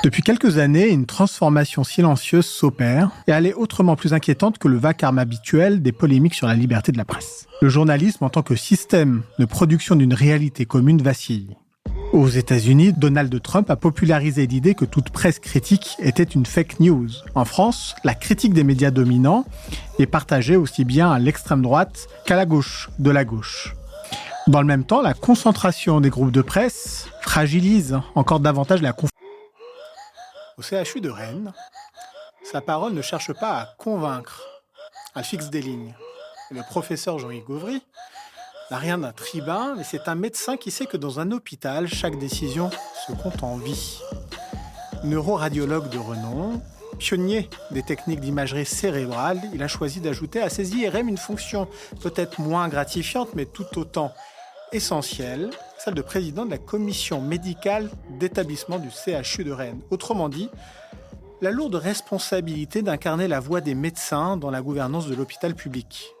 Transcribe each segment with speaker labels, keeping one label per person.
Speaker 1: Depuis quelques années, une transformation silencieuse s'opère et elle est autrement plus inquiétante que le vacarme habituel des polémiques sur la liberté de la presse. Le journalisme en tant que système de production d'une réalité commune vacille. Aux États-Unis, Donald Trump a popularisé l'idée que toute presse critique était une fake news. En France, la critique des médias dominants est partagée aussi bien à l'extrême droite qu'à la gauche de la gauche. Dans le même temps, la concentration des groupes de presse fragilise encore davantage la confiance. Au CHU de Rennes, sa parole ne cherche pas à convaincre, elle fixe des lignes. Et le professeur Jean-Yves Gauvry n'a rien d'un tribun, mais c'est un médecin qui sait que dans un hôpital, chaque décision se compte en vie. Neuroradiologue de renom, pionnier des techniques d'imagerie cérébrale, il a choisi d'ajouter à ses IRM une fonction peut-être moins gratifiante, mais tout autant essentielle, celle de président de la commission médicale d'établissement du CHU de Rennes. Autrement dit, la lourde responsabilité d'incarner la voix des médecins dans la gouvernance de l'hôpital public.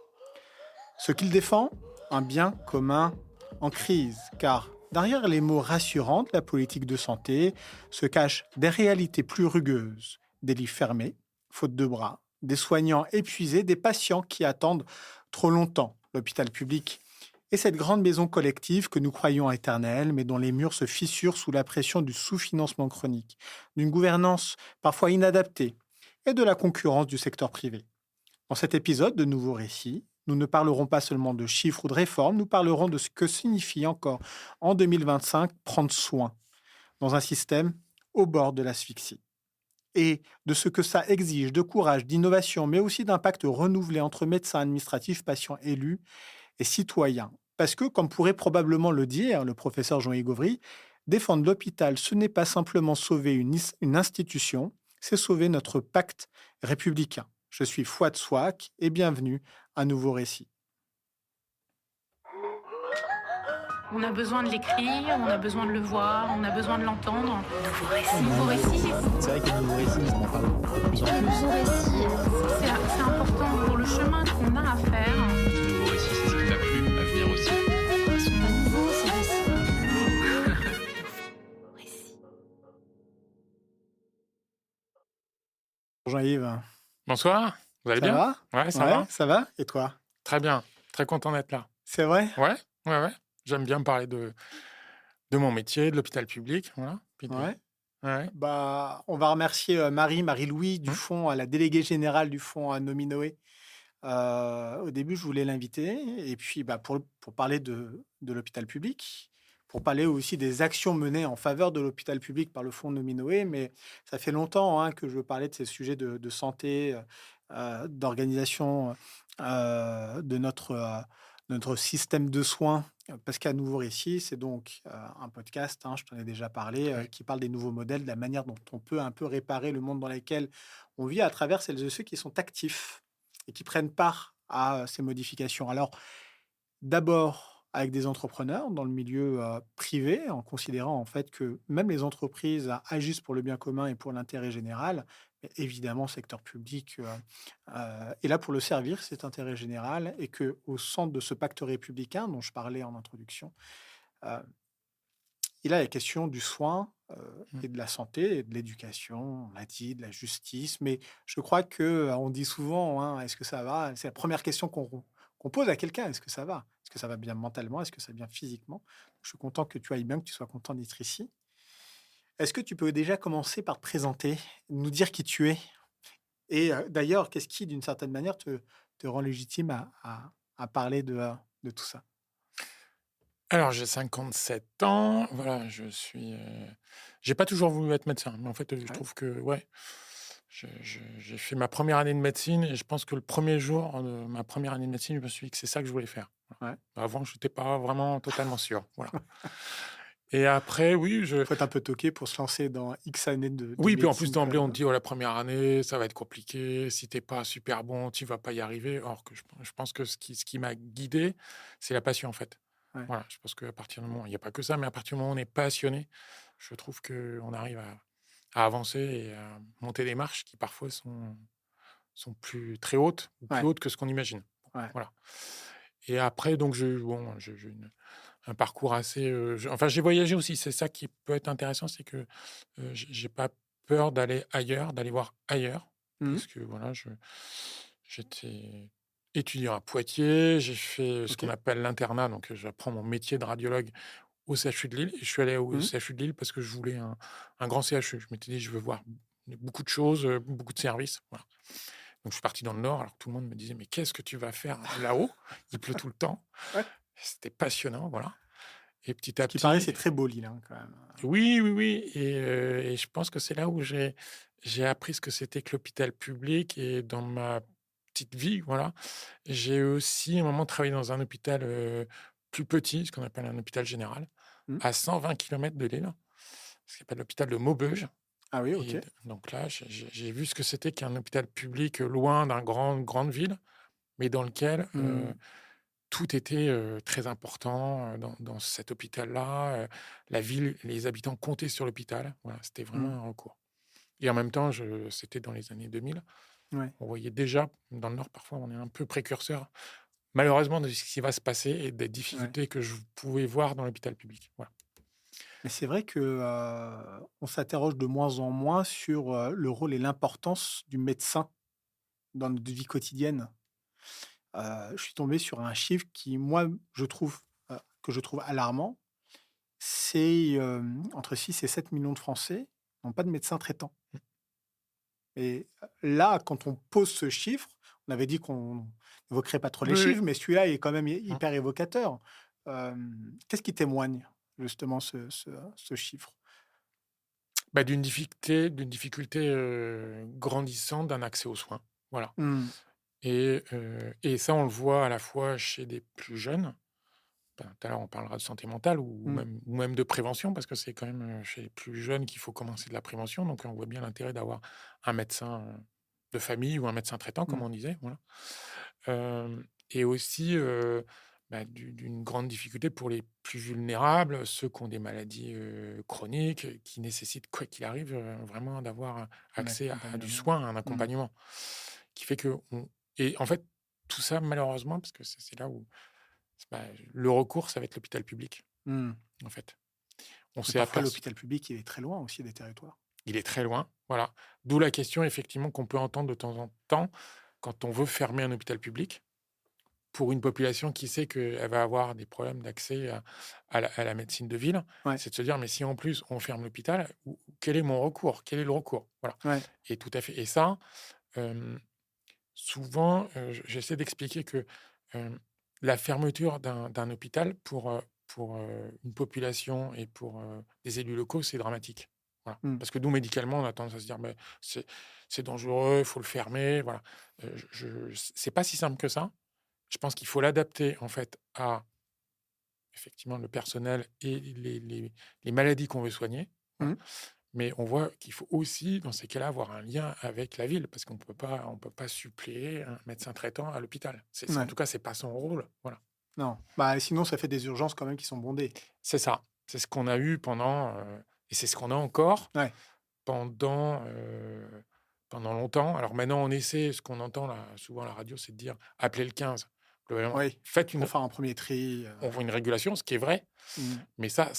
Speaker 1: Ce qu'il défend, un bien commun en crise, car derrière les mots rassurants de la politique de santé se cachent des réalités plus rugueuses, des lits fermés, faute de bras, des soignants épuisés, des patients qui attendent trop longtemps l'hôpital public et cette grande maison collective que nous croyons éternelle, mais dont les murs se fissurent sous la pression du sous-financement chronique, d'une gouvernance parfois inadaptée et de la concurrence du secteur privé. Dans cet épisode de Nouveaux Récits, nous ne parlerons pas seulement de chiffres ou de réformes, nous parlerons de ce que signifie encore en 2025 prendre soin dans un système au bord de l'asphyxie. Et de ce que ça exige de courage, d'innovation, mais aussi d'impact renouvelé entre médecins, administratifs, patients, élus et citoyens. Parce que, comme pourrait probablement le dire le professeur Jean-Yves Gauvry, défendre l'hôpital, ce n'est pas simplement sauver une institution, c'est sauver notre pacte républicain. Je suis Fouad Souak et bienvenue à Nouveau Récit.
Speaker 2: On a besoin de l'écrire, on a besoin de le voir, on a besoin de l'entendre. Nouveau récit.
Speaker 3: C'est vrai que Nouveau Récit, on en parle de plus en plus.
Speaker 2: Nouveau récit, c'est important pour le chemin qu'on a à faire.
Speaker 4: Nouveau Récit, c'est ce qui t'a plu à venir aussi.
Speaker 2: Ils sont pas nouveaux, ces récits.
Speaker 1: Jean-Yves,
Speaker 4: Bonsoir, vous allez
Speaker 1: ça
Speaker 4: bien?
Speaker 1: va?
Speaker 4: Ouais, ça va.
Speaker 1: Ça va? Et toi?
Speaker 4: Très bien, très content d'être là.
Speaker 1: C'est vrai?
Speaker 4: Ouais. J'aime bien parler de mon métier, de l'hôpital public. Voilà. Puis
Speaker 1: Ouais.
Speaker 4: Ouais.
Speaker 1: On va remercier Marie-Louis du fonds, la déléguée générale du fonds Nominoé. Au début, je voulais l'inviter, et puis pour parler de l'hôpital public, pour parler aussi des actions menées en faveur de l'hôpital public par le fonds Nominoé, mais ça fait longtemps que je parlais de ces sujets de santé, d'organisation de notre système de soins, parce qu'à Nouveau Récit, c'est donc un podcast, je t'en ai déjà parlé, qui parle des nouveaux modèles, de la manière dont on peut un peu réparer le monde dans lequel on vit à travers celles et ceux qui sont actifs et qui prennent part à ces modifications. Alors, d'abord avec des entrepreneurs dans le milieu privé, en considérant en fait que même les entreprises agissent pour le bien commun et pour l'intérêt général, mais évidemment, le secteur public est là pour le servir, cet intérêt général, et qu'au centre de ce pacte républicain dont je parlais en introduction, euh, il y a la question du soin et de la santé et de l'éducation, on l'a dit, de la justice, mais je crois qu'on dit souvent, est-ce que ça va? C'est la première question qu'on pose à quelqu'un, est-ce que ça va? Est-ce que ça va bien mentalement? Est-ce que ça va bien physiquement? Je suis content que tu ailles bien, que tu sois content d'être ici. Est-ce que tu peux déjà commencer par te présenter, nous dire qui tu es? Et d'ailleurs, qu'est-ce qui, d'une certaine manière, te rend légitime à parler de tout ça?
Speaker 4: Alors, j'ai 57 ans. Voilà, j'ai pas toujours voulu être médecin, mais en fait, je trouve que, j'ai fait ma première année de médecine et je pense que le premier jour de ma première année de médecine, je me suis dit que c'est ça que je voulais faire.
Speaker 1: Ouais.
Speaker 4: Avant, je n'étais pas vraiment totalement sûr. Voilà. Et après, oui,
Speaker 1: Il faut être un peu toqué pour se lancer dans X années de
Speaker 4: Oui, puis en
Speaker 1: médecine,
Speaker 4: plus,
Speaker 1: quand
Speaker 4: d'emblée, on
Speaker 1: même.
Speaker 4: te dit, la première année, ça va être compliqué. Si t'es pas super bon, tu vas pas y arriver. Or que je pense que ce qui m'a guidé, c'est la passion, en fait.
Speaker 1: Ouais.
Speaker 4: Voilà, je pense qu'à partir du moment, il n'y a pas que ça, mais à partir du moment où on est passionné, je trouve qu'on arrive à avancer et à monter des marches qui parfois sont très hautes ou plus
Speaker 1: Ouais.
Speaker 4: hautes que ce qu'on imagine.
Speaker 1: Ouais.
Speaker 4: Voilà. Et après, donc, j'ai un parcours assez... j'ai voyagé aussi. C'est ça qui peut être intéressant, c'est que j'ai pas peur d'aller ailleurs, d'aller voir ailleurs,
Speaker 1: Mmh.
Speaker 4: parce que voilà, j'étais étudiant à Poitiers, j'ai fait ce qu'on
Speaker 1: OK.
Speaker 4: appelle l'internat, donc j'apprends mon métier de radiologue au CHU de Lille. Et je suis allé au
Speaker 1: Mmh.
Speaker 4: CHU de Lille parce que je voulais un grand CHU. Je m'étais dit: «Je veux voir beaucoup de choses, beaucoup de services», voilà. Donc je suis parti dans le Nord, alors que tout le monde me disait: «Mais qu'est-ce que tu vas faire là-haut? Il pleut tout le temps».
Speaker 1: Ouais.
Speaker 4: C'était passionnant, voilà. Et petit
Speaker 1: Ce
Speaker 4: à
Speaker 1: qui paraît,
Speaker 4: petit,
Speaker 1: c'est très beau Lille, hein, quand même.
Speaker 4: oui, oui, oui, et je pense que c'est là où j'ai appris ce que c'était que l'hôpital public. Et dans ma petite vie, voilà, j'ai aussi à un moment travaillé dans un hôpital, plus petit, ce qu'on appelle un hôpital général,
Speaker 1: Mmh.
Speaker 4: à 120 kilomètres de Lille, ce qu'on appelle l'hôpital de Maubeuge.
Speaker 1: Ah oui,
Speaker 4: Et
Speaker 1: OK.
Speaker 4: donc là, j'ai vu ce que c'était qu'un hôpital public, loin grande ville, mais dans lequel,
Speaker 1: Mmh.
Speaker 4: tout était, très important, dans cet hôpital-là. La ville, les habitants comptaient sur l'hôpital. Voilà, c'était vraiment
Speaker 1: Mmh.
Speaker 4: un recours. Et en même temps, c'était dans les années 2000.
Speaker 1: Ouais.
Speaker 4: On voyait déjà, dans le Nord, parfois, on est un peu précurseur, malheureusement, de ce qui va se passer et des
Speaker 1: Ouais.
Speaker 4: difficultés que je pouvais voir dans l'hôpital public. Voilà.
Speaker 1: Mais c'est vrai que, on s'interroge de moins en moins sur, le rôle et l'importance du médecin dans notre vie quotidienne. Je suis tombé sur un chiffre qui, moi, que je trouve alarmant. C'est, entre 6 et 7 millions de Français n'ont pas de médecin traitant. Et là, quand on pose ce chiffre, on avait dit qu'on n'évoquerait pas trop les
Speaker 4: Oui, oui.
Speaker 1: chiffres, mais celui-là est quand même
Speaker 4: Mmh.
Speaker 1: hyper évocateur. Qu'est-ce qui témoigne justement ce chiffre?
Speaker 4: Bah, d'une difficulté, grandissante d'un accès aux soins. Voilà.
Speaker 1: Mmh.
Speaker 4: Et ça, on le voit à la fois chez des plus jeunes. Ben, tout à l'heure, on parlera de santé mentale
Speaker 1: Mmh.
Speaker 4: ou même de prévention, parce que c'est quand même, chez les plus jeunes qu'il faut commencer de la prévention. Donc, on voit bien l'intérêt d'avoir un médecin, de famille ou un médecin traitant, comme
Speaker 1: Mmh.
Speaker 4: on disait, voilà. Et aussi, bah, d'une grande difficulté pour les plus vulnérables, ceux qui ont des maladies, chroniques, qui nécessitent, quoi qu'il arrive, vraiment d'avoir
Speaker 1: Un
Speaker 4: accès à du
Speaker 1: accompagnement.
Speaker 4: soin, à un
Speaker 1: Mmh.
Speaker 4: accompagnement. Qui fait que et en fait, tout ça, malheureusement, parce que c'est là où bah, le recours, ça va être l'hôpital public,
Speaker 1: Mmh.
Speaker 4: en fait. On
Speaker 1: Et
Speaker 4: s'est
Speaker 1: parfois
Speaker 4: aperçu
Speaker 1: l'hôpital public, il est très loin aussi des territoires.
Speaker 4: il est très loin, voilà. D'où la question, effectivement, qu'on peut entendre de temps en temps quand on veut fermer un hôpital public pour une population qui sait qu'elle va avoir des problèmes d'accès à la médecine de ville.
Speaker 1: Ouais,
Speaker 4: C'est de se dire: «Mais si en plus on ferme l'hôpital, quel est mon recours? Quel est le recours?» Voilà.
Speaker 1: ouais.
Speaker 4: Et tout à fait, et ça, hem, souvent, j'essaie d'expliquer que, hem, la fermeture d'un hôpital pour, une population et pour, des élus locaux, c'est dramatique. Voilà.
Speaker 1: Mmh.
Speaker 4: Parce que nous, médicalement, on a tendance à se dire: «Beh, c'est dangereux, il faut le fermer», voilà. C'est pas si simple que ça. Je pense qu'il faut l'adapter, en fait, à effectivement le personnel et les maladies qu'on veut soigner. Voilà.
Speaker 1: Mmh.
Speaker 4: Mais on voit qu'il faut aussi, dans ces cas-là, avoir un lien avec la ville, parce on peut pas suppléer un médecin traitant à l'hôpital. En
Speaker 1: Ouais.
Speaker 4: tout cas, c'est pas son rôle. Voilà.
Speaker 1: Non. Bah, sinon ça fait des urgences quand même qui sont bondées.
Speaker 4: C'est ça. C'est ce qu'on a eu et c'est ce qu'on a encore
Speaker 1: Ouais.
Speaker 4: pendant, pendant longtemps. Alors maintenant, on essaie, ce qu'on entend là, souvent à la radio, c'est de dire: «Appelez le 15». Globalement,
Speaker 1: Oui.
Speaker 4: faites
Speaker 1: Pour faire un premier tri,
Speaker 4: on voit une régulation, ce qui est vrai.
Speaker 1: mmh.
Speaker 4: Mais ça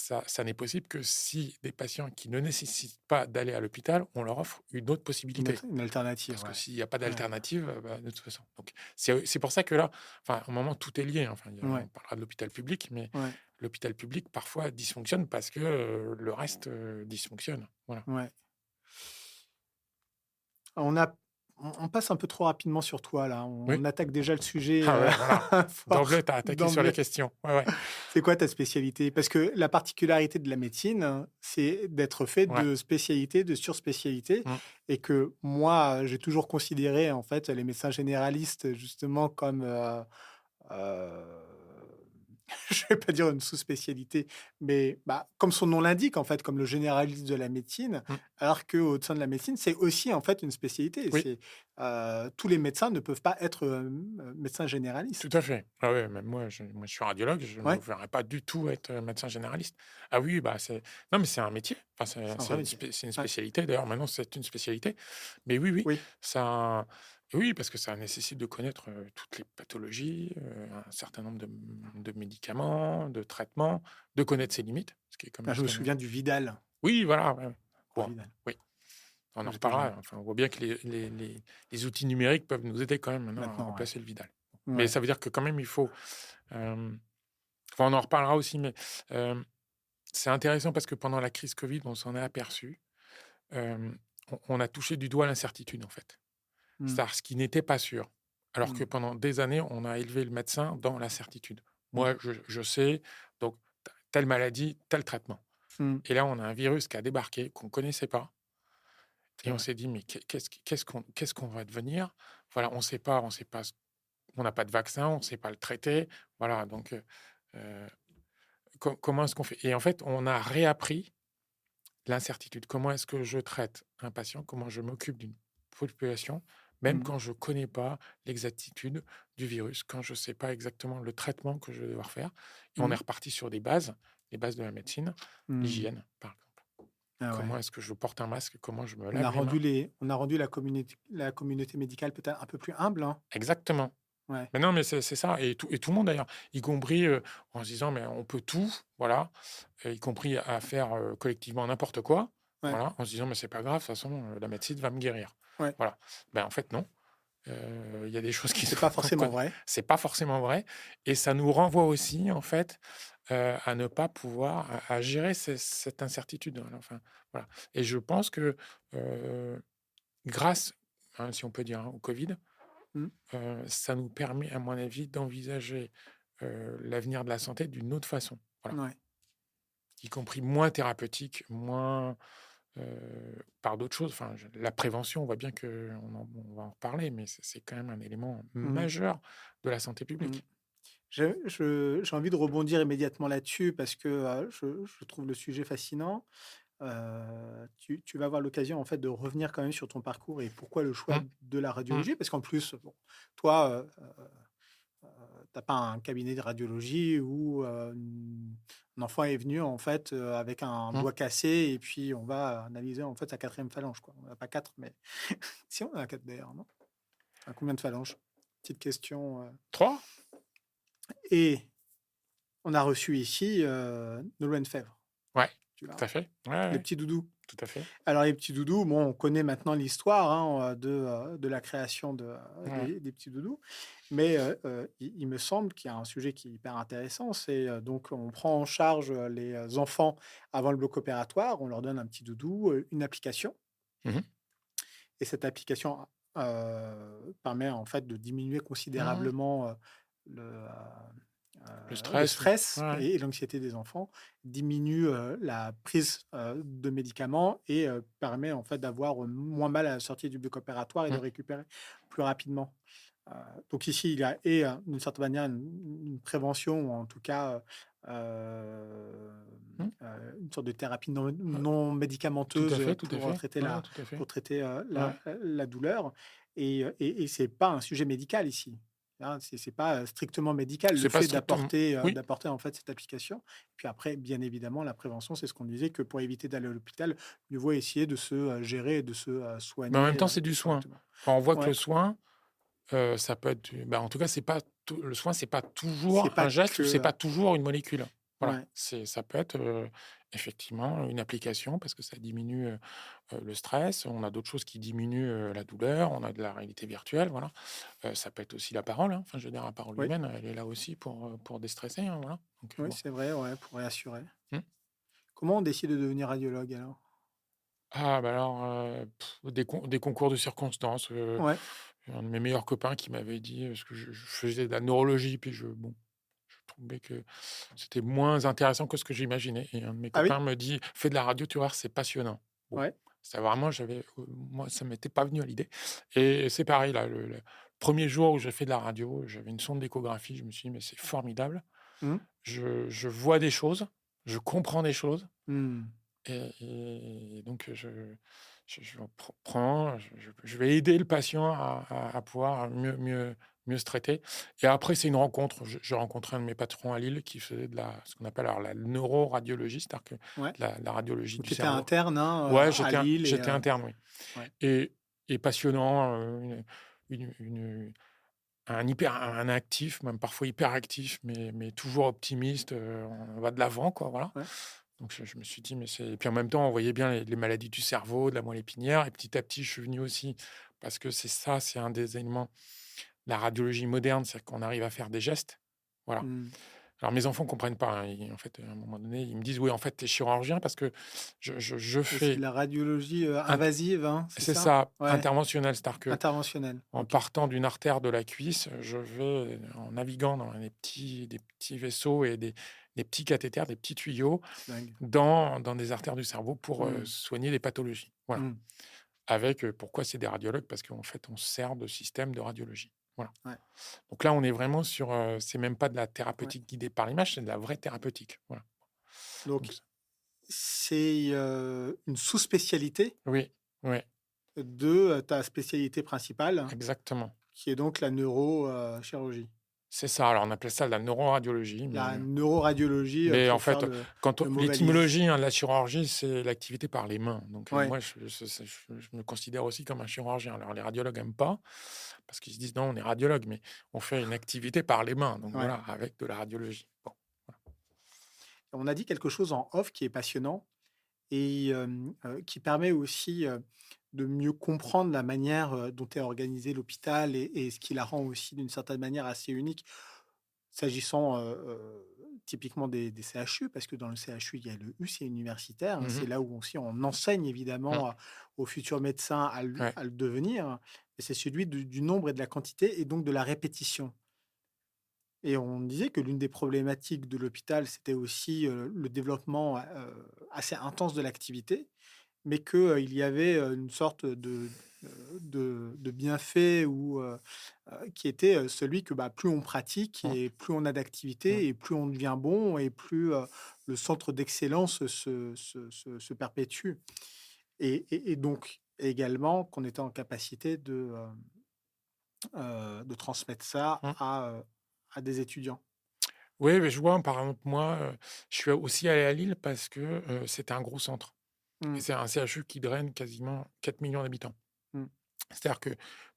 Speaker 4: n'est possible que si des patients qui ne nécessitent pas d'aller à l'hôpital, on leur offre une autre possibilité.
Speaker 1: Une alternative,
Speaker 4: Parce que
Speaker 1: ouais.
Speaker 4: s'il n'y a pas
Speaker 1: Ouais.
Speaker 4: d'alternative, bah, de toute façon. Donc c'est pour ça que là, enfin, au moment, tout est lié, hein. Enfin, on
Speaker 1: Ouais.
Speaker 4: parlera de l'hôpital public, mais
Speaker 1: Ouais.
Speaker 4: l'hôpital public, parfois, dysfonctionne parce que, le reste, dysfonctionne. Voilà.
Speaker 1: Ouais. On a on passe un peu trop rapidement sur toi là.
Speaker 4: Oui?
Speaker 1: On attaque déjà le sujet,
Speaker 4: Ah ouais, voilà.
Speaker 1: fort
Speaker 4: D'emblée, tu as attaqué sur les
Speaker 1: d'emblée.
Speaker 4: questions. Ouais, ouais.
Speaker 1: C'est quoi ta spécialité? Parce que la particularité de la médecine, c'est d'être fait
Speaker 4: Ouais.
Speaker 1: de spécialités, de surspécialités
Speaker 4: Mmh.
Speaker 1: et que moi, j'ai toujours considéré en fait les médecins généralistes justement comme, heu je vais pas dire une sous-spécialité, mais bah, comme son nom l'indique, en fait, comme le généraliste de la médecine,
Speaker 4: Mmh.
Speaker 1: alors qu'au sein de la médecine, c'est aussi en fait une spécialité.
Speaker 4: Oui,
Speaker 1: Tous les médecins ne peuvent pas être médecins
Speaker 4: tout
Speaker 1: généralistes.
Speaker 4: à fait. Ah ouais, même moi, je suis radiologue, je ne me
Speaker 1: Ouais,
Speaker 4: verrais pas du tout être, médecin généraliste. Ah oui, bah, non, mais c'est un métier. Enfin,
Speaker 1: c'est un vrai métier.
Speaker 4: c'est une
Speaker 1: Ouais.
Speaker 4: spécialité. D'ailleurs, maintenant, c'est une spécialité. Mais oui, oui,
Speaker 1: Oui,
Speaker 4: ça oui, parce que ça nécessite de connaître, toutes les pathologies, un certain nombre de médicaments, de traitements, de connaître ses limites, ce qui est quand
Speaker 1: ah,
Speaker 4: même
Speaker 1: je me
Speaker 4: quand même
Speaker 1: souviens du Vidal.
Speaker 4: oui, voilà, ouais, ouais.
Speaker 1: Cours
Speaker 4: Bon,
Speaker 1: Vidal.
Speaker 4: oui. On en
Speaker 1: J'étais
Speaker 4: reparlera.
Speaker 1: jeune.
Speaker 4: Enfin, on voit bien que les outils numériques peuvent nous aider quand même maintenant à
Speaker 1: Maintenant, ouais.
Speaker 4: remplacer le Vidal.
Speaker 1: Ouais.
Speaker 4: Mais ça veut dire que quand même, il faut... enfin, on en reparlera aussi, mais c'est intéressant parce que pendant la crise Covid, on s'en est aperçu. On a touché du doigt l'incertitude, en fait.
Speaker 1: Mm.
Speaker 4: C'est-à-dire ce qui n'était pas sûr. Alors que
Speaker 1: Mm.
Speaker 4: pendant des années, on a élevé le médecin dans l'incertitude.
Speaker 1: Mm.
Speaker 4: Moi, je sais, donc, telle maladie, tel traitement.
Speaker 1: Mm.
Speaker 4: Et là, on a un virus qui a débarqué, qu'on ne connaissait pas.
Speaker 1: C'est
Speaker 4: Et on
Speaker 1: vrai.
Speaker 4: s'est dit, mais qu'est-ce qu'on va devenir? Voilà, on ne sait pas, on n'a pas de vaccin, on ne sait pas le traiter. Voilà, donc, comment est-ce qu'on fait? Et en fait, on a réappris l'incertitude. Comment est-ce que je traite un patient? Comment je m'occupe d'une population, même
Speaker 1: Mm.
Speaker 4: quand je ne connais pas l'exactitude du virus, quand je ne sais pas exactement le traitement que je vais devoir faire. Et on est
Speaker 1: Mm.
Speaker 4: reparti sur des bases, les bases de la médecine,
Speaker 1: Mm.
Speaker 4: l'hygiène, par exemple.
Speaker 1: Ah
Speaker 4: Comment
Speaker 1: ouais.
Speaker 4: est-ce que je porte un masque? Comment je me
Speaker 1: On
Speaker 4: lave
Speaker 1: a
Speaker 4: les mains?
Speaker 1: rendu la communauté médicale peut-être un peu plus humble, hein.
Speaker 4: Exactement.
Speaker 1: Ouais.
Speaker 4: Mais non, mais c'est ça. Et tout le monde d'ailleurs, y compris en se disant, mais on peut tout, voilà, y compris à faire collectivement n'importe quoi,
Speaker 1: Ouais.
Speaker 4: voilà, en se disant, mais c'est pas grave, de toute façon, la médecine va me guérir.
Speaker 1: Ouais.
Speaker 4: Voilà. Ben, en fait, non. Il y a des choses qui
Speaker 1: C'est
Speaker 4: sont...
Speaker 1: pas forcément vrai.
Speaker 4: C'est pas forcément vrai. Et ça nous renvoie aussi, en fait, à ne pas pouvoir à gérer cette incertitude. Voilà, enfin, voilà. Et je pense que grâce, hein, si on peut dire, hein, au Covid,
Speaker 1: Mm.
Speaker 4: ça nous permet, à mon avis, d'envisager l'avenir de la santé d'une autre façon. Voilà.
Speaker 1: Ouais.
Speaker 4: Y compris moins thérapeutique, moins par d'autres choses. Enfin, la prévention, on voit bien on va en reparler, mais c'est quand même un élément
Speaker 1: Mm.
Speaker 4: majeur de la santé
Speaker 1: Mm.
Speaker 4: publique.
Speaker 1: J'ai envie de rebondir immédiatement là-dessus parce que je trouve le sujet fascinant. Tu vas avoir l'occasion en fait de revenir quand même sur ton parcours et pourquoi le choix
Speaker 4: Mmh,
Speaker 1: de la
Speaker 4: mmh,
Speaker 1: radiologie, parce qu'en plus, bon, toi, t'as pas un cabinet de radiologie où un enfant est venu en fait avec un
Speaker 4: mmh.
Speaker 1: doigt cassé et puis on va analyser en fait sa quatrième phalange, quoi. On n'a pas quatre, mais si on en a quatre d'ailleurs, non? À combien de phalanges? Petite question.
Speaker 4: 3?
Speaker 1: Et on a reçu ici Nolwenn Fèvre,
Speaker 4: Ouais,
Speaker 1: tu vois,
Speaker 4: tout à fait. Ouais,
Speaker 1: les
Speaker 4: ouais,
Speaker 1: petits doudous.
Speaker 4: tout à fait.
Speaker 1: Alors les petits doudous, bon, on connaît maintenant l'histoire hein, de la création
Speaker 4: Ouais.
Speaker 1: des petits doudous, mais il me semble qu'il y a un sujet qui est hyper intéressant, c'est donc on prend en charge les enfants avant le bloc opératoire, on leur donne un petit doudou, une application,
Speaker 4: Mhm.
Speaker 1: et cette application permet en fait de diminuer
Speaker 4: Mhm.
Speaker 1: considérablement le, euh,
Speaker 4: Le
Speaker 1: le
Speaker 4: stress.
Speaker 1: stress
Speaker 4: Ouais.
Speaker 1: et l'anxiété des enfants, diminue la prise de médicaments et permet en fait d'avoir moins mal à la sortie du bloc opératoire et de
Speaker 4: Mm.
Speaker 1: récupérer plus rapidement. Euh, donc ici, il y a et d'une certaine manière une prévention ou en tout cas
Speaker 4: Mm.
Speaker 1: une sorte de thérapie non,
Speaker 4: Ouais.
Speaker 1: non médicamenteuse
Speaker 4: Tout à fait. Ouais, tout à fait.
Speaker 1: pour traiter
Speaker 4: Ouais.
Speaker 1: la douleur. Et c'est pas un sujet médical ici. Hein, c'est pas strictement médical le
Speaker 4: C'est pas
Speaker 1: fait
Speaker 4: strictement. Oui,
Speaker 1: d'apporter en fait cette application. Puis après, bien évidemment, la prévention, c'est ce qu'on disait que pour éviter d'aller à l'hôpital, mieux vaut essayer de se gérer et de se
Speaker 4: mais en
Speaker 1: soigner
Speaker 4: même temps, c'est du soin.
Speaker 1: correctement.
Speaker 4: Enfin, on voit que
Speaker 1: Ouais,
Speaker 4: le soin, ça peut être. Bah, en tout cas, c'est pas le soin, c'est pas
Speaker 1: c'est
Speaker 4: toujours
Speaker 1: pas
Speaker 4: un geste ou c'est
Speaker 1: que
Speaker 4: pas toujours une molécule. Voilà.
Speaker 1: ouais,
Speaker 4: Ça peut être effectivement une application parce que ça diminue le stress. On a d'autres choses qui diminuent la douleur. On a de la réalité virtuelle. Voilà. Ça peut être aussi la parole. Hein. Enfin, je veux dire, la parole
Speaker 1: oui,
Speaker 4: humaine, elle est là aussi pour déstresser. Hein, voilà. Donc,
Speaker 1: oui,
Speaker 4: bon.
Speaker 1: c'est vrai, ouais, pour réassurer.
Speaker 4: Hmm.
Speaker 1: Comment on décide de devenir radiologue alors?
Speaker 4: Ah, bah alors, des concours de circonstances.
Speaker 1: Ouais,
Speaker 4: Un de mes meilleurs copains qui m'avait dit, parce que je faisais de la neurologie, puis bon, je trouvais que c'était moins intéressant que ce que j'imaginais. Et un de mes
Speaker 1: ah oui,
Speaker 4: copains me dit: «Fais de la radio, tu vas voir, c'est passionnant». Bon,
Speaker 1: ouais,
Speaker 4: c'est vraiment, moi, ça m'était pas venu à l'idée. Et c'est pareil, là, le 1er jour où j'ai fait de la radio, j'avais une sonde d'échographie, je me suis dit: «Mais c'est formidable,
Speaker 1: hmm,
Speaker 4: je vois des choses, je comprends des choses».
Speaker 1: hmm,
Speaker 4: Et donc, je prends, je vais aider le patient à pouvoir mieux se traiter. Et après, c'est une rencontre. J'ai rencontré un de mes patrons à Lille qui faisait ce qu'on appelle alors la neuroradiologie, c'est-à-dire que
Speaker 1: ouais.
Speaker 4: la radiologie
Speaker 1: Donc
Speaker 4: du
Speaker 1: tu étais
Speaker 4: cerveau.
Speaker 1: interne hein,
Speaker 4: Ouais,
Speaker 1: à Lille et
Speaker 4: j'étais interne, oui.
Speaker 1: ouais,
Speaker 4: Et passionnant, un actif, même parfois hyperactif, mais toujours optimiste. On va de l'avant, quoi, voilà.
Speaker 1: ouais.
Speaker 4: Donc je me suis dit, mais c'est. Et puis en même temps, on voyait bien les maladies du cerveau, de la moelle épinière. Et petit à petit, je suis venu aussi, parce que c'est un des éléments de la radiologie moderne, c'est qu'on arrive à faire des gestes. Voilà.
Speaker 1: Mmh.
Speaker 4: Alors mes enfants comprennent pas, hein. En fait, à un moment donné, ils me disent, oui, en fait, tu es chirurgien parce que je
Speaker 1: Et c'est de
Speaker 4: fais.
Speaker 1: la radiologie
Speaker 4: int-
Speaker 1: invasive, hein, c'est
Speaker 4: C'est
Speaker 1: ça?
Speaker 4: ça,
Speaker 1: Ouais,
Speaker 4: interventionnel. C'est-à-dire que
Speaker 1: interventionnelle.
Speaker 4: en
Speaker 1: OK.
Speaker 4: partant d'une artère de la cuisse, je vais, en naviguant dans des petits vaisseaux et des petits cathéters, des petits tuyaux
Speaker 1: Dingue.
Speaker 4: dans des artères du cerveau pour
Speaker 1: Mmh.
Speaker 4: soigner des pathologies. Voilà.
Speaker 1: Mmh.
Speaker 4: Avec, pourquoi c'est des radiologues? Parce qu'en fait, on se sert de systèmes de radiologie. Voilà.
Speaker 1: Ouais,
Speaker 4: Donc là, on est vraiment sur, c'est même pas de la
Speaker 1: ouais.
Speaker 4: thérapeutique guidée par l'image, c'est de la vraie thérapeutique. Voilà. Donc
Speaker 1: Donc c'est, une sous-spécialité
Speaker 4: oui, ouais,
Speaker 1: de, ta spécialité principale,
Speaker 4: exactement.
Speaker 1: qui est donc la neurochirurgie.
Speaker 4: C'est ça. Alors on appelle ça de la neuroradiologie,
Speaker 1: La neuroradiologie,
Speaker 4: mais en
Speaker 1: pour faire
Speaker 4: fait,
Speaker 1: le mot valise.
Speaker 4: l'étymologie, hein, de la chirurgie, c'est l'activité par les mains. Donc
Speaker 1: Ouais,
Speaker 4: moi, je me considère aussi comme un chirurgien. Alors les radiologues aiment pas parce qu'ils se disent: «Non, on est radiologue», mais on fait une activité par les mains, donc
Speaker 1: ouais.
Speaker 4: voilà, avec de la radiologie. Bon,
Speaker 1: On a dit quelque chose en off qui est passionnant et qui permet aussi, de mieux comprendre la manière, dont est organisé l'hôpital et ce qui la rend aussi d'une certaine manière assez unique. S'agissant, typiquement des CHU, parce que dans le CHU, il y a le UC universitaire, hein, c'est
Speaker 4: mmh
Speaker 1: là où aussi on enseigne
Speaker 4: mh,
Speaker 1: évidemment aux futurs médecins
Speaker 4: ouais,
Speaker 1: à le devenir, et c'est celui du nombre et de la quantité et donc de la répétition. Et on disait que l'une des problématiques de l'hôpital, c'était aussi, le développement, assez intense de l'activité, mais que, il y avait, une sorte de bienfait ou qui était, celui que, bah, plus on pratique
Speaker 4: mmh,
Speaker 1: et plus on a
Speaker 4: mmh,
Speaker 1: d'activité et plus on devient bon et plus, le centre d'excellence se perpétue et donc également qu'on était en capacité de transmettre ça
Speaker 4: mmh.
Speaker 1: à des étudiants.
Speaker 4: Oui, mais je vois, par exemple, moi, je suis aussi allé à Lille parce que, c'était un gros centre et
Speaker 1: Mmh,
Speaker 4: c'est un CHU qui draine quasiment 4 millions d'habitants.
Speaker 1: mmh.
Speaker 4: C'est-à-dire que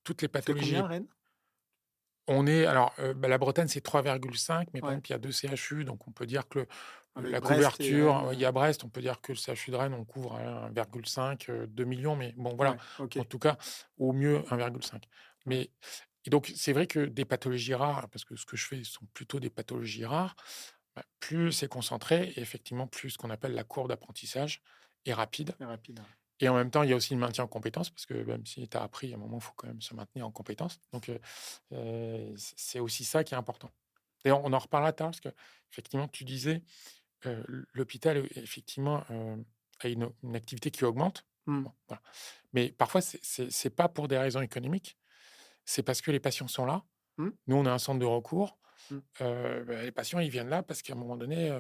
Speaker 4: toutes les
Speaker 1: C'est
Speaker 4: pathologies.
Speaker 1: combien Rennes?
Speaker 4: On est alors, bah, la Bretagne, c'est 3,5, mais par
Speaker 1: Ouais,
Speaker 4: exemple, il y a 2 CHU, donc on peut dire que
Speaker 1: avec
Speaker 4: la
Speaker 1: Brest et
Speaker 4: couverture,
Speaker 1: Rennes,
Speaker 4: il y a Brest, on peut dire que le CHU de Rennes, on couvre 1,5, 2 000 000, mais bon, voilà,
Speaker 1: ouais, OK,
Speaker 4: en tout cas, au mieux 1,5.
Speaker 1: ouais,
Speaker 4: Mais et donc c'est vrai que des pathologies rares, parce que ce que je fais sont plutôt des pathologies rares, bah, plus c'est concentré et effectivement, plus ce qu'on appelle la courbe d'apprentissage est rapide.
Speaker 1: c'est rapide, ouais.
Speaker 4: Et en même temps, il y a aussi le maintien en compétences, parce que même si tu as appris, à un moment, il faut quand même se maintenir en compétences. Donc, c'est aussi ça qui est important. D'ailleurs, on en reparlera tard, parce que effectivement, tu disais, l'hôpital, effectivement, a une activité qui augmente.
Speaker 1: Mmh,
Speaker 4: Bon, voilà. Mais parfois, c'est pas pour des raisons économiques, c'est parce que les patients sont là.
Speaker 1: mmh,
Speaker 4: Nous, on a un centre de recours.
Speaker 1: mmh,
Speaker 4: Bah, les patients, ils viennent là parce qu'à un moment donné,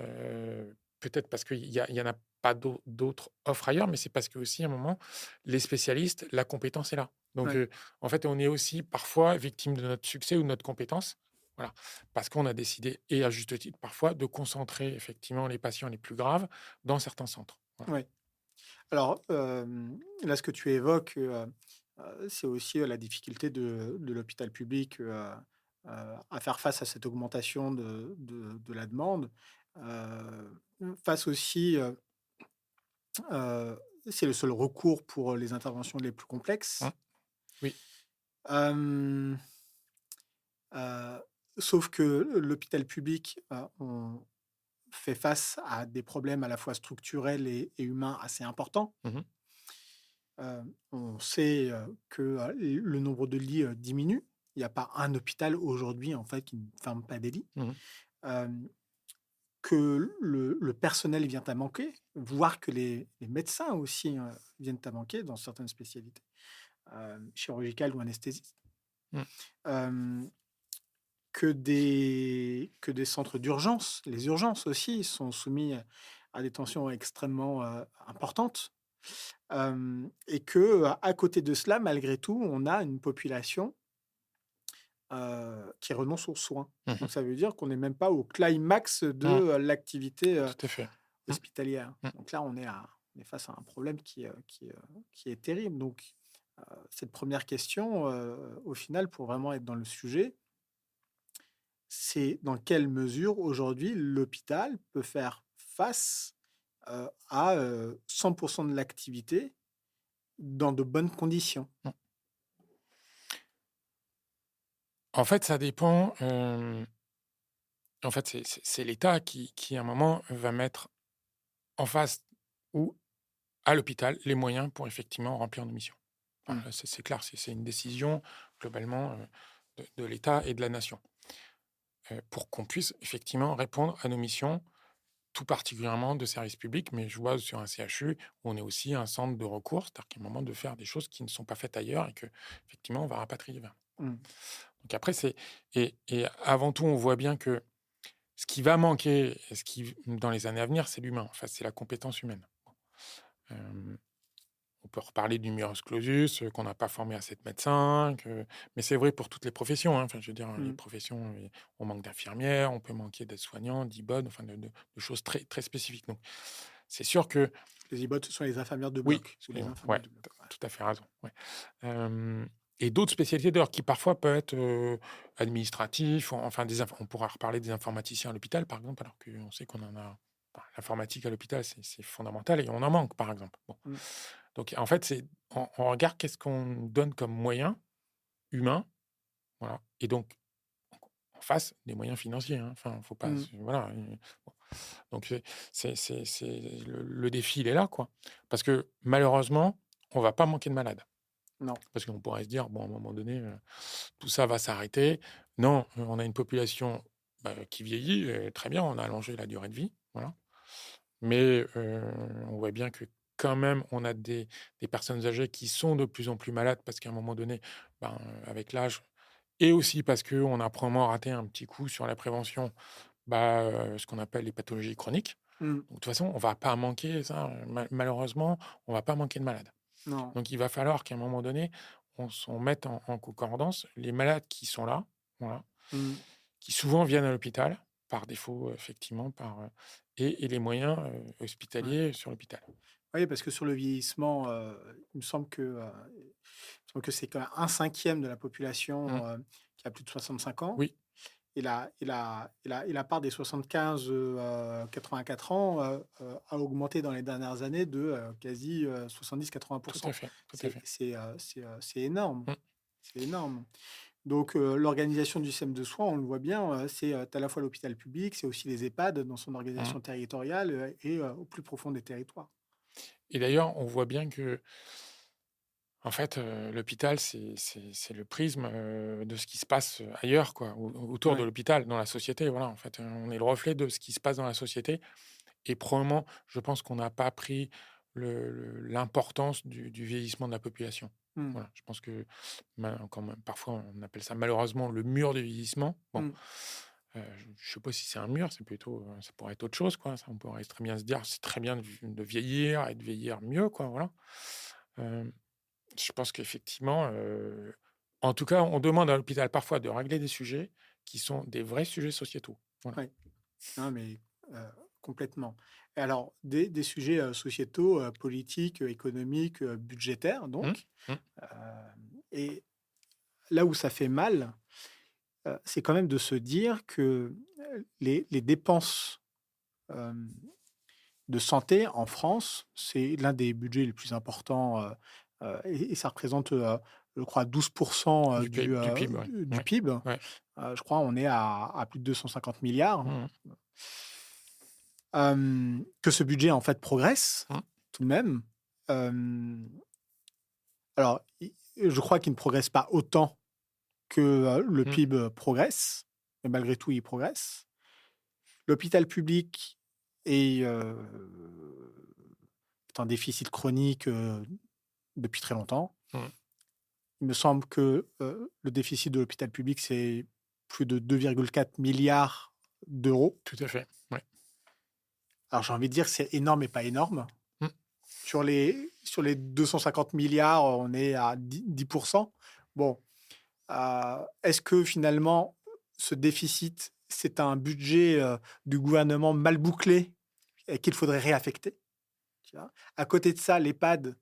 Speaker 4: peut-être parce il y en a pas d'autres offres ailleurs, mais c'est parce que aussi à un moment, les spécialistes, la compétence est là. Donc,
Speaker 1: ouais,
Speaker 4: en fait, on est aussi parfois victime de notre succès ou de notre compétence. Voilà. Parce qu'on a décidé, et à juste titre parfois, de concentrer effectivement les patients les plus graves dans certains centres. Voilà.
Speaker 1: ouais. Alors, là, ce que tu évoques, c'est aussi, la difficulté de l'hôpital public, à faire face à cette augmentation de la demande. Face aussi, c'est le seul recours pour les interventions les plus
Speaker 4: Mmh.
Speaker 1: complexes.
Speaker 4: Oui.
Speaker 1: Hem, heu, Sauf que l'hôpital public, on fait face à des problèmes à la fois structurels et humains assez importants.
Speaker 4: Mmh.
Speaker 1: On sait, que, le nombre de lits, diminue. Il n'y a pas un hôpital aujourd'hui, en fait, qui ne ferme pas des lits.
Speaker 4: Mmh.
Speaker 1: Hem, que le personnel vient à manquer, voire que les médecins aussi, viennent à manquer dans certaines spécialités, chirurgicales ou anesthésistes.
Speaker 4: Mmh.
Speaker 1: Hem, que des centres d'urgence, les urgences aussi sont soumis à des tensions extrêmement, importantes. Et que, à côté de cela, malgré tout, on a une population, qui renonce aux soins.
Speaker 4: Mmh.
Speaker 1: Donc ça veut dire qu'on n'est même pas au climax de,
Speaker 4: Mmh.
Speaker 1: l'activité,
Speaker 4: Tout à fait. Mmh.
Speaker 1: hospitalière.
Speaker 4: Mmh.
Speaker 1: Donc là, on est face à un problème qui est terrible. Donc, cette première question, au final, pour vraiment être dans le sujet, c'est dans quelle mesure aujourd'hui l'hôpital peut faire face, à 100% de l'activité dans de bonnes conditions?
Speaker 4: En fait, ça dépend. En fait, c'est l'État qui, à un moment, va mettre en face ou à l'hôpital les moyens pour effectivement remplir nos missions. Enfin,
Speaker 1: Mmh.
Speaker 4: là, c'est clair, c'est une décision globalement de l'État et de la nation pour qu'on puisse effectivement répondre à nos missions, tout particulièrement de service public. Mais je vois sur un CHU, on est aussi un centre de recours, c'est-à-dire qu'à un moment de faire des choses qui ne sont pas faites ailleurs et que effectivement on va rapatrier vers.
Speaker 1: Mmh.
Speaker 4: Donc après, et avant tout, on voit bien que ce qui va manquer, et dans les années à venir, c'est l'humain. Enfin, c'est la compétence humaine. Euh, on peut reparler du numerus clausus, qu'on n'a pas formé assez de médecins, mais c'est vrai pour toutes les professions. Enfin, je veux dire, les
Speaker 1: Mmh.
Speaker 4: professions, on manque d'infirmières, on peut manquer d'aides-soignants, d'IBOD, enfin, de choses très, très spécifiques. Donc, c'est sûr que
Speaker 1: Les IBOT, ce sont les infirmières de
Speaker 4: oui,
Speaker 1: bloc. C'est les
Speaker 4: ouais,
Speaker 1: infirmières de bloc. Ouais.
Speaker 4: tout à fait raison. Ouais. Et d'autres spécialités d'ailleurs qui parfois peuvent être administratifs, enfin on pourra reparler des informaticiens à l'hôpital par exemple, alors qu'on sait qu'on en a. L'informatique à l'hôpital, c'est fondamental et on en manque par exemple. Bon.
Speaker 1: Mmh.
Speaker 4: Donc en fait, on regarde qu'est-ce qu'on donne comme moyens humains, voilà, et donc en face des moyens financiers. Hein. Enfin, faut pas,
Speaker 1: Mmh.
Speaker 4: voilà. Bon. Donc le défi, il est là, quoi. Parce que malheureusement, on va pas manquer de malades.
Speaker 1: Non.
Speaker 4: Parce qu'on pourrait se dire, bon, à un moment donné, tout ça va s'arrêter. Non, on a une population qui vieillit, très bien, on a allongé la durée de vie, voilà. Mais on voit bien que quand même, on a des personnes âgées qui sont de plus en plus malades parce qu'à un moment donné, avec l'âge, et aussi parce qu'on a probablement raté un petit coup sur la prévention, ce qu'on appelle les pathologies chroniques.
Speaker 1: Mmh.
Speaker 4: Donc, de toute façon, on va pas manquer ça. Malheureusement, on va pas manquer de malades.
Speaker 1: Non.
Speaker 4: Donc, il va falloir qu'à un moment donné, on mette en concordance les malades qui sont là, voilà,
Speaker 1: Mmh.
Speaker 4: qui souvent viennent à l'hôpital, par défaut, effectivement, et les moyens
Speaker 1: Ouais.
Speaker 4: hospitaliers sur l'hôpital.
Speaker 1: Oui, parce que sur le vieillissement, il me semble que c'est quand même 1/5 de la population
Speaker 4: Mmh.
Speaker 1: qui a plus de 65 ans.
Speaker 4: Oui,
Speaker 1: Et la part des 75-84 ans a augmenté dans les dernières années de quasi
Speaker 4: tout à
Speaker 1: 70-80%.
Speaker 4: fait, tout à
Speaker 1: C'est
Speaker 4: fait.
Speaker 1: c'est, heu, c'est, heu, c'est énorme.
Speaker 4: Mmh.
Speaker 1: C'est énorme. Donc, l'organisation du système de soins, on le voit bien, c'est à la fois l'hôpital public, c'est aussi les EHPAD dans son
Speaker 4: Mmh.
Speaker 1: organisation territoriale et au plus profond des territoires.
Speaker 4: Et d'ailleurs, on voit bien que, en fait, l'hôpital, c'est le prisme de ce qui se passe ailleurs, quoi, autour de
Speaker 1: Ouais.
Speaker 4: l'hôpital, dans la société. Voilà, en fait, on est le reflet de ce qui se passe dans la société. Et probablement, je pense qu'on n'a pas pris l'importance du vieillissement de la population.
Speaker 1: Mmh.
Speaker 4: Voilà, je pense que quand même, parfois on appelle ça malheureusement le mur du vieillissement. Bon,
Speaker 1: Mmh.
Speaker 4: je ne sais pas si c'est un mur, c'est plutôt, ça pourrait être autre chose, quoi. Ça, on pourrait très bien se dire, c'est très bien de vieillir et de vieillir mieux, quoi. Voilà. Euh, je pense qu'effectivement, en tout cas, on demande à l'hôpital parfois de régler des sujets qui sont des vrais sujets sociétaux. Voilà.
Speaker 1: Ouais. Non, mais complètement. Et alors, des sujets sociétaux, politiques, économiques, budgétaires,
Speaker 4: Hum,
Speaker 1: donc.
Speaker 4: hum,
Speaker 1: Et là où ça fait mal, c'est quand même de se dire que les dépenses de santé en France, c'est l'un des budgets les plus importants et ça représente, je crois, 12%
Speaker 4: du PIB, ouais.
Speaker 1: du
Speaker 4: Ouais,
Speaker 1: PIB.
Speaker 4: ouais.
Speaker 1: Je crois on est à plus de 250 milliards.
Speaker 4: Hum,
Speaker 1: Que ce budget, en fait, progresse
Speaker 4: hum,
Speaker 1: tout de même. Hem, alors, je crois qu'il ne progresse pas autant que le
Speaker 4: hum,
Speaker 1: PIB progresse, mais malgré tout, il progresse. L'hôpital public est, est en déficit chronique depuis très longtemps.
Speaker 4: hum.
Speaker 1: Il me semble que le déficit de l'hôpital public, c'est plus de 2,4 milliards d'euros.
Speaker 4: Tout à fait. Ouais.
Speaker 1: Alors, j'ai envie de dire que c'est énorme et pas énorme.
Speaker 4: Hum.
Speaker 1: Sur les 250 milliards, on est à 10%. Bon, est-ce que finalement, ce déficit, c'est un budget du gouvernement mal bouclé et qu'il faudrait réaffecter? Tu vois, à côté de ça, l'EHPAD,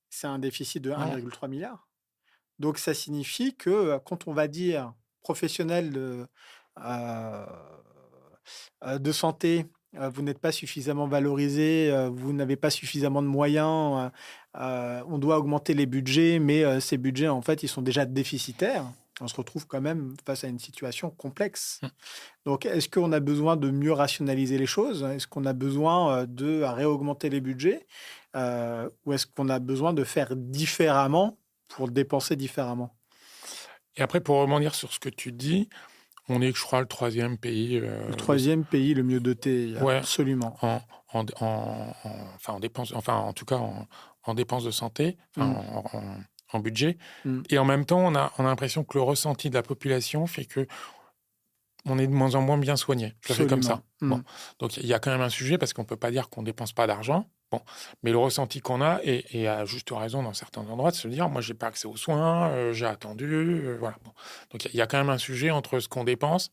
Speaker 1: c'est un déficit de
Speaker 4: Hum,
Speaker 1: 1,3 milliard. Donc, ça signifie que quand on va dire professionnels de santé Vous n'êtes pas suffisamment valorisé, vous n'avez pas suffisamment de moyens, on doit augmenter les budgets, mais ces budgets, en fait, ils sont déjà déficitaires. On se retrouve quand même face à une situation complexe.
Speaker 4: Mmh.
Speaker 1: Donc, est-ce qu'on a besoin de mieux rationaliser les choses? Est-ce qu'on a besoin de réaugmenter les budgets? Ou est-ce qu'on a besoin de faire différemment pour dépenser différemment?
Speaker 4: Et après, pour rebondir sur ce que tu dis, on est, je crois, le troisième pays
Speaker 1: Le troisième pays le mieux doté,
Speaker 4: ouais,
Speaker 1: absolument.
Speaker 4: enfin, en dépenses, enfin, en tout cas, en dépenses de santé, enfin,
Speaker 1: Mm.
Speaker 4: en budget.
Speaker 1: Mm.
Speaker 4: Et en même temps, on a l'impression que le ressenti de la population fait que on est de moins en moins bien soigné. Je le fais comme ça.
Speaker 1: Absolument.
Speaker 4: Bon. Donc, il y a quand même un sujet parce qu'on ne peut pas dire qu'on ne dépense pas d'argent. Bon. Mais le ressenti qu'on a, et à juste raison dans certains endroits, de se dire, moi, j'ai pas accès aux soins, j'ai attendu, voilà. Bon. Donc, il y a quand même un sujet entre ce qu'on dépense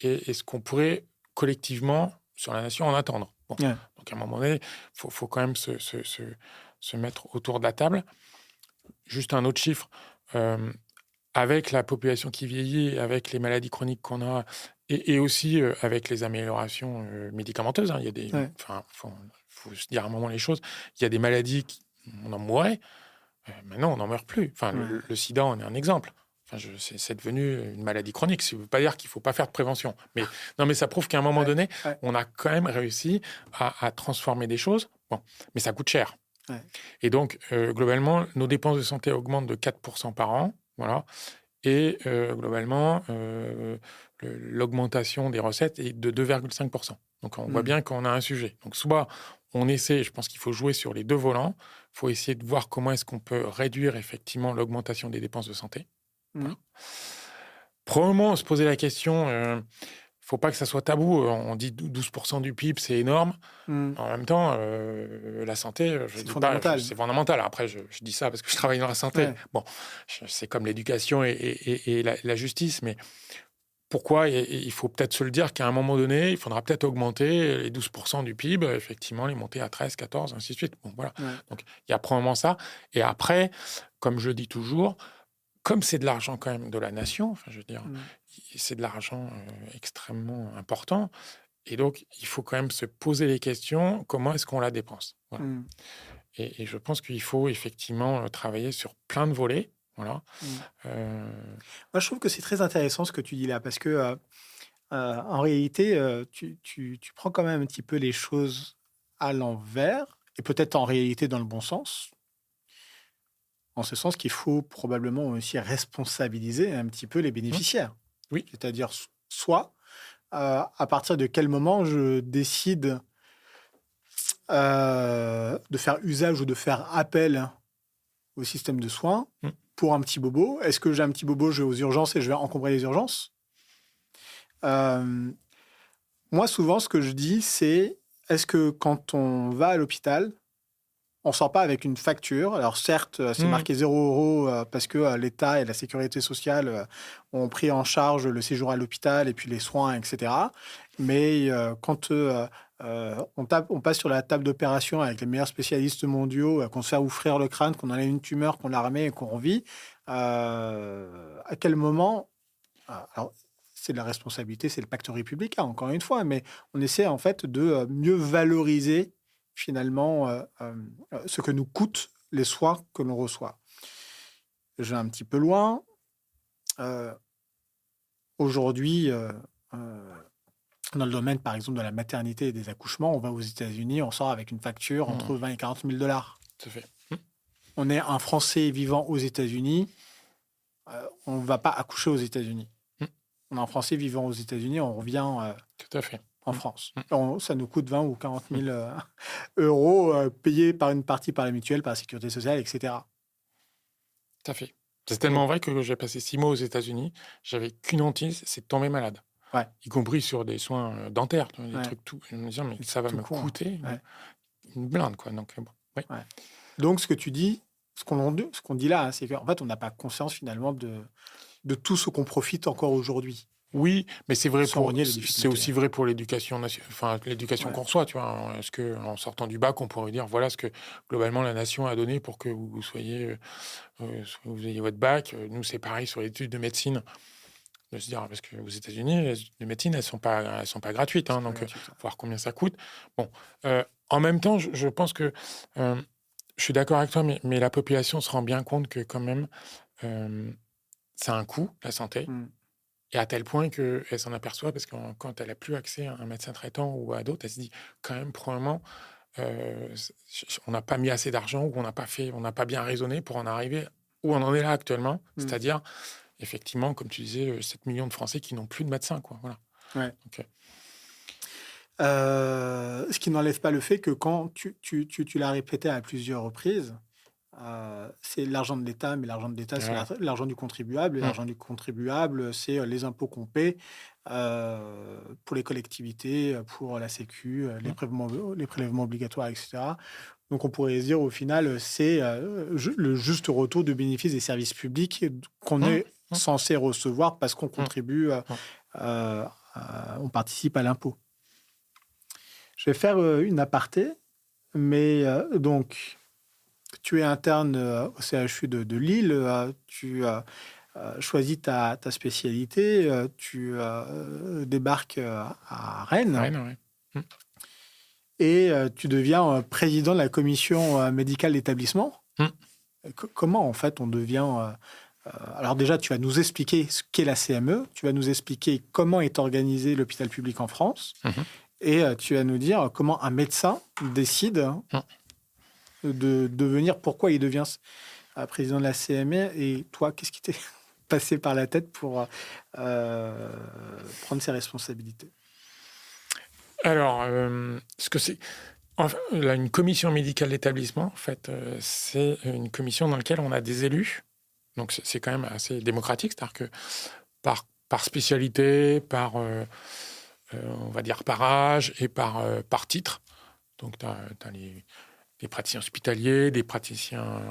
Speaker 4: et ce qu'on pourrait collectivement, sur la nation, en attendre. Bon.
Speaker 1: Ouais.
Speaker 4: Donc, à un moment donné, il faut quand même se mettre autour de la table. Juste un autre chiffre. Avec la population qui vieillit, avec les maladies chroniques qu'on a, et aussi avec les améliorations médicamenteuses, hein, il y a des,
Speaker 1: Ouais.
Speaker 4: enfin, faut se dire à un moment les choses. Il y a des maladies on en mourait, maintenant on n'en meurt plus. Enfin,
Speaker 1: Ouais.
Speaker 4: le sida en est un exemple. Enfin, c'est devenu une maladie chronique. Ça ne veut pas dire qu'il ne faut pas faire de prévention. Mais non, mais ça prouve qu'à un moment donné, on a quand même réussi à transformer des choses. Bon, mais ça coûte cher.
Speaker 1: Ouais.
Speaker 4: Et donc, globalement, nos dépenses de santé augmentent de 4% par an. Voilà. Et globalement, l'augmentation des recettes est de 2,5%. Donc, on voit bien qu'on a un sujet. Donc, soit on essaie, je pense qu'il faut jouer sur les deux volants. Il faut essayer de voir comment est-ce qu'on peut réduire effectivement l'augmentation des dépenses de santé. Voilà. Probablement se poser la question, faut pas que ça soit tabou. On dit 12% du PIB, c'est énorme. En même temps, la santé,
Speaker 1: c'est fondamental.
Speaker 4: C'est fondamental. Après, je dis ça parce que je travaille dans la santé. Ouais. Bon, c'est comme l'éducation et la justice, mais pourquoi il faut peut-être se le dire qu'à un moment donné, il faudra peut-être augmenter les 12% du PIB, effectivement, les monter à 13, 14, ainsi de suite. Bon, voilà. Ouais. Donc, il y a probablement ça. Et après, comme je dis toujours, comme c'est de l'argent quand même de la nation, enfin, je veux dire, c'est de l'argent extrêmement important. Et donc, il faut quand même se poser les questions, comment est-ce qu'on la dépense? Voilà. Et je pense qu'il faut effectivement travailler sur plein de volets. Voilà.
Speaker 1: Moi, je trouve que c'est très intéressant ce que tu dis là, parce que en réalité, tu prends quand même un petit peu les choses à l'envers, et peut-être en réalité dans le bon sens. En ce sens qu'il faut probablement aussi responsabiliser un petit peu les bénéficiaires.
Speaker 4: Oui.
Speaker 1: C'est-à-dire, soit à partir de quel moment je décide de faire usage ou de faire appel au système de soins pour un petit bobo. Est-ce que j'ai un petit bobo, je vais aux urgences et je vais encombrer les urgences? Moi, souvent, ce que je dis, c'est est-ce que quand on va à l'hôpital, on ne sort pas avec une facture? Alors certes, c'est marqué 0 € parce que l'État et la sécurité sociale ont pris en charge le séjour à l'hôpital et puis les soins, etc. Mais quand on passe sur la table d'opération avec les meilleurs spécialistes mondiaux, qu'on se fait ouvrir le crâne, qu'on enlève une tumeur, qu'on la remet et qu'on revit, à quel moment... Alors, c'est de la responsabilité, c'est le pacte républicain, encore une fois, mais on essaie en fait de mieux valoriser finalement ce que nous coûtent les soins que l'on reçoit. Je vais un petit peu loin. Aujourd'hui, dans le domaine, par exemple, de la maternité et des accouchements, on va aux États-Unis, on sort avec une facture entre 20 et 40 000 $.
Speaker 4: Tout à fait.
Speaker 1: On est un Français vivant aux États-Unis, on ne va pas accoucher aux États-Unis. On est un Français vivant aux États-Unis, on revient...
Speaker 4: Tout à fait.
Speaker 1: En France. Ça nous coûte 20 ou 40 000 € payés par une partie par la mutuelle, par la sécurité sociale, etc.
Speaker 4: Tout à fait. C'est tellement vrai que j'ai passé 6 mois aux États-Unis, j'avais qu'une hantise, c'est de tomber malade.
Speaker 1: Ouais.
Speaker 4: Y compris sur des soins dentaires, des trucs tout. Je me disais, mais ça va me coûter une blinde, quoi. Donc, bon. Oui. Ouais.
Speaker 1: Donc, ce que tu dis, ce qu'on dit là, hein, c'est qu'en fait, on n'a pas conscience finalement de tout ce qu'on profite encore aujourd'hui.
Speaker 4: Oui, mais c'est vrai c'est aussi vrai pour l'éducation qu'on reçoit, tu vois. Est-ce que en sortant du bac, on pourrait dire voilà ce que globalement la nation a donné pour que vous ayez votre bac. Nous, c'est pareil sur l'étude de médecine. de se dire, parce qu'aux États-Unis, les médecines, elles sont pas gratuites, hein, donc faut voir combien ça coûte. Bon, en même temps, je pense que je suis d'accord avec toi, mais la population se rend bien compte que quand même, ça a un coût, la santé. Et à tel point qu'elle s'en aperçoit, parce que quand elle n'a plus accès à un médecin traitant ou à d'autres, elle se dit quand même, probablement, on n'a pas mis assez d'argent ou on n'a pas bien raisonné pour en arriver où on en est là actuellement. C'est-à-dire, effectivement, comme tu disais, 7 millions de Français qui n'ont plus de médecin, quoi. Voilà.
Speaker 1: Ouais.
Speaker 4: Donc,
Speaker 1: ce qui n'enlève pas le fait que quand tu l'as répété à plusieurs reprises, c'est l'argent de l'État, mais l'argent de l'État, c'est l'argent du contribuable. Et l'argent du contribuable, c'est les impôts qu'on paie pour les collectivités, pour la Sécu, les prélèvements obligatoires, etc. Donc, on pourrait se dire, au final, c'est le juste retour du bénéfice des services publics qu'on est censé recevoir parce qu'on contribue, on participe à l'impôt. Je vais faire une aparté, mais donc, tu es interne au CHU de Lille, tu choisis ta spécialité, tu débarques à Rennes. Et tu deviens président de la commission médicale d'établissement. Comment, en fait, on devient... alors déjà, tu vas nous expliquer ce qu'est la CME, tu vas nous expliquer comment est organisé l'hôpital public en France, et tu vas nous dire comment un médecin décide de devenir, pourquoi il devient président de la CME, et toi, qu'est-ce qui t'est passé par la tête pour prendre ces responsabilités?
Speaker 4: Alors, ce que c'est... Enfin, là, une commission médicale d'établissement, en fait, c'est une commission dans laquelle on a des élus. Donc, c'est quand même assez démocratique. C'est-à-dire que par spécialité, on va dire par âge et par titre. Donc, tu as des praticiens hospitaliers, des praticiens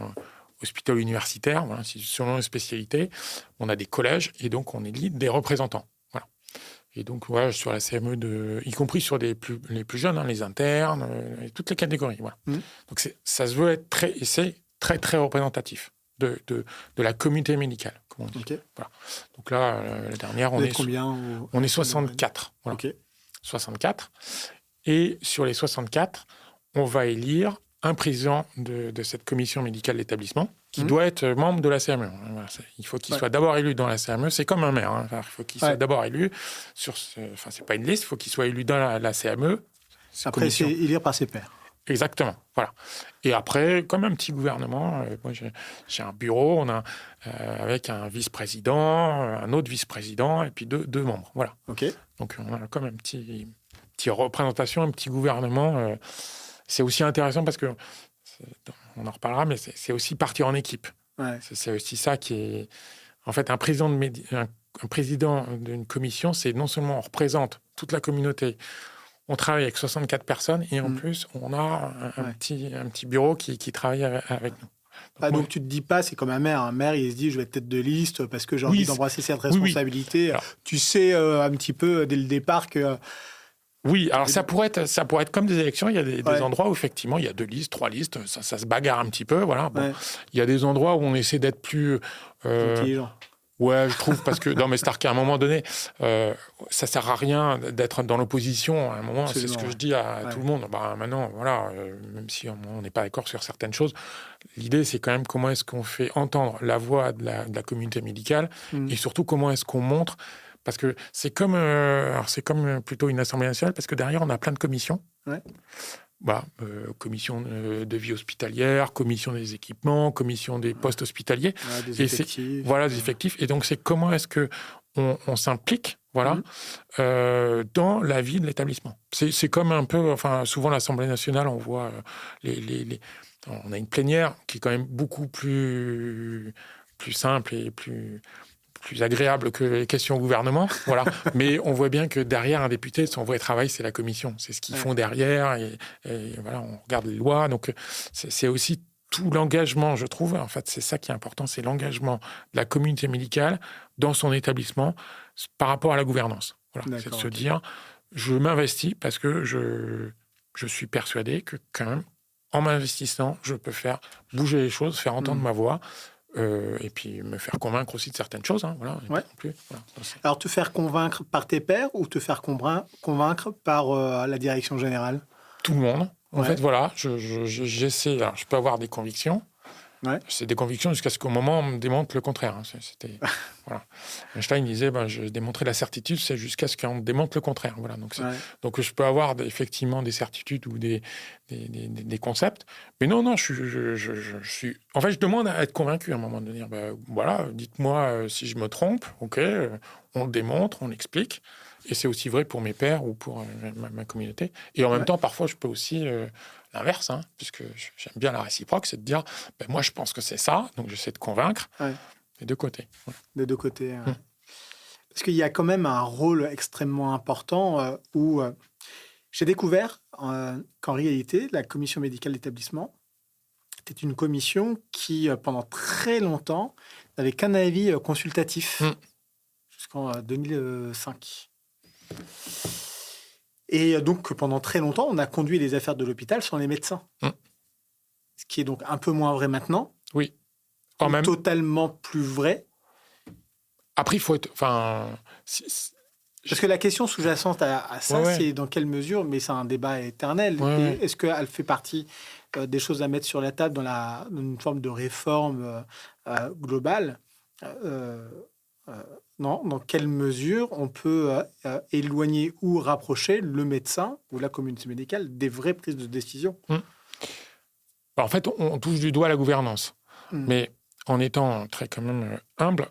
Speaker 4: hospitalo universitaires, voilà, selon les spécialités. On a des collèges et donc on élit des représentants. Voilà. Et donc, voilà, sur la CME, y compris sur les plus jeunes, hein, les internes, et toutes les catégories. Voilà. Donc, ça se veut être c'est très, très représentatif de la communauté médicale, comme on dit. Voilà. Donc là, la dernière, on est 64. Voilà. 64. Et sur les 64, on va élire un président de cette commission médicale d'établissement qui doit être membre de la CME. Voilà, il faut qu'il soit d'abord élu dans la CME. C'est comme un maire. Hein. Enfin, il faut qu'il soit d'abord élu. Enfin, c'est pas une liste. Il faut qu'il soit élu dans la CME.
Speaker 1: Après, c'est élire par ses pairs.
Speaker 4: Exactement. Voilà. Et après, comme un petit gouvernement, moi, j'ai un bureau, on a avec un vice-président, un autre vice-président et puis deux membres. Voilà. Donc, on a comme un petit représentation, un petit gouvernement. C'est aussi intéressant parce que, on en reparlera, mais c'est aussi partir en équipe. C'est aussi ça qui est... En fait, un président d'une commission, c'est non seulement on représente toute la communauté, on travaille avec 64 personnes et en plus, on a un petit bureau qui travaille avec nous.
Speaker 1: Donc tu te dis pas, c'est comme un maire. Un maire, il se dit, je vais être tête de liste parce que j'ai envie d'embrasser cette responsabilité. Alors, tu sais un petit peu dès le départ que...
Speaker 4: Oui, alors ça pourrait être comme des élections. Il y a des endroits où, effectivement, il y a 2 listes, 3 listes. Ça se bagarre un petit peu. Voilà. Bon, il y a des endroits où on essaie d'être plus...
Speaker 1: intelligent.
Speaker 4: Ouais, je trouve, parce que... Non, mais c'est-à-dire qu'à un moment donné, ça sert à rien d'être dans l'opposition. À un moment, c'est ce que je dis à tout le monde. Maintenant, voilà, même si on n'est pas d'accord sur certaines choses, l'idée, c'est quand même comment est-ce qu'on fait entendre la voix de la communauté médicale et surtout comment est-ce qu'on montre... Parce que c'est comme plutôt une assemblée nationale, parce que derrière, on a plein de commissions. Voilà, commission de vie hospitalière, commission des équipements, commission des postes hospitaliers.
Speaker 1: Des effectifs.
Speaker 4: Voilà, des effectifs. Et donc, c'est comment est-ce qu'on s'implique dans la vie de l'établissement. C'est comme un peu... Enfin, souvent, l'Assemblée nationale, on voit... on a une plénière qui est quand même beaucoup plus simple et plus agréable que les questions au gouvernement, voilà. Mais on voit bien que derrière un député, son vrai travail, c'est la commission. C'est ce qu'ils font derrière et voilà, on regarde les lois. Donc, c'est aussi tout l'engagement, je trouve. En fait, c'est ça qui est important, c'est l'engagement de la communauté médicale dans son établissement par rapport à la gouvernance. Voilà, c'est de se dire, je m'investis parce que je suis persuadé que quand même, en m'investissant, je peux faire bouger les choses, faire entendre ma voix, et puis me faire convaincre aussi de certaines choses. Voilà, et
Speaker 1: Ouais.
Speaker 4: pas non plus, voilà.
Speaker 1: Alors, te faire convaincre par tes pairs ou te faire convaincre par la direction générale?
Speaker 4: Tout le monde. En
Speaker 1: Ouais.
Speaker 4: fait, voilà, j'essaie. Alors, je peux avoir des convictions.
Speaker 1: Ouais.
Speaker 4: C'est des convictions jusqu'à ce qu'au moment on me démontre le contraire. C'était voilà. Einstein disait, je démontrais la certitude, c'est jusqu'à ce qu'on me démontre le contraire. Voilà. Donc je peux avoir effectivement des certitudes ou des concepts, mais non, je suis. En fait, je demande à être convaincu à un moment de dire, voilà, dites-moi si je me trompe. Ok, on le démontre, on l'explique. Et c'est aussi vrai pour mes pairs ou pour ma communauté. Et en même temps, parfois, je peux aussi l'inverse, puisque j'aime bien la réciproque, c'est de dire, moi, je pense que c'est ça, donc j'essaie de convaincre des deux côtés. Ouais.
Speaker 1: Des deux côtés. Parce qu'il y a quand même un rôle extrêmement important où j'ai découvert qu'en réalité, la commission médicale d'établissement était une commission qui, pendant très longtemps, n'avait qu'un avis consultatif jusqu'en 2005. Et donc, pendant très longtemps, on a conduit les affaires de l'hôpital sans les médecins. Ce qui est donc un peu moins vrai maintenant.
Speaker 4: Oui.
Speaker 1: Totalement plus vrai.
Speaker 4: Après, il faut être...
Speaker 1: Parce que la question sous-jacente à ça, c'est dans quelle mesure, mais c'est un débat éternel, est-ce qu'elle fait partie des choses à mettre sur la table dans une forme de réforme globale non, dans quelle mesure on peut éloigner ou rapprocher le médecin ou la communauté médicale des vraies prises de décision?
Speaker 4: En fait, on touche du doigt la gouvernance. Mais en étant très quand même humble,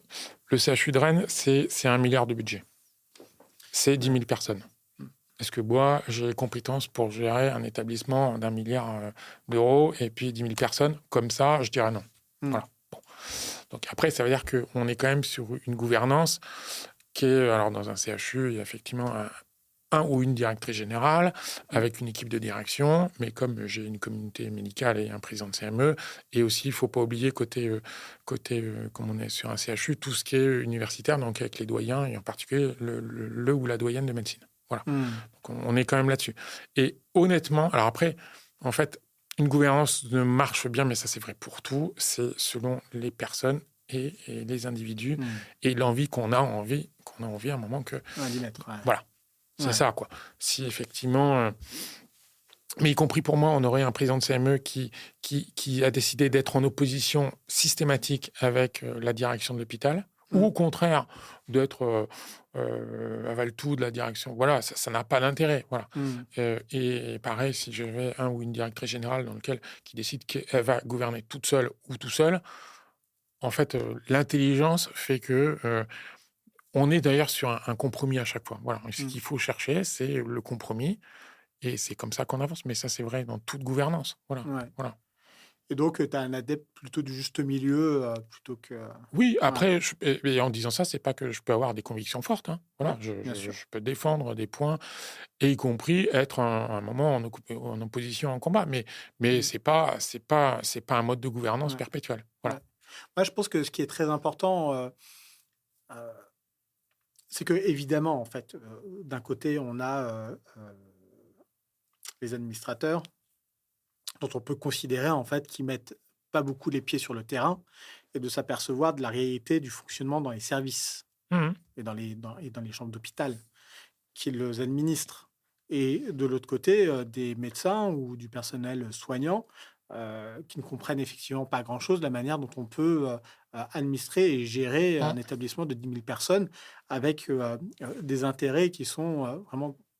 Speaker 4: le CHU de Rennes, c'est 1 milliard de budget. C'est 10 000 personnes. Est-ce que moi, j'ai les compétences pour gérer un établissement d'1 milliard d'euros et puis 10 000 personnes? Comme ça, je dirais non. Voilà. Bon. Donc après, ça veut dire qu'on est quand même sur une gouvernance qui est... Alors, dans un CHU, il y a effectivement un ou une directrice générale avec une équipe de direction, mais comme j'ai une communauté médicale et un président de CME, et aussi, il ne faut pas oublier, côté comme on est sur un CHU, tout ce qui est universitaire, donc avec les doyens, et en particulier le ou la doyenne de médecine. Voilà. Donc on est quand même là-dessus. Et honnêtement, alors après, en fait, une gouvernance ne marche bien, mais ça c'est vrai pour tout, c'est selon les personnes et les individus, et l'envie qu'on a envie à un moment que...
Speaker 1: d'y mettre,
Speaker 4: Voilà. C'est ça, quoi. Si effectivement... mais y compris pour moi, on aurait un président de CME qui a décidé d'être en opposition systématique avec la direction de l'hôpital, ou au contraire, d'être aval-tout de la direction. Voilà, ça n'a pas d'intérêt. Voilà. Et pareil, si j'avais un ou une directrice générale qui décide qu'elle va gouverner toute seule ou tout seul, en fait, l'intelligence fait que... on est d'ailleurs sur un compromis à chaque fois. Voilà. Ce qu'il faut chercher, c'est le compromis. Et c'est comme ça qu'on avance. Mais ça, c'est vrai dans toute gouvernance. Voilà. Voilà.
Speaker 1: Et donc, tu as un adepte plutôt du juste milieu plutôt que...
Speaker 4: Oui, après, et en disant ça, c'est pas que je peux avoir des convictions fortes. Voilà. Je peux défendre des points, et y compris être un moment en opposition, en combat. Mais c'est pas un mode de gouvernance perpétuel. Voilà.
Speaker 1: Moi, je pense que ce qui est très important... c'est que, évidemment, en fait, d'un côté, on a les administrateurs dont on peut considérer, en fait, qu'ils mettent pas beaucoup les pieds sur le terrain et de s'apercevoir de la réalité du fonctionnement dans les services et dans les chambres d'hôpital qu'ils administrent. Et de l'autre côté, des médecins ou du personnel soignant qui ne comprennent effectivement pas grand-chose de la manière dont on peut administrer et gérer un établissement de 10 000 personnes avec des intérêts qui sont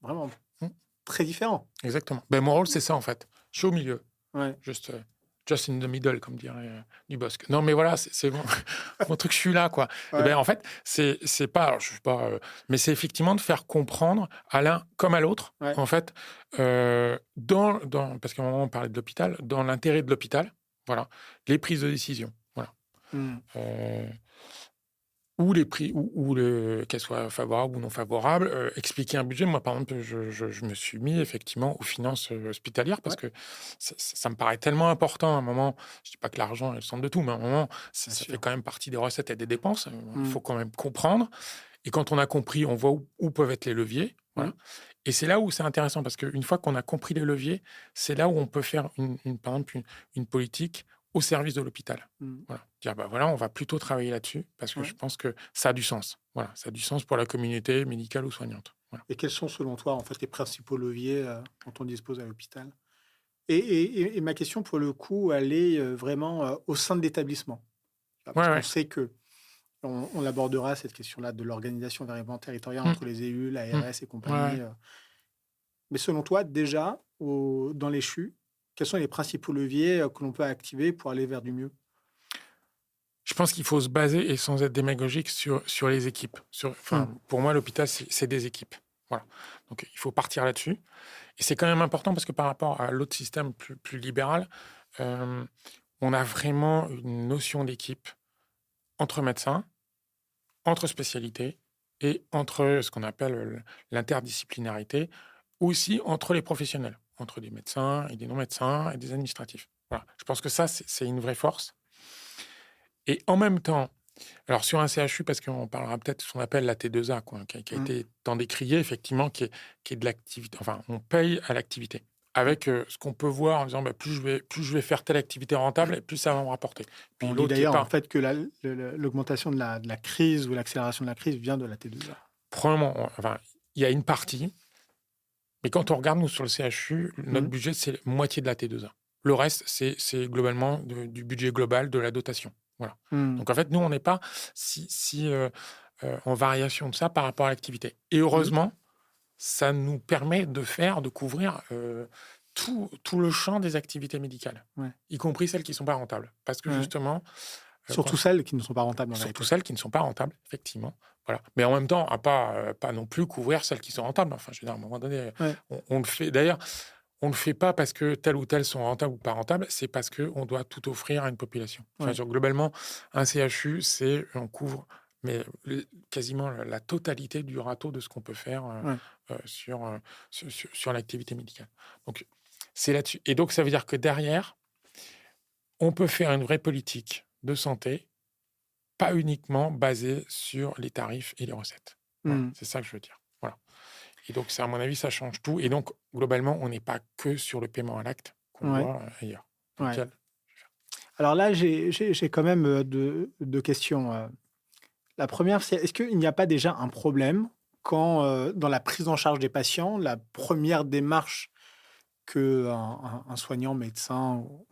Speaker 1: vraiment très différents.
Speaker 4: Exactement. Mon rôle, c'est ça, en fait. Je suis au milieu. Just in the middle, comme dirait Dubosc. Non, mais voilà, c'est mon truc, je suis là, quoi. Et en fait, c'est pas... Alors, je suis pas... mais c'est effectivement de faire comprendre à l'un comme à l'autre, en fait, parce qu'à un moment, on parlait de l'hôpital, dans l'intérêt de l'hôpital, voilà, les prises de décision, voilà. Ou les prix, qu'elles soient favorables ou non favorables, expliquer un budget. Moi, par exemple, je me suis mis effectivement aux finances hospitalières parce que ça me paraît tellement important à un moment. Je ne dis pas que l'argent est le centre de tout, mais à un moment, ça fait quand même partie des recettes et des dépenses. Il faut quand même comprendre. Et quand on a compris, on voit où peuvent être les leviers. Voilà. Et c'est là où c'est intéressant parce qu'une fois qu'on a compris les leviers, c'est là où on peut faire, par exemple, une politique au service de l'hôpital. Voilà. Dire, voilà, on va plutôt travailler là-dessus parce que je pense que ça a du sens. Voilà, ça a du sens pour la communauté médicale ou soignante. Voilà.
Speaker 1: Et quels sont, selon toi, en fait, les principaux leviers dont on dispose à l'hôpital? Et ma question, pour le coup, elle est vraiment au sein de l'établissement. Parce qu'on sait que on abordera cette question-là de l'organisation variablement territoriale entre les élus, l'ARS et compagnie. Mais selon toi, déjà, dans les CHU, quels sont les principaux leviers que l'on peut activer pour aller vers du mieux?
Speaker 4: Je pense qu'il faut se baser, et sans être démagogique, sur les équipes. Pour moi, l'hôpital, c'est des équipes. Voilà. Donc, il faut partir là-dessus. Et c'est quand même important parce que par rapport à l'autre système plus libéral, on a vraiment une notion d'équipe entre médecins, entre spécialités et entre ce qu'on appelle l'interdisciplinarité, aussi entre les professionnels, entre des médecins et des non-médecins et des administratifs. Voilà. Je pense que ça, c'est une vraie force. Et en même temps, alors sur un CHU, parce qu'on parlera peut-être de ce qu'on appelle la T2A, qui a été tant décrié, effectivement, qui est de l'activité. Enfin, on paye à l'activité. Avec ce qu'on peut voir en disant, plus je vais faire telle activité rentable, et plus ça va me rapporter. Puis
Speaker 1: on dit d'ailleurs en fait que l'augmentation de la crise ou l'accélération de la crise vient de la T2A.
Speaker 4: Probablement. Enfin, il y a une partie, mais quand on regarde, nous, sur le CHU, notre budget, c'est moitié de la T2A. Le reste, c'est globalement du budget global de la dotation. Voilà. Donc, en fait, nous, on n'est pas en variation de ça par rapport à l'activité. Et heureusement, ça nous permet de couvrir tout le champ des activités médicales, y compris celles qui ne sont pas rentables. Parce que justement...
Speaker 1: surtout celles qui ne sont pas rentables.
Speaker 4: Surtout celles qui ne sont pas rentables, effectivement. Voilà. Mais en même temps, à pas non plus couvrir celles qui sont rentables. Enfin, je veux dire, à un moment donné, on le fait. D'ailleurs, on ne le fait pas parce que telles ou telles sont rentables ou pas rentables, c'est parce qu'on doit tout offrir à une population. Enfin, globalement, un CHU, on couvre quasiment la totalité du râteau de ce qu'on peut faire sur l'activité médicale. Donc, c'est là-dessus. Et donc, ça veut dire que derrière, on peut faire une vraie politique de santé, pas uniquement basée sur les tarifs et les recettes. Voilà, c'est ça que je veux dire. Voilà. Et donc, à mon avis, ça change tout. Et donc, globalement, on n'est pas que sur le paiement à l'acte qu'on voit ailleurs.
Speaker 1: Alors là, j'ai quand même deux questions. La première, c'est est-ce qu'il n'y a pas déjà un problème quand, dans la prise en charge des patients, la première démarche qu'un soignant, médecin ou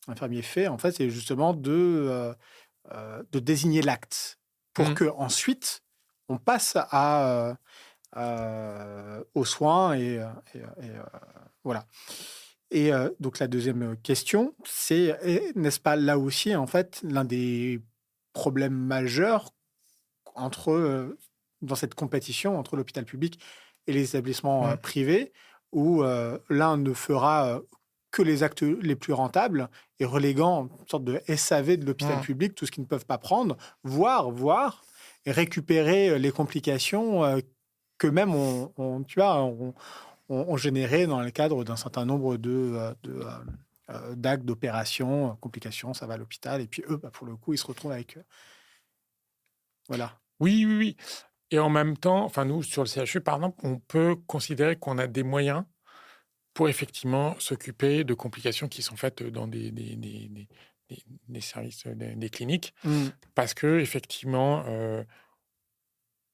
Speaker 1: infirmier fait, en fait, c'est justement de désigner l'acte pour que ensuite on passe aux soins et voilà. Et donc la deuxième question, c'est n'est-ce pas là aussi en fait l'un des problèmes majeurs dans cette compétition entre l'hôpital public et les établissements privés, où l'un ne fera que les actes les plus rentables et reléguant une sorte de SAV de l'hôpital public, tout ce qu'ils ne peuvent pas prendre, voire et récupérer les complications qu'eux-mêmes ont générées dans le cadre d'un certain nombre d'actes, d'opérations, complications, ça va à l'hôpital, et puis eux, pour le coup, ils se retrouvent avec... voilà.
Speaker 4: Oui. Et en même temps, enfin nous, sur le CHU, par exemple, on peut considérer qu'on a des moyens pour effectivement s'occuper de complications qui sont faites dans des services, des cliniques, parce que effectivement,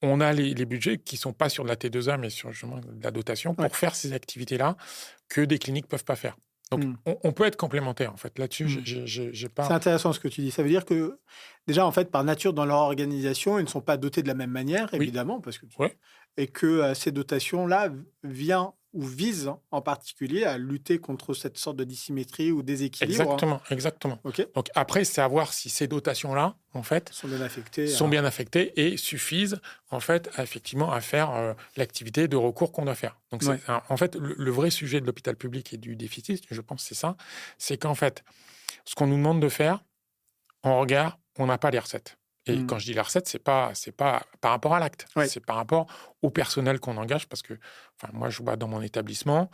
Speaker 4: on a les budgets qui ne sont pas sur de la T2A, mais sur justement de la dotation pour faire ces activités-là que des cliniques ne peuvent pas faire. Donc, on peut être complémentaire, en fait. Là-dessus, j'ai pas...
Speaker 1: C'est intéressant ce que tu dis. Ça veut dire que, déjà, en fait, par nature, dans leur organisation, ils ne sont pas dotés de la même manière, évidemment, parce que et que ces dotations-là visent en particulier à lutter contre cette sorte de dissymétrie ou déséquilibre.
Speaker 4: Exactement.
Speaker 1: Okay.
Speaker 4: Donc, après, c'est à voir si ces dotations-là, en fait, sont bien affectées et suffisent, en fait, effectivement, à faire l'activité de recours qu'on doit faire. Donc, en fait, le vrai sujet de l'hôpital public et du déficit, je pense, c'est ça, c'est qu'en fait, ce qu'on nous demande de faire, en regard, on n'a pas les recettes. Et quand je dis les recettes, c'est pas par rapport à l'acte, c'est par rapport au personnel qu'on engage, parce que, moi, je vois dans mon établissement,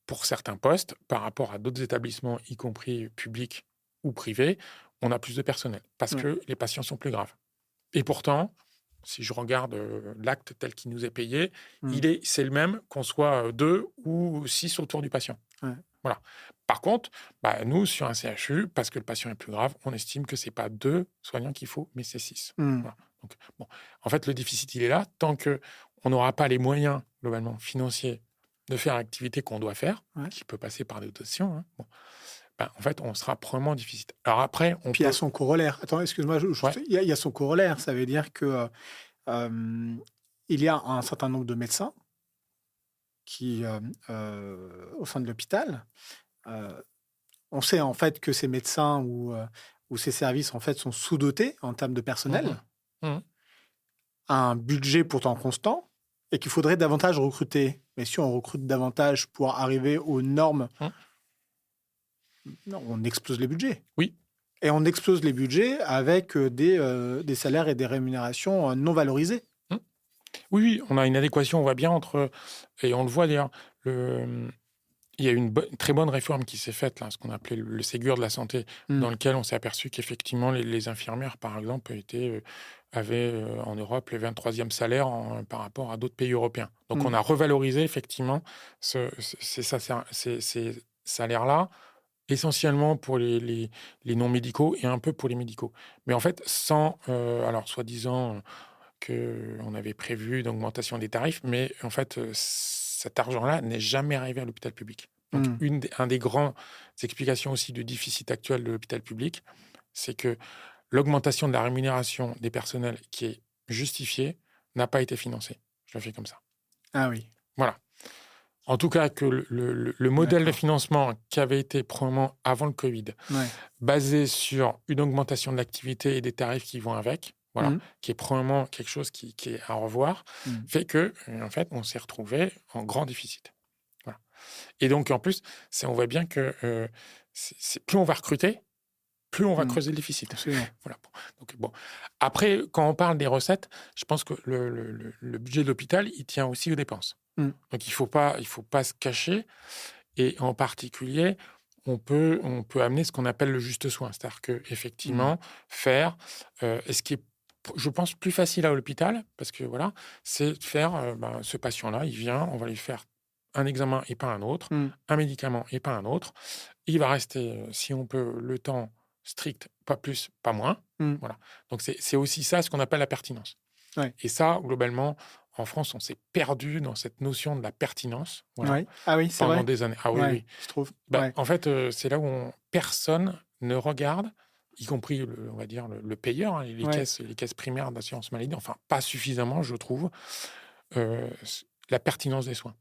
Speaker 4: pour certains postes, par rapport à d'autres établissements, y compris publics ou privés, on a plus de personnel, parce que les patients sont plus graves. Et pourtant, si je regarde l'acte tel qu'il nous est payé, c'est le même qu'on soit 2 ou 6 autour du patient. Voilà. Par contre, nous, sur un CHU, parce que le patient est plus grave, on estime que c'est pas 2 soignants qu'il faut, mais c'est 6. Voilà. Donc, bon. En fait, le déficit, il est là. Tant qu'on n'aura pas les moyens, globalement, financiers, de faire l'activité qu'on doit faire, qui peut passer par des dotations, hein, en fait, on sera probablement en déficit. Alors après,
Speaker 1: Puis il y a son corollaire. Attends, excuse-moi, il y a son corollaire. Ça veut dire que il y a un certain nombre de médecins qui, au sein de l'hôpital, on sait en fait que ces médecins ou ces services en fait sont sous-dotés en termes de personnel, un budget pourtant constant, et qu'il faudrait davantage recruter. Mais si on recrute davantage pour arriver aux normes, non, on explose les budgets.
Speaker 4: Oui.
Speaker 1: Et on explose les budgets avec des salaires et des rémunérations non valorisés.
Speaker 4: Oui, on a une adéquation, on voit bien entre... Et on le voit d'ailleurs, il y a une très bonne réforme qui s'est faite, là, ce qu'on appelait le Ségur de la santé, dans lequel on s'est aperçu qu'effectivement, les infirmières, par exemple, avaient en Europe les 23e salaires par rapport à d'autres pays européens. Donc, on a revalorisé effectivement ces salaires-là, essentiellement pour les non-médicaux et un peu pour les médicaux. Mais en fait, sans, alors soi-disant qu'on avait prévu d'augmentation des tarifs, mais en fait, cet argent-là n'est jamais arrivé à l'hôpital public. Donc, un des grandes explications aussi du déficit actuel de l'hôpital public, c'est que l'augmentation de la rémunération des personnels qui est justifiée n'a pas été financée. Je le fais comme ça.
Speaker 1: Ah oui.
Speaker 4: Voilà. En tout cas, que le modèle de financement qui avait été probablement avant le Covid, basé sur une augmentation de l'activité et des tarifs qui vont avec, voilà, qui est probablement quelque chose qui est à revoir, fait que, en fait, on s'est retrouvé en grand déficit. Voilà. Et donc, en plus, on voit bien que plus on va recruter, plus on va creuser le déficit. Voilà. Donc, bon. Après, quand on parle des recettes, je pense que le budget de l'hôpital, il tient aussi aux dépenses. Donc, il faut pas se cacher. Et en particulier, on peut amener ce qu'on appelle le juste soin. C'est-à-dire qu'effectivement, faire ce qui est, je pense, plus facile à l'hôpital, parce que voilà, c'est de faire ce patient-là, il vient, on va lui faire un examen et pas un autre, un médicament et pas un autre. Il va rester, si on peut, le temps strict, pas plus, pas moins. Voilà. Donc, c'est aussi ça, ce qu'on appelle la pertinence.
Speaker 1: Ouais.
Speaker 4: Et ça, globalement, en France, on s'est perdu dans cette notion de la pertinence. Voilà,
Speaker 1: Ah oui, c'est
Speaker 4: pendant
Speaker 1: vrai.
Speaker 4: des années. Ah oui, oui.
Speaker 1: Je trouve.
Speaker 4: En fait, c'est là où personne ne regarde, y compris, on va dire, le payeur, hein, les caisses primaires d'assurance maladie, enfin, pas suffisamment, je trouve, la pertinence des soins.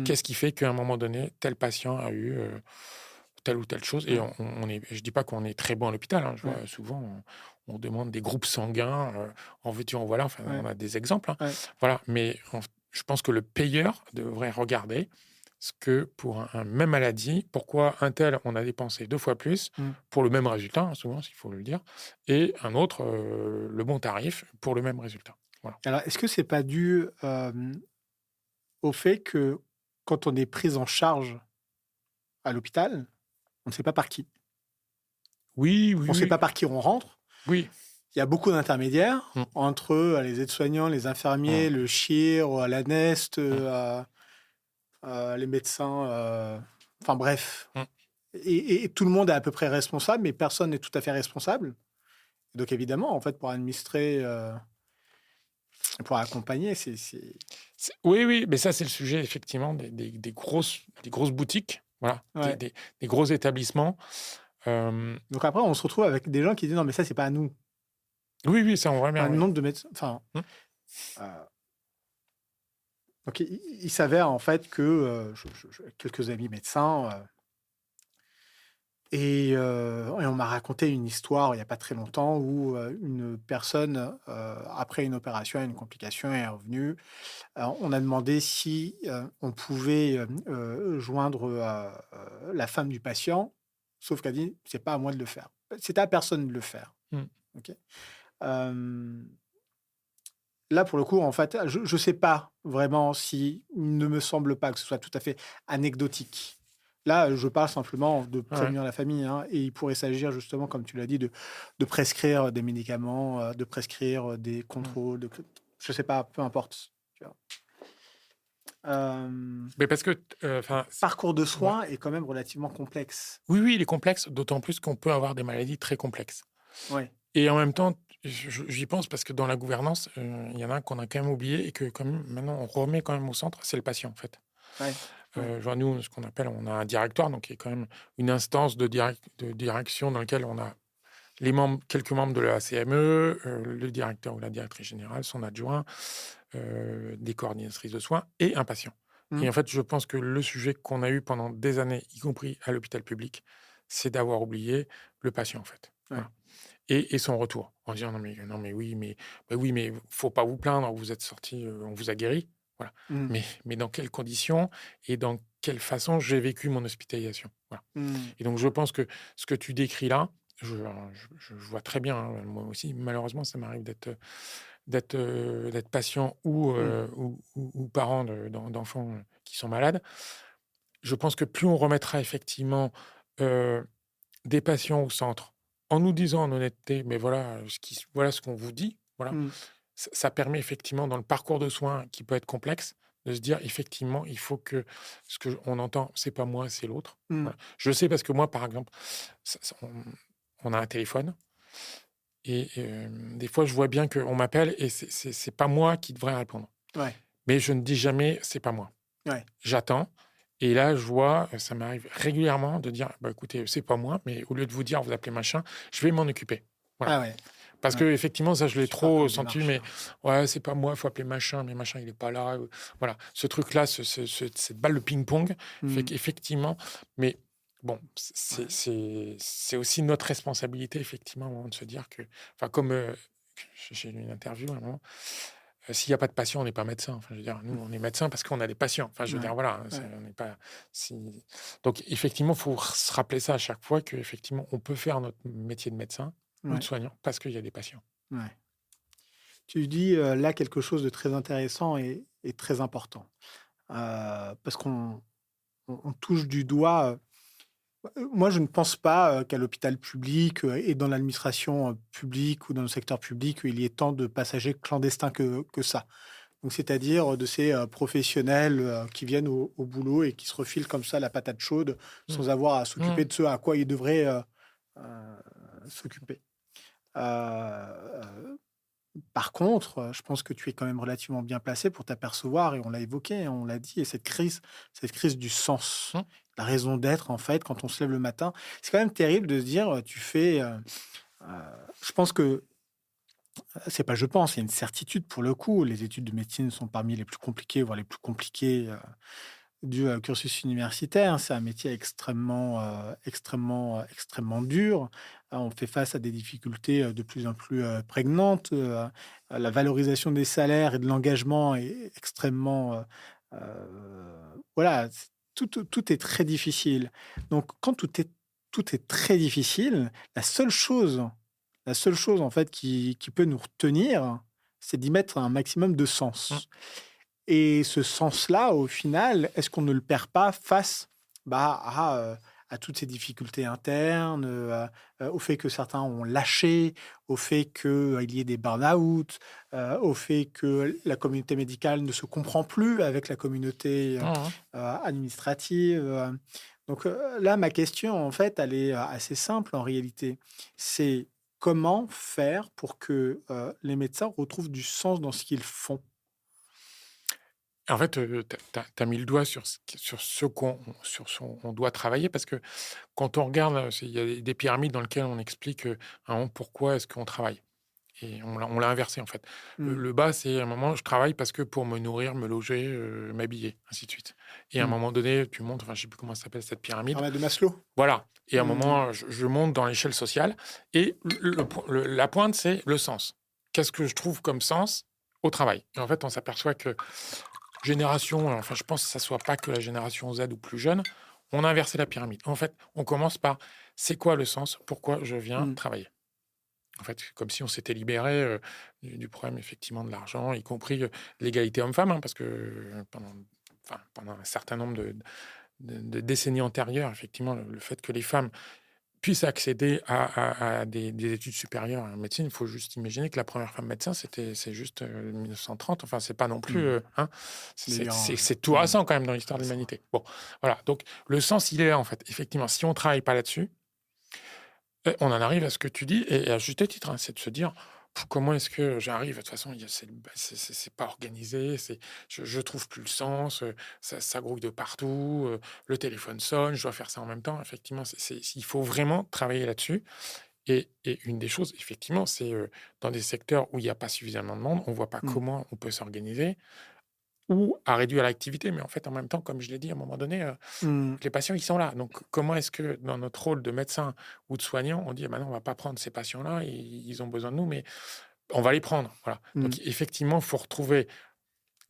Speaker 4: Qu'est-ce qui fait qu'à un moment donné, tel patient a eu telle ou telle chose? Et je ne dis pas qu'on est très bon à l'hôpital. Hein, je vois souvent, on demande des groupes sanguins, en veux-tu, en voilà. Enfin, on a des exemples. Hein, voilà. Mais je pense que le payeur devrait regarder ce que pour un même maladie, pourquoi un tel, on a dépensé 2 fois plus pour le même résultat, hein, souvent, s'il faut le dire, et un autre, le bon tarif pour le même résultat. Voilà.
Speaker 1: Alors, est-ce que c'est pas dû au fait que quand on est pris en charge à l'hôpital, on ne sait pas par qui.
Speaker 4: Oui.
Speaker 1: On ne sait pas par qui on rentre.
Speaker 4: Oui.
Speaker 1: Il y a beaucoup d'intermédiaires entre les aides-soignants, les infirmiers, le chir, l'ANEST, les médecins. Enfin bref. Et tout le monde est à peu près responsable, mais personne n'est tout à fait responsable. Et donc évidemment, en fait, pour administrer, pour accompagner,
Speaker 4: Oui, mais ça, c'est le sujet, effectivement, des grosses boutiques, voilà, des gros établissements.
Speaker 1: Donc après, on se retrouve avec des gens qui disent non, mais ça, c'est pas à nous.
Speaker 4: Oui, ça, on voit bien.
Speaker 1: Un nombre de médecins. Enfin, donc, il s'avère en fait que quelques amis médecins. Et on m'a raconté une histoire il n'y a pas très longtemps où une personne, après une opération, une complication, est revenue. On a demandé si on pouvait joindre la femme du patient, sauf qu'elle dit c'est pas à moi de le faire. C'est à personne de le faire. Okay. Là, pour le coup, en fait, je ne sais pas vraiment si il ne me semble pas que ce soit tout à fait anecdotique. Là, je parle simplement de prévenir la famille. Hein, et il pourrait s'agir justement, comme tu l'as dit, de prescrire des médicaments, de prescrire des contrôles. Je ne sais pas, peu importe. Tu vois.
Speaker 4: Mais parce que,
Speaker 1: Parcours de
Speaker 4: ouais.
Speaker 1: soins est quand même relativement complexe.
Speaker 4: Oui, il est complexe, d'autant plus qu'on peut avoir des maladies très complexes.
Speaker 1: Ouais.
Speaker 4: Et en même temps, j'y pense parce que dans la gouvernance, il y en a un qu'on a quand même oublié et que quand même, maintenant on remet quand même au centre, c'est le patient en fait.
Speaker 1: Ouais. Ouais.
Speaker 4: Genre nous, ce qu'on appelle, on a un directoire, donc qui est quand même une instance de direction dans laquelle on a quelques membres de la CME, le directeur ou la directrice générale, son adjoint, des coordinatrices de soins et un patient.
Speaker 1: Mmh.
Speaker 4: Et en fait, je pense que le sujet qu'on a eu pendant des années, y compris à l'hôpital public, c'est d'avoir oublié le patient en fait.
Speaker 1: Ouais.
Speaker 4: Voilà. Et son retour en disant non mais oui mais faut pas vous plaindre, vous êtes sorti, on vous a guéri, voilà.
Speaker 1: Mmh.
Speaker 4: Mais dans quelles conditions et dans quelle façon j'ai vécu mon hospitalisation, voilà.
Speaker 1: Mmh.
Speaker 4: Et donc je pense que ce que tu décris là, je vois très bien, hein, moi aussi malheureusement ça m'arrive d'être patient
Speaker 1: Mmh.
Speaker 4: ou parent d'enfants qui sont malades. Je pense que plus on remettra effectivement, heu, des patients au centre, en nous disant en honnêteté: «Mais voilà, voilà ce qu'on vous dit», voilà.
Speaker 1: Mmh.
Speaker 4: Ça permet effectivement dans le parcours de soins qui peut être complexe, de se dire: «Effectivement, il faut que ce qu'on entend, c'est pas moi, c'est l'autre».
Speaker 1: Mmh.
Speaker 4: Voilà. Je sais parce que moi, par exemple, ça on a un téléphone et des fois, je vois bien qu'on m'appelle et c'est pas moi qui devrais répondre.
Speaker 1: Ouais.
Speaker 4: Mais je ne dis jamais: «C'est pas moi».
Speaker 1: Ouais.
Speaker 4: J'attends et là, je vois, ça m'arrive régulièrement de dire: «Bah, écoutez, c'est pas moi, mais au lieu de vous dire, vous appelez machin, je vais m'en occuper». Voilà.
Speaker 1: Ah ouais.
Speaker 4: Parce
Speaker 1: Ouais.
Speaker 4: qu'effectivement, ça, je l'ai
Speaker 1: Super
Speaker 4: trop
Speaker 1: comme
Speaker 4: senti,
Speaker 1: démarche,
Speaker 4: mais
Speaker 1: hein.
Speaker 4: ouais, c'est pas moi, il faut appeler machin, mais machin, il est pas là. Voilà. Ce truc-là, cette balle de ping-pong fait
Speaker 1: Mmh.
Speaker 4: qu'effectivement, mais bon,
Speaker 1: Ouais.
Speaker 4: c'est aussi notre responsabilité, effectivement, à un moment de se dire que, enfin, comme j'ai lu une interview à un moment, s'il n'y a pas de patient, on n'est pas médecin. Enfin, je veux dire, nous, on est médecin parce qu'on a des patients. Enfin, je veux
Speaker 1: Ouais.
Speaker 4: dire, voilà,
Speaker 1: Ouais.
Speaker 4: on n'est pas. Donc, effectivement, il faut se rappeler ça à chaque fois qu'effectivement, on peut faire notre métier de médecin ou de
Speaker 1: Ouais.
Speaker 4: soignant parce qu'il y a des patients.
Speaker 1: Ouais. Tu dis, là quelque chose de très intéressant et très important, parce qu'on touche du doigt, moi je ne pense pas, qu'à l'hôpital public, et dans l'administration, publique ou dans le secteur public, il y ait tant de passagers clandestins que ça. Donc c'est-à-dire, de ces, professionnels, qui viennent au boulot et qui se refilent comme ça la patate chaude,
Speaker 4: Mmh.
Speaker 1: sans avoir à
Speaker 4: Mmh.
Speaker 1: s'occuper de ce à quoi ils devraient, s'occuper. Heu Par contre, je pense que tu es quand même relativement bien placé pour t'apercevoir et on l'a évoqué, hein, on l'a dit et cette crise du sens,
Speaker 4: Mmh.
Speaker 1: la raison d'être en fait quand on se lève le matin. C'est quand même terrible de se dire, heu, je pense que c'est pas je pense, il y a une certitude pour le coup, les études de médecine sont parmi les plus compliquées, voire les plus compliquées, du, cursus universitaire. C'est un métier extrêmement dur. On fait face à des difficultés, de plus en plus, prégnantes. La valorisation des salaires et de l'engagement est extrêmement, voilà, tout est très difficile. Donc quand tout est très difficile, la seule chose en fait qui peut nous retenir, c'est d'y mettre un maximum de
Speaker 4: Mmh.
Speaker 1: sens. Et ce sens-là, au final, est-ce qu'on ne le perd pas face, à toutes ces difficultés internes, au fait que certains ont lâché, au fait qu'il y ait des burn-out, au fait que la communauté médicale ne se comprend plus avec la communauté,
Speaker 4: Mmh mh.
Speaker 1: administrative, donc là, ma question, en fait, elle est, assez simple en réalité. C'est comment faire pour que, les médecins retrouvent du sens dans ce qu'ils font?
Speaker 4: En fait, tu as mis le doigt sur ce on doit travailler parce que quand on regarde, il y a des pyramides dans lesquelles on explique, à un moment pourquoi est-ce qu'on travaille et on l'a inversé, en fait. Le
Speaker 1: Mmh.
Speaker 4: le bas, c'est à un moment, je travaille parce que pour me nourrir, me loger, m'habiller, ainsi de suite et à un
Speaker 1: Mmh.
Speaker 4: moment donné, tu montes, enfin, je sais plus comment ça s'appelle cette pyramide.
Speaker 1: Pyramide de Maslow?
Speaker 4: Voilà et à un
Speaker 1: Mmh.
Speaker 4: moment, je monte dans l'échelle sociale et la pointe, c'est le sens. Qu'est-ce que je trouve comme sens au travail? Et en fait, on s'aperçoit que génération, enfin, je pense que ça soit pas que la génération Z ou plus jeune, on a inversé la pyramide. En fait, on commence par: «C'est quoi le sens? Pourquoi je viens
Speaker 1: Mmh.
Speaker 4: travailler?» En fait, comme si on s'était libéré, du problème effectivement de l'argent, y compris, l'égalité homme-femme, hein, parce que, pendant un certain nombre de décennies antérieures, effectivement, le fait que les femmes puissent accéder à des études supérieures en médecine. Il faut juste imaginer que la première femme médecin, c'est juste 1930. Enfin, c'est pas non plus... hein, c'est tout récent quand même dans l'histoire de l'humanité. Bon, voilà. Donc, le sens, il est là, en fait. Effectivement, si on ne travaille pas là-dessus, on en arrive à ce que tu dis, et à juste titre, hein, c'est de se dire... Comment est-ce que j'arrive? De toute façon, c'est pas organisé, je trouve plus le sens, ça grouille de partout, le téléphone sonne, je dois faire ça en même temps. Effectivement, il faut vraiment travailler là-dessus. Et une des choses, effectivement, c'est dans des secteurs où il n'y a pas suffisamment de monde, on ne voit pas comment on peut s'organiser ou à réduire l'activité. Mais en fait, en même temps, comme je l'ai dit, à un moment donné, les patients, ils sont là. Donc, comment est-ce que dans notre rôle de médecin ou de soignant, on dit, maintenant, on ne va pas prendre ces patients-là, ils ont besoin de nous, mais on va les prendre. Voilà. Donc, effectivement, il faut retrouver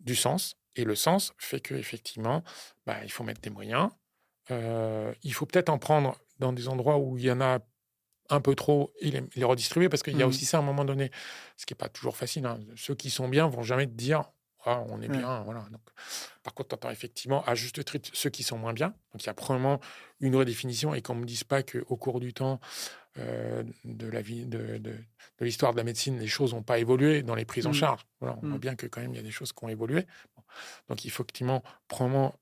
Speaker 4: du sens. Et le sens fait qu'effectivement, il faut mettre des moyens. Il faut peut-être en prendre dans des endroits où il y en a un peu trop et les redistribuer, parce qu'il y a aussi ça à un moment donné, ce qui n'est pas toujours facile. Hein. Ceux qui sont bien vont jamais te dire on est bien. Voilà. Donc, par contre, tu entends effectivement à juste titre ceux qui sont moins bien. Donc, il y a probablement une redéfinition, et qu'on ne me dise pas qu'au cours du temps de la vie, de l'histoire de la médecine, les choses n'ont pas évolué dans les prises en charge. Voilà, on voit bien que quand même, il y a des choses qui ont évolué. Bon. Donc, il faut effectivement probablement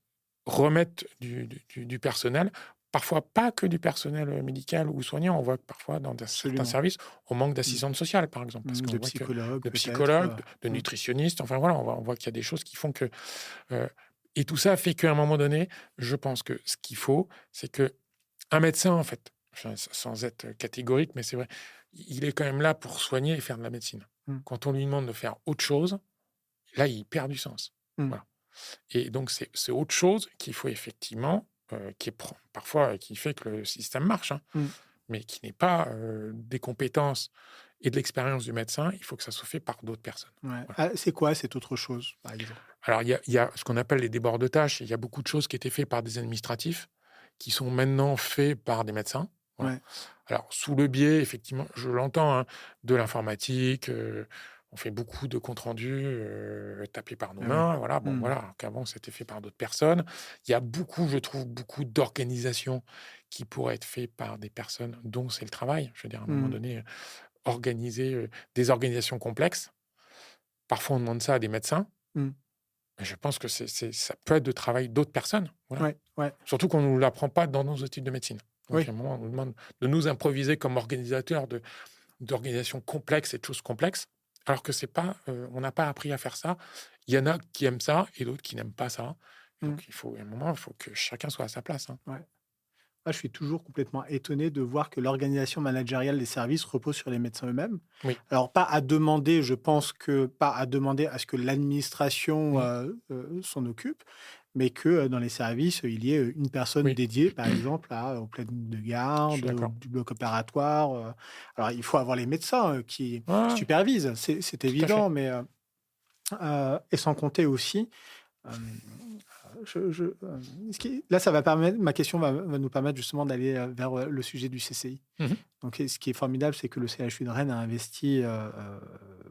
Speaker 4: remettre du personnel. Parfois, pas que du personnel médical ou soignant. On voit que parfois, dans certains services, on manque d'assistantes sociales, par exemple. Parce qu'on
Speaker 1: de
Speaker 4: voit
Speaker 1: psychologues,
Speaker 4: de psychologues, de nutritionnistes. Enfin, voilà, on voit qu'il y a des choses qui font que... et tout ça fait qu'à un moment donné, je pense que ce qu'il faut, c'est qu'un médecin, en fait, sans être catégorique, mais c'est vrai, il est quand même là pour soigner et faire de la médecine. Quand on lui demande de faire autre chose, là, il perd du sens. Voilà. Et donc, c'est autre chose qu'il faut effectivement... qui fait que le système marche, hein, mais qui n'est pas des compétences et de l'expérience du médecin. Il faut que ça soit fait par d'autres personnes.
Speaker 1: Ouais.
Speaker 4: Voilà.
Speaker 1: C'est quoi cette autre chose, par exemple?
Speaker 4: Alors, il y a ce qu'on appelle les débords de tâches. Il y a beaucoup de choses qui étaient faites par des administratifs qui sont maintenant faits par des médecins. Voilà.
Speaker 1: Ouais.
Speaker 4: Alors, sous le biais, effectivement, je l'entends, hein, de l'informatique. On fait beaucoup de comptes rendus tapés par nos mains. Voilà, voilà, qu'avant, c'était fait par d'autres personnes. Il y a je trouve, beaucoup d'organisations qui pourraient être faites par des personnes dont c'est le travail. Je veux dire, à un moment donné, organiser des organisations complexes. Parfois, on demande ça à des médecins. Mais je pense que ça peut être de travail d'autres personnes. Voilà. Surtout qu'on ne nous l'apprend pas dans nos études de médecine. Donc, à un moment, on nous demande de nous improviser comme organisateurs d'organisations complexes et de choses complexes. Alors que c'est pas, on n'a pas appris à faire ça. Il y en a qui aiment ça et d'autres qui n'aiment pas ça. Donc, à un moment, il faut que chacun soit à sa place. Hein.
Speaker 1: Moi, je suis toujours complètement étonné de voir que l'organisation managériale des services repose sur les médecins eux-mêmes.
Speaker 4: Oui.
Speaker 1: Alors, pas à demander à ce que l'administration s'en occupe, mais que dans les services, il y ait une personne dédiée, par exemple, au planning de garde, du bloc opératoire. Alors, il faut avoir les médecins qui supervisent, c'est évident, mais et sans compter aussi... là, ça va permettre, ma question va nous permettre justement d'aller vers le sujet du CCI. Donc, ce qui est formidable, c'est que le CHU de Rennes a investi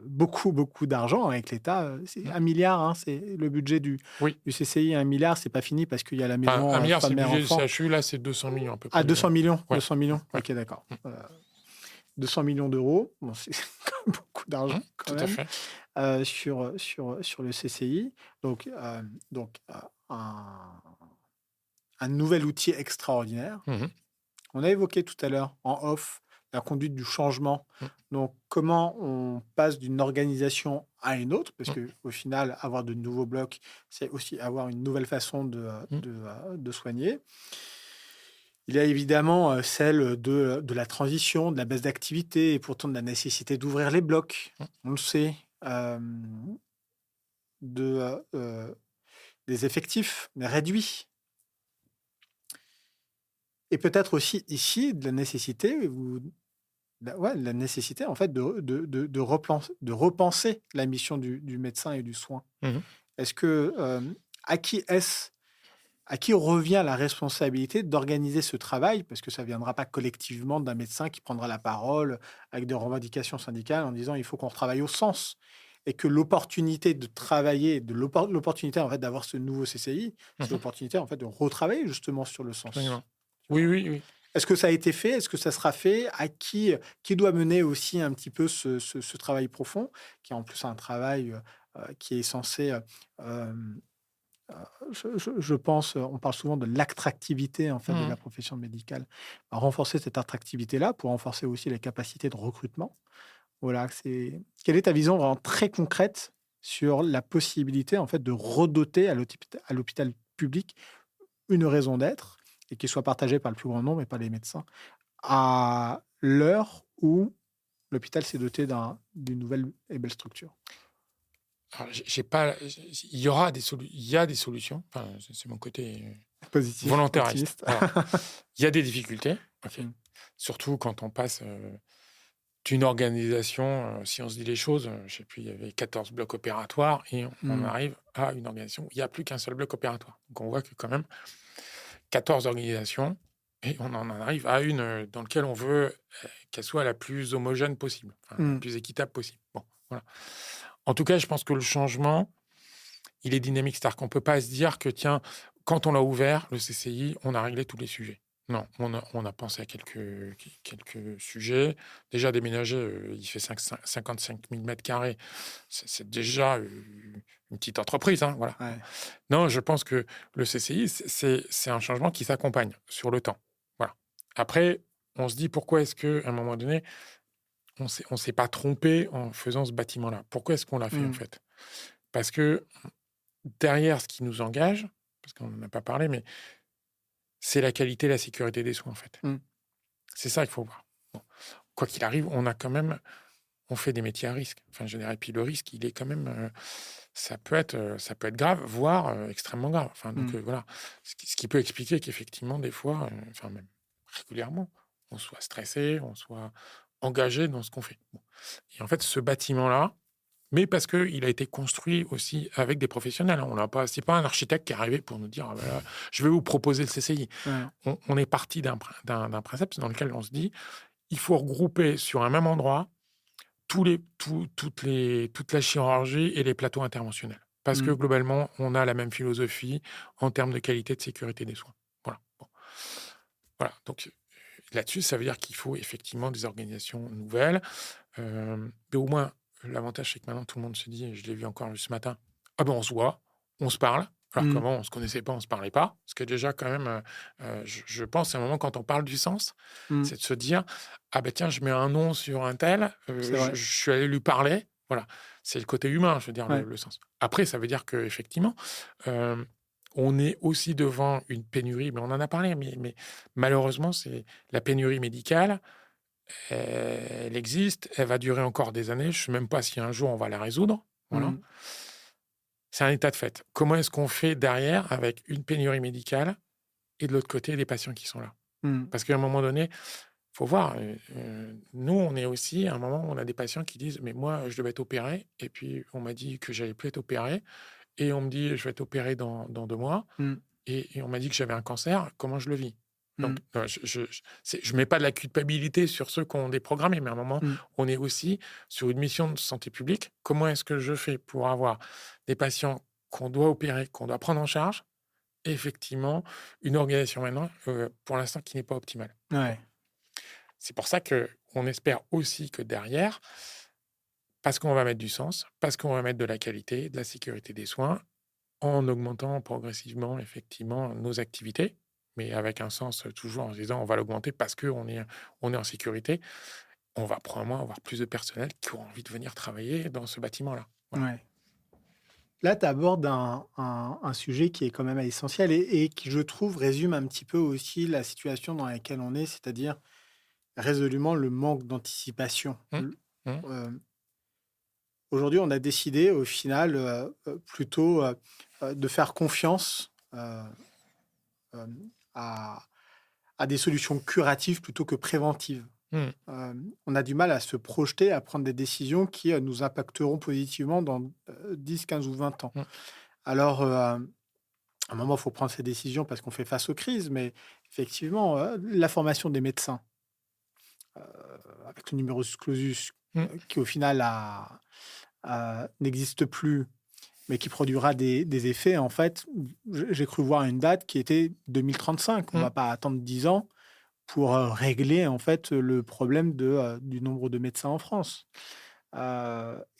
Speaker 1: beaucoup d'argent avec l'État. C'est 1 milliard, hein, c'est le budget du CCI. 1 milliard, c'est pas fini parce qu'il y a la maison.
Speaker 4: 1 milliard, c'est le budget du CHU. Là, c'est 200 millions à peu près.
Speaker 1: Ah, 200 millions.
Speaker 4: Ouais.
Speaker 1: 200 millions. Ok, d'accord. 200 millions d'euros. Bon, c'est quand même beaucoup d'argent.
Speaker 4: Tout à fait.
Speaker 1: Sur le CCI. Donc un nouvel outil extraordinaire. On a évoqué tout à l'heure, en off, la conduite du changement. Donc, comment on passe d'une organisation à une autre, parce qu'au final, avoir de nouveaux blocs, c'est aussi avoir une nouvelle façon de soigner. Il y a évidemment celle de la transition, de la baisse d'activité, et pourtant de la nécessité d'ouvrir les blocs. On le sait. Des effectifs mais réduits. Et peut-être aussi ici de la nécessité, la nécessité en fait de repenser la mission du médecin et du soin. Est-ce que à qui revient la responsabilité d'organiser ce travail, parce que ça ne viendra pas collectivement d'un médecin qui prendra la parole avec des revendications syndicales en disant il faut qu'on retravaille au sens, et que l'opportunité de travailler, l'opportunité en fait d'avoir ce nouveau CCI, c'est l'opportunité en fait de retravailler justement sur le sens.
Speaker 4: Oui.
Speaker 1: Est-ce que ça a été fait? Est-ce que ça sera fait? À qui doit mener aussi un petit peu ce travail profond, qui est en plus un travail qui est censé, je pense, on parle souvent de l'attractivité en fait de
Speaker 4: Mmh.
Speaker 1: la profession médicale. Renforcer cette attractivité-là pour renforcer aussi les capacités de recrutement. Voilà, quelle est ta vision vraiment très concrète sur la possibilité en fait de redoter à l'hôpital public une raison d'être et qui soit partagée par le plus grand nombre et pas les médecins, à l'heure où l'hôpital s'est doté d'une nouvelle et belle structure?
Speaker 4: Alors, j'ai pas, il y aura il y a des solutions. Enfin, c'est mon côté
Speaker 1: Positif,
Speaker 4: volontariste.
Speaker 1: optimiste.
Speaker 4: Voilà. Il y a des difficultés, ok.
Speaker 1: Mmh.
Speaker 4: Surtout quand on passe d'une organisation, si on se dit les choses, je sais plus, il y avait 14 blocs opératoires et on
Speaker 1: Mmh.
Speaker 4: arrive à une organisation où il n'y a plus qu'un seul bloc opératoire. Donc on voit que quand même 14 organisations et on en arrive à une dans laquelle on veut qu'elle soit la plus homogène possible, enfin, la
Speaker 1: Mmh.
Speaker 4: plus équitable possible. Bon, voilà. En tout cas, je pense que le changement, il est dynamique. C'est-à-dire qu'on ne peut pas se dire que, tiens, quand on l'a ouvert, le CCI, on a réglé tous les sujets. Non, on a pensé à quelques sujets. Déjà, déménager, il fait 55 000 mètres carrés. C'est déjà une petite entreprise. Hein, voilà.
Speaker 1: Ouais.
Speaker 4: Non, je pense que le CCI, c'est un changement qui s'accompagne sur le temps. Voilà. Après, on se dit pourquoi est-ce qu'à un moment donné, on s'est pas trompé en faisant ce bâtiment-là. Pourquoi est-ce qu'on l'a fait, en
Speaker 1: Mmh.
Speaker 4: fait? Parce que derrière ce qui nous engage, parce qu'on n'en a pas parlé, mais c'est la qualité et la sécurité des soins, en fait.
Speaker 1: Mmh.
Speaker 4: C'est ça qu'il faut voir. Bon. Quoi qu'il arrive, on fait des métiers à risque. Enfin, je dirais, et puis le risque, il est quand même, ça peut être grave, voire extrêmement grave. Enfin, donc
Speaker 1: Mmh.
Speaker 4: voilà, ce qui peut expliquer qu'effectivement, des fois, enfin même régulièrement, on soit stressé, on soit engagé dans ce qu'on fait. Bon. Et en fait, ce bâtiment-là, mais parce qu'il a été construit aussi avec des professionnels. Hein. C'est pas un architecte qui est arrivé pour nous dire ah, voilà, je vais vous proposer le CCI.
Speaker 1: Ouais.
Speaker 4: On est parti d'un principe dans lequel on se dit il faut regrouper sur un même endroit toute la chirurgie et les plateaux interventionnels. Parce que
Speaker 1: Mmh.
Speaker 4: globalement, on a la même philosophie en termes de qualité de sécurité des soins. Voilà. Bon. Voilà. Donc là-dessus, ça veut dire qu'il faut effectivement des organisations nouvelles. Mais au moins, l'avantage, c'est que maintenant, tout le monde se dit, et je l'ai vu encore ce matin, ah ben on se voit, on se parle. Alors
Speaker 1: Mmh.
Speaker 4: comment on se connaissait pas, on se parlait pas. Parce que déjà, quand même, je pense, à un moment, quand on parle du sens,
Speaker 1: Mmh.
Speaker 4: c'est de se dire, ah ben tiens, je mets un nom sur un tel,
Speaker 1: C'est vrai.
Speaker 4: je suis allé lui parler. Voilà, c'est le côté humain, je veux dire,
Speaker 1: Ouais.
Speaker 4: le sens. Après, ça veut dire qu'effectivement, on est aussi devant une pénurie, mais on en a parlé, mais malheureusement, c'est la pénurie médicale. Elle existe, elle va durer encore des années. Je ne sais même pas si un jour on va la résoudre. Voilà.
Speaker 1: Mmh.
Speaker 4: C'est un état de fait. Comment est-ce qu'on fait derrière avec une pénurie médicale et de l'autre côté des patients qui sont là?
Speaker 1: Mmh.
Speaker 4: Parce qu'à un moment donné, il faut voir, nous, on est aussi, à un moment, on a des patients qui disent mais moi, je devais être opéré, et puis on m'a dit que j'allais plus être opéré, et on me dit je vais être opéré dans 2 mois,
Speaker 1: Mmh.
Speaker 4: et on m'a dit que j'avais un cancer, comment je le vis? Donc,
Speaker 1: Mmh.
Speaker 4: je mets pas de la culpabilité sur ceux qui ont déprogrammé, mais à un moment,
Speaker 1: Mmh.
Speaker 4: on est aussi sur une mission de santé publique. Comment est-ce que je fais pour avoir des patients qu'on doit opérer, qu'on doit prendre en charge, et effectivement, une organisation maintenant, pour l'instant, qui n'est pas optimale.
Speaker 1: Ouais.
Speaker 4: C'est pour ça qu'on espère aussi que derrière, parce qu'on va mettre du sens, parce qu'on va mettre de la qualité, de la sécurité des soins, en augmentant progressivement, effectivement, nos activités, mais avec un sens toujours en se disant on va l'augmenter parce qu'on on est en sécurité. On va probablement avoir plus de personnel qui auront envie de venir travailler dans ce bâtiment-là. Voilà.
Speaker 1: Ouais. Là, tu abordes un sujet qui est quand même essentiel et qui, je trouve, résume un petit peu aussi la situation dans laquelle on est, c'est-à-dire résolument le manque d'anticipation.
Speaker 4: Hum, hum,
Speaker 1: Aujourd'hui, on a décidé, au final, plutôt de faire confiance euh, à, à des solutions curatives plutôt que préventives.
Speaker 4: hum,
Speaker 1: On a du mal à se projeter, à prendre des décisions qui nous impacteront positivement dans 10, 15 ou 20 ans.
Speaker 4: hum,
Speaker 1: Alors, à un moment, il faut prendre ces décisions parce qu'on fait face aux crises, mais effectivement, la formation des médecins, euh, avec le numerus clausus,
Speaker 4: hum,
Speaker 1: qui au final n'existe plus, mais qui produira des effets, en fait, j'ai cru voir une date qui était 2035. On ne
Speaker 4: hum.
Speaker 1: va pas attendre 10 ans pour régler en fait le problème du nombre de médecins en France. Et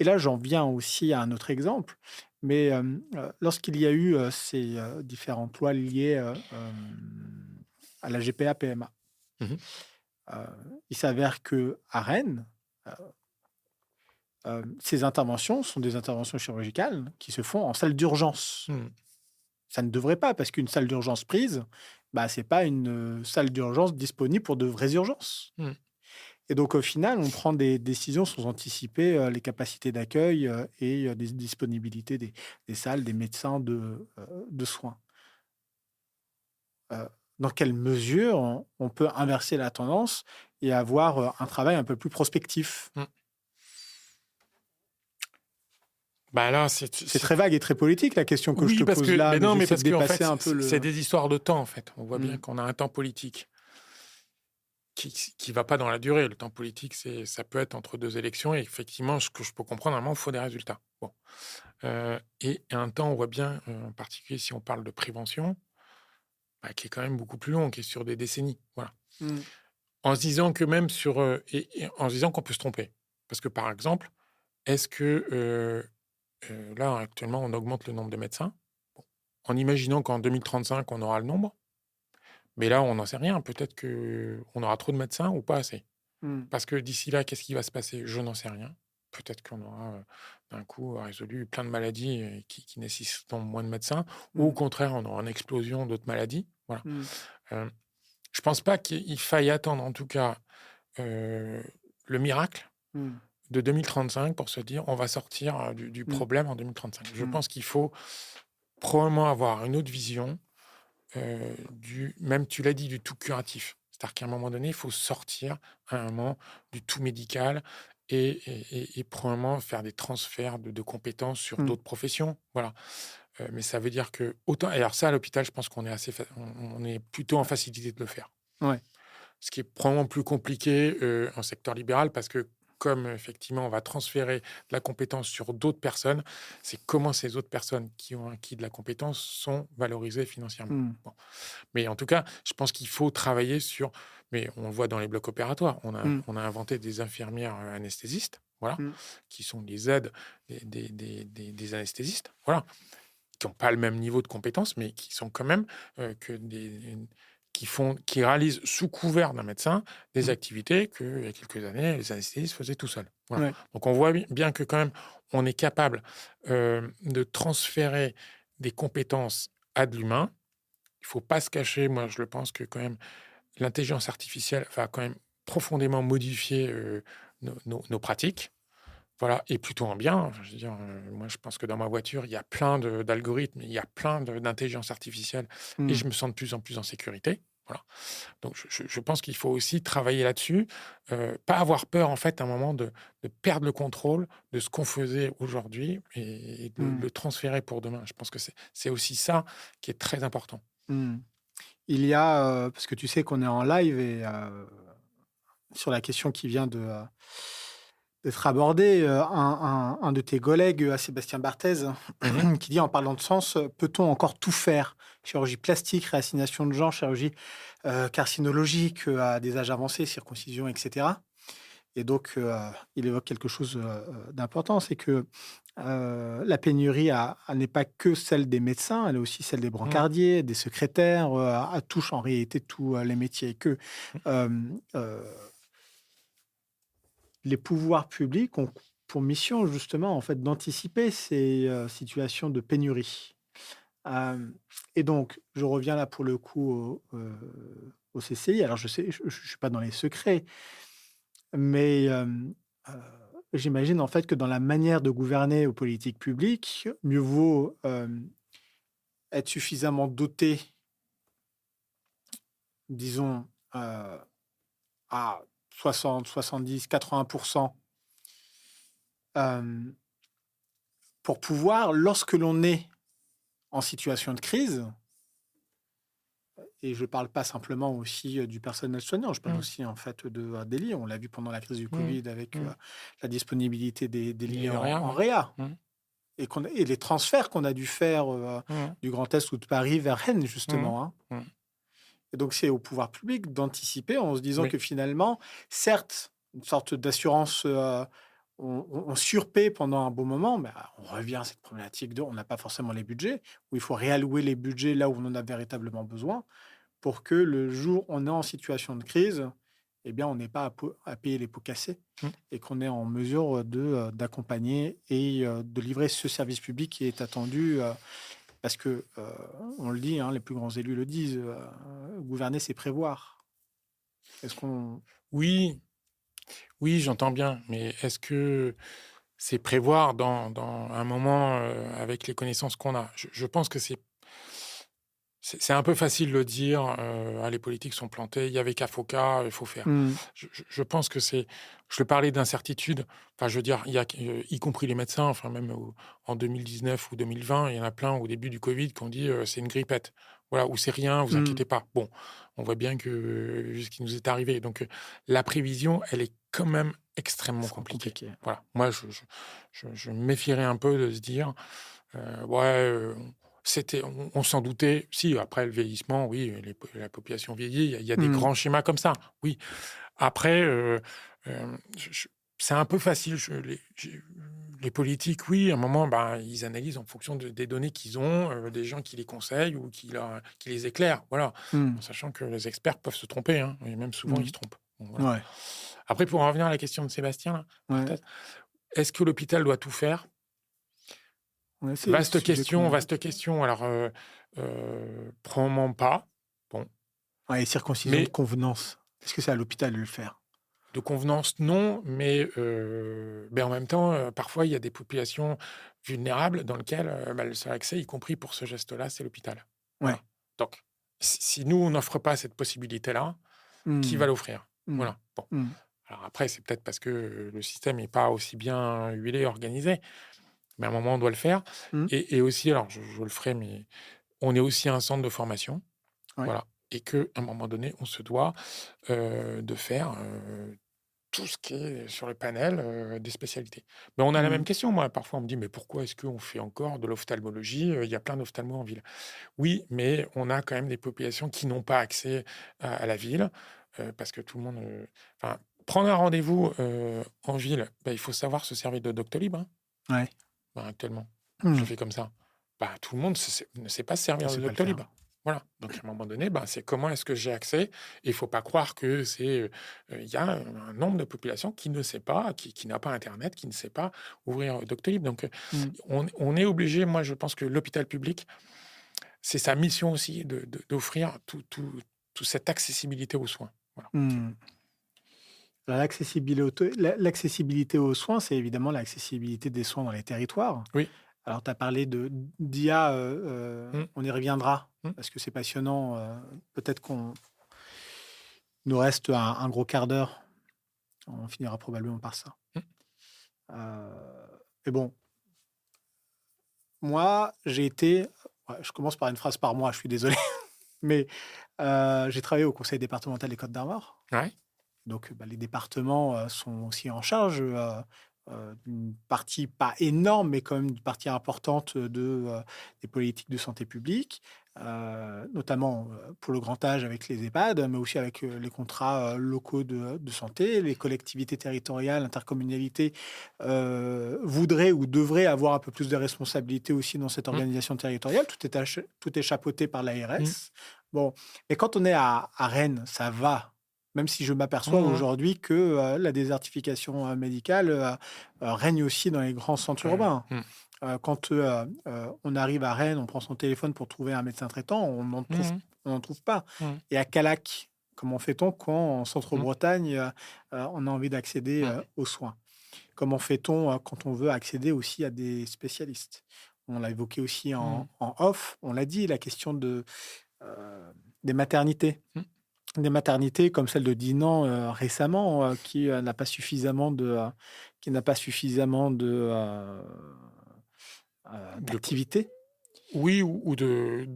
Speaker 1: là, j'en viens aussi à un autre exemple, mais lorsqu'il y a eu ces différentes lois liées à la GPA-PMA,
Speaker 4: Mhm.
Speaker 1: il s'avère que à Rennes, ces interventions sont des interventions chirurgicales qui se font en salle d'urgence.
Speaker 4: Mhm.
Speaker 1: Ça ne devrait pas, parce qu'une salle d'urgence prise, bah, c'est pas une salle d'urgence disponible pour de vraies urgences.
Speaker 4: Mhm.
Speaker 1: Et donc, au final, on prend des décisions sans anticiper les capacités d'accueil et des disponibilités des salles, des médecins de soins. Dans quelle mesure on peut inverser la tendance et avoir un travail un peu plus prospectif?
Speaker 4: Bah là,
Speaker 1: C'est très vague et très politique, la question que je te
Speaker 4: oui, parce
Speaker 1: pose
Speaker 4: que,
Speaker 1: là,
Speaker 4: mais
Speaker 1: mais
Speaker 4: non, mais
Speaker 1: j'essaie
Speaker 4: parce
Speaker 1: de
Speaker 4: que en
Speaker 1: dépasser
Speaker 4: fait,
Speaker 1: un peu
Speaker 4: c'est des histoires de temps, en fait. On voit bien
Speaker 1: Mm.
Speaker 4: qu'on a un temps politique qui va pas dans la durée. Le temps politique, ça peut être entre deux élections, et effectivement, ce que je peux comprendre, à un moment, il faut des résultats. Bon. Et un temps, on voit bien, en particulier si on parle de prévention, bah, qui est quand même beaucoup plus long, qui est sur des décennies. Voilà.
Speaker 1: Mm.
Speaker 4: En se disant que même sur. Et en se disant qu'on peut se tromper. Parce que, par exemple, est-ce que là, actuellement, on augmente le nombre de médecins, bon, en imaginant qu'en 2035, on aura le nombre, mais là, on n'en sait rien. Peut-être qu'on aura trop de médecins ou pas assez.
Speaker 1: Mm.
Speaker 4: Parce que d'ici là, qu'est-ce qui va se passer? Je n'en sais rien. Peut-être qu'on aura d'un coup résolu plein de maladies qui nécessitent moins de médecins, ou au
Speaker 1: Mm.
Speaker 4: contraire, on aura une explosion d'autres maladies. Voilà.
Speaker 1: Mm.
Speaker 4: Je ne pense pas qu'il faille attendre, en tout cas, le miracle
Speaker 1: Mm.
Speaker 4: de 2035 pour se dire on va sortir du
Speaker 1: Mm.
Speaker 4: problème en 2035. Je
Speaker 1: Mm.
Speaker 4: pense qu'il faut probablement avoir une autre vision même tu l'as dit, du tout curatif. C'est-à-dire qu'à un moment donné, il faut sortir à un moment du tout médical et probablement faire des transferts de compétences sur
Speaker 1: Mm.
Speaker 4: d'autres professions. Voilà. Mais ça veut dire que autant. Alors ça, à l'hôpital, je pense qu'on est on est plutôt en facilité de le faire.
Speaker 1: Ouais.
Speaker 4: Ce qui est probablement plus compliqué en secteur libéral, parce que comme effectivement on va transférer de la compétence sur d'autres personnes, c'est comment ces autres personnes qui ont acquis de la compétence sont valorisées financièrement.
Speaker 1: Mm.
Speaker 4: Bon. Mais en tout cas, je pense qu'il faut travailler sur. Mais on le voit dans les blocs opératoires.
Speaker 1: Mm.
Speaker 4: On a inventé des infirmières anesthésistes, voilà,
Speaker 1: Mm.
Speaker 4: qui sont les aides des anesthésistes, voilà, qui n'ont pas le même niveau de compétence, mais qui sont quand même qui réalisent sous couvert d'un médecin des
Speaker 1: Mm.
Speaker 4: activités qu'il y a quelques années, les anesthésistes faisaient tout seuls. Voilà.
Speaker 1: Ouais.
Speaker 4: Donc on voit bien que quand même, on est capable de transférer des compétences à de l'humain. Il ne faut pas se cacher, moi je le pense que quand même, l'intelligence artificielle va quand même profondément modifier nos pratiques. Voilà, et plutôt en bien. Je veux dire, moi, je pense que dans ma voiture, il y a plein d'algorithmes, il y a plein d'intelligence artificielle, et
Speaker 1: Mm.
Speaker 4: je me sens de plus en plus en sécurité. Voilà. Donc, je pense qu'il faut aussi travailler là-dessus, pas avoir peur, en fait, à un moment de perdre le contrôle de ce qu'on faisait aujourd'hui et de
Speaker 1: Mm.
Speaker 4: le transférer pour demain. Je pense que c'est aussi ça qui est très important.
Speaker 1: Mm. Il y a, parce que tu sais qu'on est en live et sur la question qui vient d'être abordée, un de tes collègues, Sébastien Barthez,
Speaker 4: Mhm.
Speaker 1: qui dit en parlant de sens, peut-on encore tout faire? Chirurgie plastique, réassignation de genre, chirurgie carcinologique à des âges avancés, circoncision, etc. Et donc, il évoque quelque chose d'important, c'est que la pénurie n'est pas que celle des médecins, elle est aussi celle des brancardiers, des secrétaires, elle touche en réalité tous les métiers. Et que les pouvoirs publics ont pour mission justement en fait d'anticiper ces situations de pénurie. Et donc, je reviens là pour le coup au CCI. Alors, je sais, je ne suis pas dans les secrets, mais j'imagine en fait que dans la manière de gouverner aux politiques publiques, mieux vaut être suffisamment doté, disons, à 60, 70, 80%, pour pouvoir, lorsque l'on est en situation de crise, et je ne parle pas simplement aussi du personnel soignant, je parle aussi en fait des lits. On l'a vu pendant la crise du Covid avec la disponibilité des lits en réa. Et les transferts qu'on a dû faire du Grand Est ou de Paris vers Rennes, justement. Et donc, c'est au pouvoir public d'anticiper en se disant
Speaker 4: Oui.
Speaker 1: que finalement, certes, une sorte d'assurance, on surpaie pendant un bon moment, mais on revient à cette problématique de on n'a pas forcément les budgets, où il faut réallouer les budgets là où on en a véritablement besoin pour que le jour où on est en situation de crise, eh bien, on n'ait pas à payer les pots cassés
Speaker 4: Mmh.
Speaker 1: et qu'on est en mesure d'accompagner et de livrer ce service public qui est attendu. Parce que, on le dit, hein, les plus grands élus le disent, gouverner, c'est prévoir. Est-ce qu'on...
Speaker 4: Oui, oui, j'entends bien, mais est-ce que c'est prévoir dans un moment avec les connaissances qu'on a? Je pense que c'est un peu facile de le dire. Les politiques sont plantés, il y avait qu'à Foca, il faut faire.
Speaker 1: Mmh.
Speaker 4: Je pense que c'est. Je parlais d'incertitude. Enfin, je veux dire, il y a, y compris les médecins, enfin même en 2019 ou 2020, il y en a plein au début du Covid qui ont dit c'est une grippette. Voilà, ou c'est rien, vous
Speaker 1: Mmh.
Speaker 4: inquiétez pas. Bon, on voit bien que vu ce qui nous est arrivé. Donc la prévision, elle est quand même extrêmement
Speaker 1: C'est
Speaker 4: compliquée.
Speaker 1: compliqué.
Speaker 4: Voilà, moi je me méfierais un peu de se dire on s'en doutait. Si, après le vieillissement, oui, la population vieillit, il y a des
Speaker 1: Mmh.
Speaker 4: grands schémas comme ça, oui. Après, c'est un peu facile. Les politiques, oui, à un moment, ils analysent en fonction des données qu'ils ont, des gens qui les conseillent ou qui les éclairent, voilà.
Speaker 1: Mmh.
Speaker 4: En sachant que les experts peuvent se tromper, hein, et même souvent, ils se trompent. Bon, voilà.
Speaker 1: Ouais.
Speaker 4: Après, pour en revenir à la question de Sébastien, là,
Speaker 1: Ouais.
Speaker 4: peut-être, est-ce que l'hôpital doit tout faire?
Speaker 1: Ouais, c'est
Speaker 4: Vaste
Speaker 1: sujet
Speaker 4: question,
Speaker 1: qu'on-
Speaker 4: vaste question. Alors, probablement pas. Bon,
Speaker 1: Ouais, et circoncision
Speaker 4: mais
Speaker 1: de convenance. Est-ce que c'est à l'hôpital de le faire?
Speaker 4: de convenance, non. Mais en même temps, parfois, il y a des populations vulnérables dans lesquelles le seul accès, y compris pour ce geste-là, c'est l'hôpital.
Speaker 1: Ouais.
Speaker 4: Voilà. Donc, si nous, on n'offre pas cette possibilité-là, qui va
Speaker 1: Mmh.
Speaker 4: l'offrir?
Speaker 1: Mmh.
Speaker 4: Voilà. Bon.
Speaker 1: Mmh.
Speaker 4: Alors après, c'est peut-être parce que le système n'est pas aussi bien huilé, organisé. Mais à un moment, on doit le faire.
Speaker 1: Mmh.
Speaker 4: Et aussi, alors je le ferai, mais on est aussi un centre de formation.
Speaker 1: Ouais.
Speaker 4: Voilà. Et qu'à un moment donné, on se doit de faire tout ce qui est sur le panel des spécialités. Mais on a la
Speaker 1: Mmh.
Speaker 4: même question. Moi, parfois, on me dit, mais pourquoi est-ce qu'on fait encore de l'ophtalmologie? Il y a plein d'ophtalmos en ville. Oui, mais on a quand même des populations qui n'ont pas accès à la ville parce que tout le monde... Enfin, prendre un rendez-vous en ville, il faut savoir se servir de Doctolib, hein.
Speaker 1: Ouais.
Speaker 4: Actuellement.
Speaker 1: Mmh.
Speaker 4: Je fais comme ça. Tout le monde ne sait pas se servir
Speaker 1: On
Speaker 4: de
Speaker 1: sait pas le
Speaker 4: Doctolib.
Speaker 1: faire.
Speaker 4: Voilà. Donc, à un moment donné, c'est comment est-ce que j'ai accès? Et il ne faut pas croire que c'est. Il y a un nombre de populations qui ne sait pas, qui n'a pas Internet, qui ne sait pas ouvrir Doctolib. Donc,
Speaker 1: Mmh.
Speaker 4: on est obligé, moi, je pense que l'hôpital public, c'est sa mission aussi d'offrir toute cette accessibilité aux soins. Voilà.
Speaker 1: Mmh. L'accessibilité aux soins, c'est évidemment l'accessibilité des soins dans les territoires.
Speaker 4: Oui.
Speaker 1: Alors, tu as parlé d'IA, on y reviendra,
Speaker 4: Mmh.
Speaker 1: parce que c'est passionnant. Peut-être qu'on nous reste un gros quart d'heure. On finira probablement par ça.
Speaker 4: Mmh.
Speaker 1: Et bon, moi, j'ai été... je commence par une phrase par moi, je suis désolé. Mais j'ai travaillé au conseil départemental des Côtes-d'Armor.
Speaker 4: Ouais.
Speaker 1: Donc, les départements sont aussi en charge d'une partie, pas énorme, mais quand même une partie importante des politiques de santé publique, notamment pour le grand âge avec les EHPAD, mais aussi avec les contrats locaux de santé. Les collectivités territoriales, intercommunalités voudraient ou devraient avoir un peu plus de responsabilité aussi dans cette organisation territoriale. Tout est chapeauté par l'ARS. Bon, mais quand on est à Rennes, ça va. Même si je m'aperçois aujourd'hui que la désertification médicale règne aussi dans les grands centres urbains. Quand on arrive à Rennes, on prend son téléphone pour trouver un médecin traitant, on n'en trouve pas. Et à Calac, comment fait-on quand en Centre-Bretagne, on a envie d'accéder aux soins? Comment fait-on quand on veut accéder aussi à des spécialistes? On l'a évoqué aussi en off, on l'a dit, la question des maternités. Des maternités comme celle de Dinan récemment, qui n'a pas suffisamment d'activité.
Speaker 4: Oui, ou de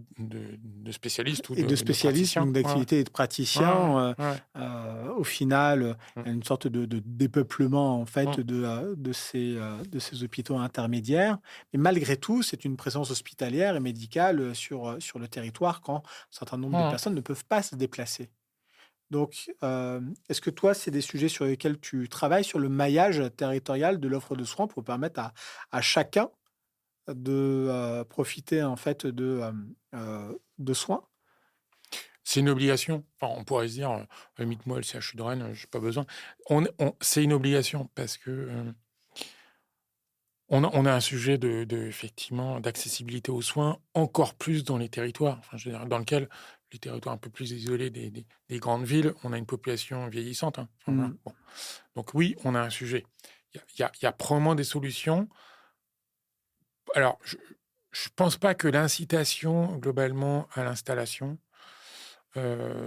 Speaker 4: spécialistes ou
Speaker 1: Et de spécialistes,
Speaker 4: praticiens.
Speaker 1: donc d'activités et de praticiens.
Speaker 4: Ouais.
Speaker 1: Au final,
Speaker 4: Mm.
Speaker 1: il y a une sorte de dépeuplement en fait
Speaker 4: Mm.
Speaker 1: de ces hôpitaux intermédiaires. Mais malgré tout, c'est une présence hospitalière et médicale sur le territoire quand un certain nombre de
Speaker 4: Mm.
Speaker 1: personnes ne peuvent pas se déplacer. Donc, est-ce que toi, c'est des sujets sur lesquels tu travailles sur le maillage territorial de l'offre de soins pour permettre à chacun de profiter en fait de soins?
Speaker 4: C'est une obligation. Enfin, on pourrait se dire, limite-moi, le CHU de Rennes, j'ai pas besoin. C'est une obligation parce que on a un sujet effectivement, d'accessibilité aux soins encore plus dans les territoires. Enfin, je veux dire, dans lequel les territoires un peu plus isolés des grandes villes, on a une population vieillissante. Hein. Enfin, voilà.
Speaker 1: Mmh.
Speaker 4: Bon. Donc oui, on a un sujet. Il y a probablement des solutions. Alors, je ne pense pas que l'incitation globalement à l'installation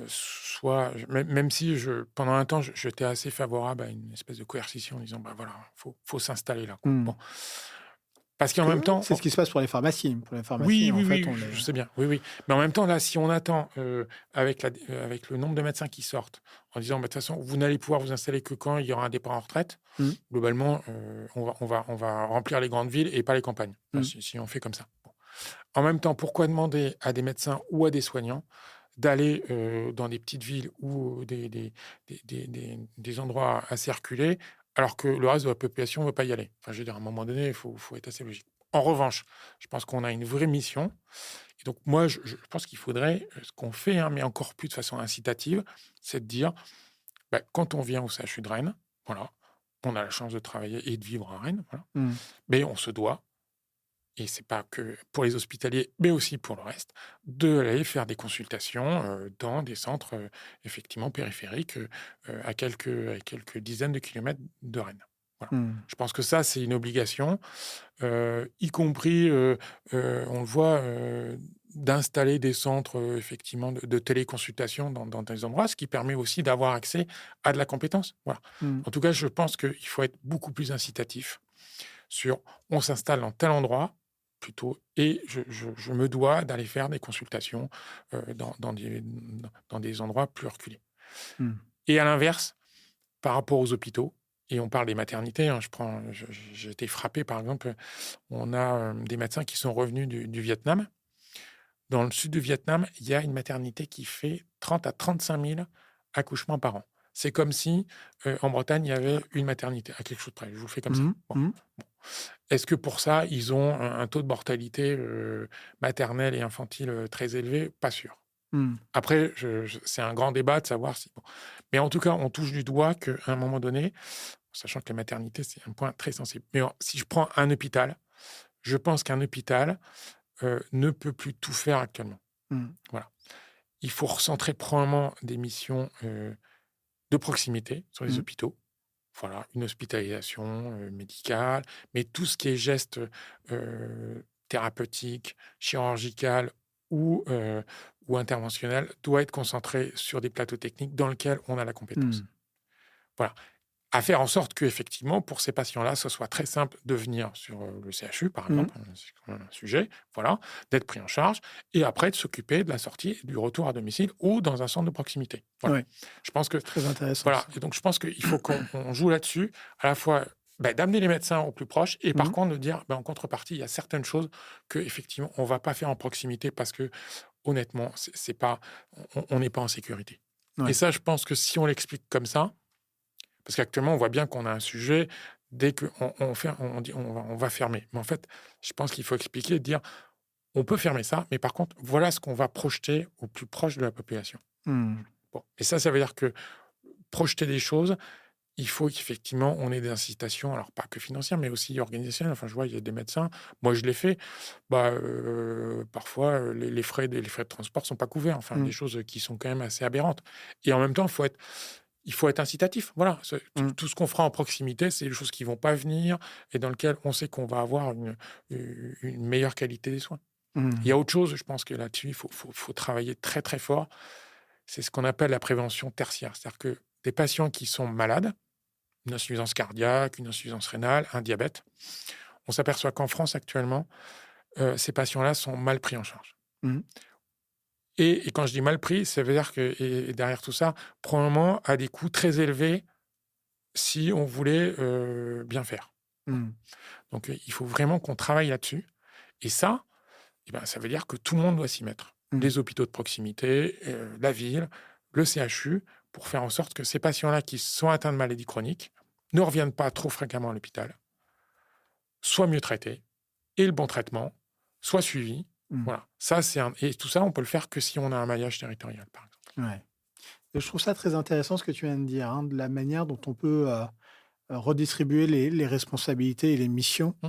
Speaker 4: soit, même si pendant un temps, j'étais assez favorable à une espèce de coercition en disant, bah voilà, faut s'installer là, quoi.
Speaker 1: Mmh.
Speaker 4: Bon. Parce qu'en même temps,
Speaker 1: C'est ce qui se passe pour les pharmacies. Pour les pharmacies,
Speaker 4: oui,
Speaker 1: en
Speaker 4: oui,
Speaker 1: fait,
Speaker 4: oui,
Speaker 1: on
Speaker 4: je
Speaker 1: les
Speaker 4: sais bien, oui, oui. Mais en même temps, là, si on attend avec le nombre de médecins qui sortent en disant, bah, de toute façon, vous n'allez pouvoir vous installer que quand il y aura un départ en retraite,
Speaker 1: Mmh.
Speaker 4: globalement, on va remplir les grandes villes et pas les campagnes, enfin, si on fait comme ça. Bon. En même temps, pourquoi demander à des médecins ou à des soignants d'aller dans des petites villes ou des endroits assez reculés, alors que le reste de la population ne veut pas y aller? Enfin, je veux dire, à un moment donné, il faut être assez logique. En revanche, je pense qu'on a une vraie mission. Et donc, moi, je pense qu'il faudrait, ce qu'on fait, hein, mais encore plus de façon incitative, c'est de dire, bah, quand on vient au CHU de Rennes, voilà, on a la chance de travailler et de vivre à Rennes, voilà,
Speaker 1: Mmh.
Speaker 4: mais on se doit, et c'est pas que pour les hospitaliers, mais aussi pour le reste, d'aller faire des consultations dans des centres effectivement périphériques à quelques dizaines de kilomètres de Rennes. Voilà.
Speaker 1: Mmh.
Speaker 4: Je pense que ça, c'est une obligation, y compris, on le voit, d'installer des centres effectivement de téléconsultation dans des endroits, ce qui permet aussi d'avoir accès à de la compétence. Voilà.
Speaker 1: Mmh.
Speaker 4: En tout cas, je pense qu'il faut être beaucoup plus incitatif sur on s'installe dans tel endroit plutôt, et je me dois d'aller faire des consultations dans des endroits plus reculés.
Speaker 1: Mmh.
Speaker 4: Et à l'inverse, par rapport aux hôpitaux, et on parle des maternités, hein, j'ai été frappé, par exemple, on a des médecins qui sont revenus du Vietnam. Dans le sud du Vietnam, il y a une maternité qui fait 30 à 35 000 accouchements par an. C'est comme si en Bretagne, il y avait une maternité, à quelque chose de près. Je vous fais comme ça.
Speaker 1: Mmh.
Speaker 4: Bon.
Speaker 1: Mmh.
Speaker 4: Est-ce que pour ça, ils ont un taux de mortalité maternelle et infantile très élevé? Pas sûr.
Speaker 1: Mmh.
Speaker 4: Après, c'est un grand débat de savoir si... Bon. Mais en tout cas, on touche du doigt qu'à un moment donné, sachant que la maternité, c'est un point très sensible. Mais si je prends un hôpital, je pense qu'un hôpital ne peut plus tout faire actuellement.
Speaker 1: Mmh.
Speaker 4: Voilà. Il faut recentrer probablement des missions de proximité sur les
Speaker 1: Mmh.
Speaker 4: hôpitaux. Voilà, une hospitalisation médicale, mais tout ce qui est geste thérapeutique, chirurgical ou interventionnel doit être concentré sur des plateaux techniques dans lesquels on a la compétence.
Speaker 1: Mmh.
Speaker 4: Voilà. À faire en sorte qu'effectivement, pour ces patients-là, ce soit très simple de venir sur le CHU, par exemple, c'est quand même un sujet, voilà, d'être pris en charge, et après de s'occuper de la sortie et du retour à domicile ou dans un centre de proximité. Voilà.
Speaker 1: Ouais.
Speaker 4: Je pense que
Speaker 1: Très intéressant.
Speaker 4: voilà,
Speaker 1: Ça.
Speaker 4: et donc je pense qu'il faut qu'on joue là-dessus, à la fois d'amener les médecins au plus proche, et par contre de dire, en contrepartie, il y a certaines choses que effectivement on va pas faire en proximité parce que honnêtement, c'est pas, on n'est pas en sécurité.
Speaker 1: Ouais.
Speaker 4: Et ça, je pense que si on l'explique comme ça, parce qu'actuellement on voit bien qu'on a un sujet, dès qu'on on dit on va fermer. Mais en fait, je pense qu'il faut expliquer, dire on peut fermer ça, mais par contre, voilà ce qu'on va projeter au plus proche de la population.
Speaker 1: Mmh.
Speaker 4: Bon. Et ça veut dire que projeter des choses, il faut qu'effectivement, on ait des incitations, alors pas que financières, mais aussi organisationnelles. Enfin, je vois, il y a des médecins, moi je l'ai fait, parfois les frais de transport ne sont pas couverts, enfin, des choses qui sont quand même assez aberrantes. Et en même temps, il faut être incitatif. Voilà, tout ce qu'on fera en proximité, c'est des choses qui ne vont pas venir et dans lesquelles on sait qu'on va avoir une meilleure qualité des soins. Il y a autre chose, je pense que là-dessus, il faut travailler très très fort. C'est ce qu'on appelle la prévention tertiaire. C'est-à-dire que des patients qui sont malades, une insuffisance cardiaque, une insuffisance rénale, un diabète, on s'aperçoit qu'en France actuellement, ces patients-là sont mal pris en charge.
Speaker 1: Mmh.
Speaker 4: Et quand je dis mal pris, ça veut dire que et derrière tout ça, probablement à des coûts très élevés si on voulait bien faire.
Speaker 1: Mmh.
Speaker 4: Donc, il faut vraiment qu'on travaille là-dessus. Et ça, eh ben, ça veut dire que tout le monde doit s'y mettre.
Speaker 1: Mmh.
Speaker 4: Les hôpitaux de proximité, la ville, le CHU, pour faire en sorte que ces patients-là qui sont atteints de maladies chroniques ne reviennent pas trop fréquemment à l'hôpital, soient mieux traités, aient le bon traitement, soient suivis.
Speaker 1: Mmh.
Speaker 4: Voilà. Ça, et tout ça, on peut le faire que si on a un maillage territorial, par exemple.
Speaker 1: Ouais. Et je trouve ça très intéressant ce que tu viens de dire, hein, de la manière dont on peut redistribuer les responsabilités et les missions.
Speaker 4: Mmh.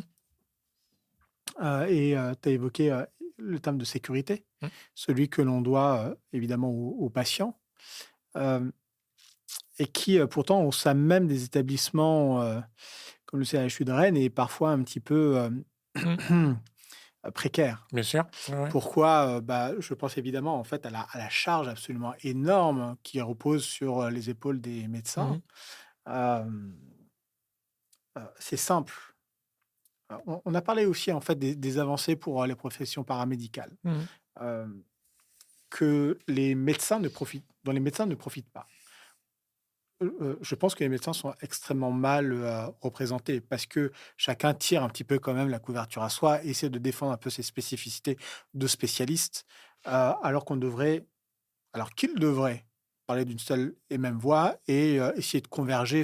Speaker 1: Et tu as évoqué le terme de sécurité,
Speaker 4: Mmh.
Speaker 1: celui que l'on doit évidemment aux patients, euh, et qui pourtant au sein même des établissements comme le CHU de Rennes est parfois un petit peu précaire.
Speaker 4: Bien sûr. Ouais.
Speaker 1: Pourquoi je pense évidemment en fait à la charge absolument énorme qui repose sur les épaules des médecins.
Speaker 4: Mmh.
Speaker 1: C'est simple. On a parlé aussi en fait des avancées pour les professions paramédicales,
Speaker 4: Mmh.
Speaker 1: que les médecins dont les médecins ne profitent pas. Je pense que les médecins sont extrêmement mal représentés parce que chacun tire un petit peu quand même la couverture à soi, essaie de défendre un peu ses spécificités de spécialiste, alors qu'ils devraient parler d'une seule et même voix et essayer de converger,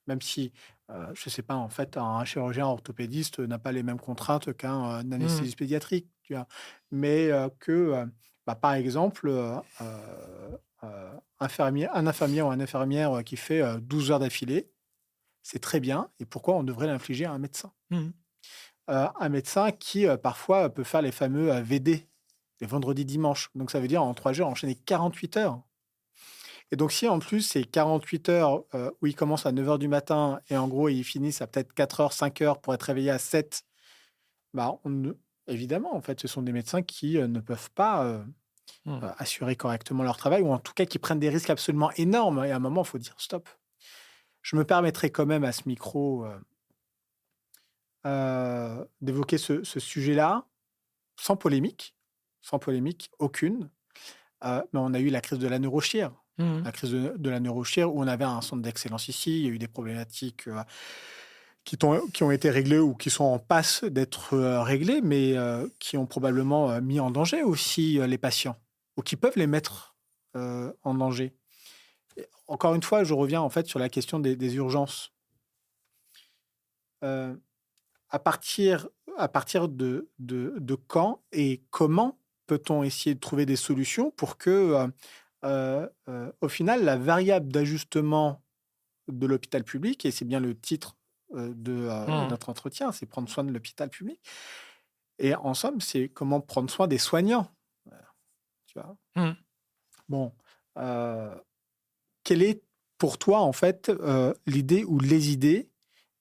Speaker 1: même si, je ne sais pas, en fait, un chirurgien orthopédiste n'a pas les mêmes contraintes qu'un
Speaker 4: Mmh.
Speaker 1: anesthésiste pédiatrique, tu vois. Mais par exemple, un infirmier ou une infirmière qui fait 12 heures d'affilée, c'est très bien. Et pourquoi on devrait l'infliger à un médecin?
Speaker 4: Mmh.
Speaker 1: Un médecin qui, parfois, peut faire les fameux VD, les vendredis, dimanches. Donc, ça veut dire en 3 jours, enchaîner 48 heures. Et donc, si en plus, c'est 48 heures où ils commencent à 9 heures du matin et en gros, ils finissent à peut-être 4 heures, 5 heures pour être réveillés à 7, évidemment, en fait, ce sont des médecins qui ne peuvent pas
Speaker 4: Mmh.
Speaker 1: assurer correctement leur travail ou en tout cas qui prennent des risques absolument énormes. Et à un moment, il faut dire stop. Je me permettrai quand même à ce micro d'évoquer ce sujet-là sans polémique aucune. Mais on a eu la crise de la neurochir.
Speaker 4: Mmh.
Speaker 1: La crise de la neurochir où on avait un centre d'excellence ici. Il y a eu des problématiques qui ont été réglées ou qui sont en passe d'être réglées, mais qui ont probablement mis en danger aussi les patients ou qui peuvent les mettre en danger. Et encore une fois, je reviens en fait sur la question des urgences. À partir de quand et comment peut-on essayer de trouver des solutions pour que, au final, la variable d'ajustement de l'hôpital public, et c'est bien le titre de
Speaker 4: Mmh.
Speaker 1: notre entretien, c'est prendre soin de l'hôpital public. Et en somme, c'est comment prendre soin des soignants. Tu vois.
Speaker 4: Mmh.
Speaker 1: Bon, quelle est pour toi, en fait, l'idée ou les idées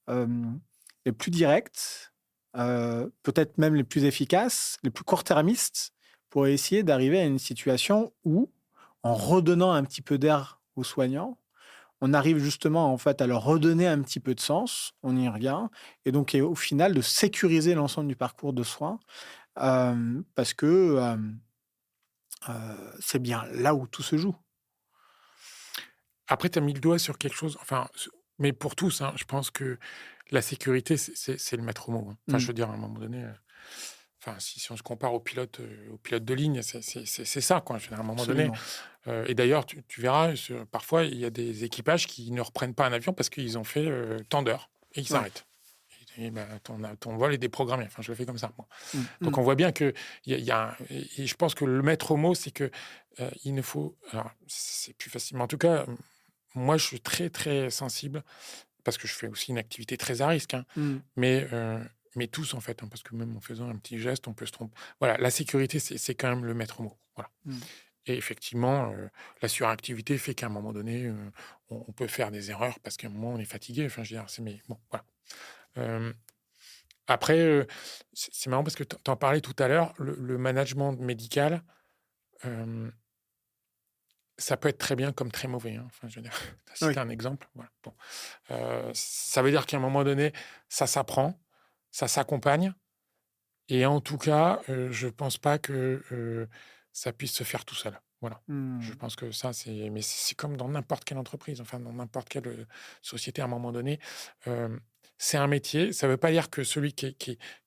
Speaker 1: les plus directes, peut-être même les plus efficaces, les plus court-termistes, pour essayer d'arriver à une situation où, en redonnant un petit peu d'air aux soignants, on arrive justement en fait à leur redonner un petit peu de sens, on y revient, et donc au final de sécuriser l'ensemble du parcours de soins, parce que c'est bien là où tout se joue.
Speaker 4: Après, tu as mis le doigt sur quelque chose, enfin, mais pour tous, hein, je pense que la sécurité, c'est le maître mot. Hein. Enfin, je veux dire, à un moment donné, enfin, si on se compare aux pilotes de ligne, c'est ça, quoi. Je veux dire, à un moment donné. Et d'ailleurs, tu verras, parfois, il y a des équipages qui ne reprennent pas un avion parce qu'ils ont fait tant d'heures et ils s'arrêtent. Et ben, ton vol est déprogrammé. Enfin, je le fais comme ça, moi. Donc, on voit bien que et je pense que le maître mot, c'est que il ne faut. Alors, c'est plus facile. Mais en tout cas, moi, je suis très, très sensible parce que je fais aussi une activité très à risque. Hein, mais tous, en fait, hein, parce que même en faisant un petit geste, on peut se tromper. Voilà, la sécurité, c'est quand même le maître mot. Voilà. Et effectivement, la suractivité fait qu'à un moment donné, on peut faire des erreurs parce qu'à un moment, on est fatigué. Enfin, je veux dire, mais bon, voilà. Après, c'est marrant parce que tu en parlais tout à l'heure, le management médical, ça peut être très bien comme très mauvais. Hein. Enfin, je veux dire, tu as cité un exemple. Voilà. Bon. Ça veut dire qu'à un moment donné, ça s'apprend, ça s'accompagne, Et en tout cas, je pense pas que ça puisse se faire tout seul. Voilà. Je pense que ça, mais c'est comme dans n'importe quelle entreprise, enfin, dans n'importe quelle société, à un moment donné, c'est un métier. Ça ne veut pas dire que celui qui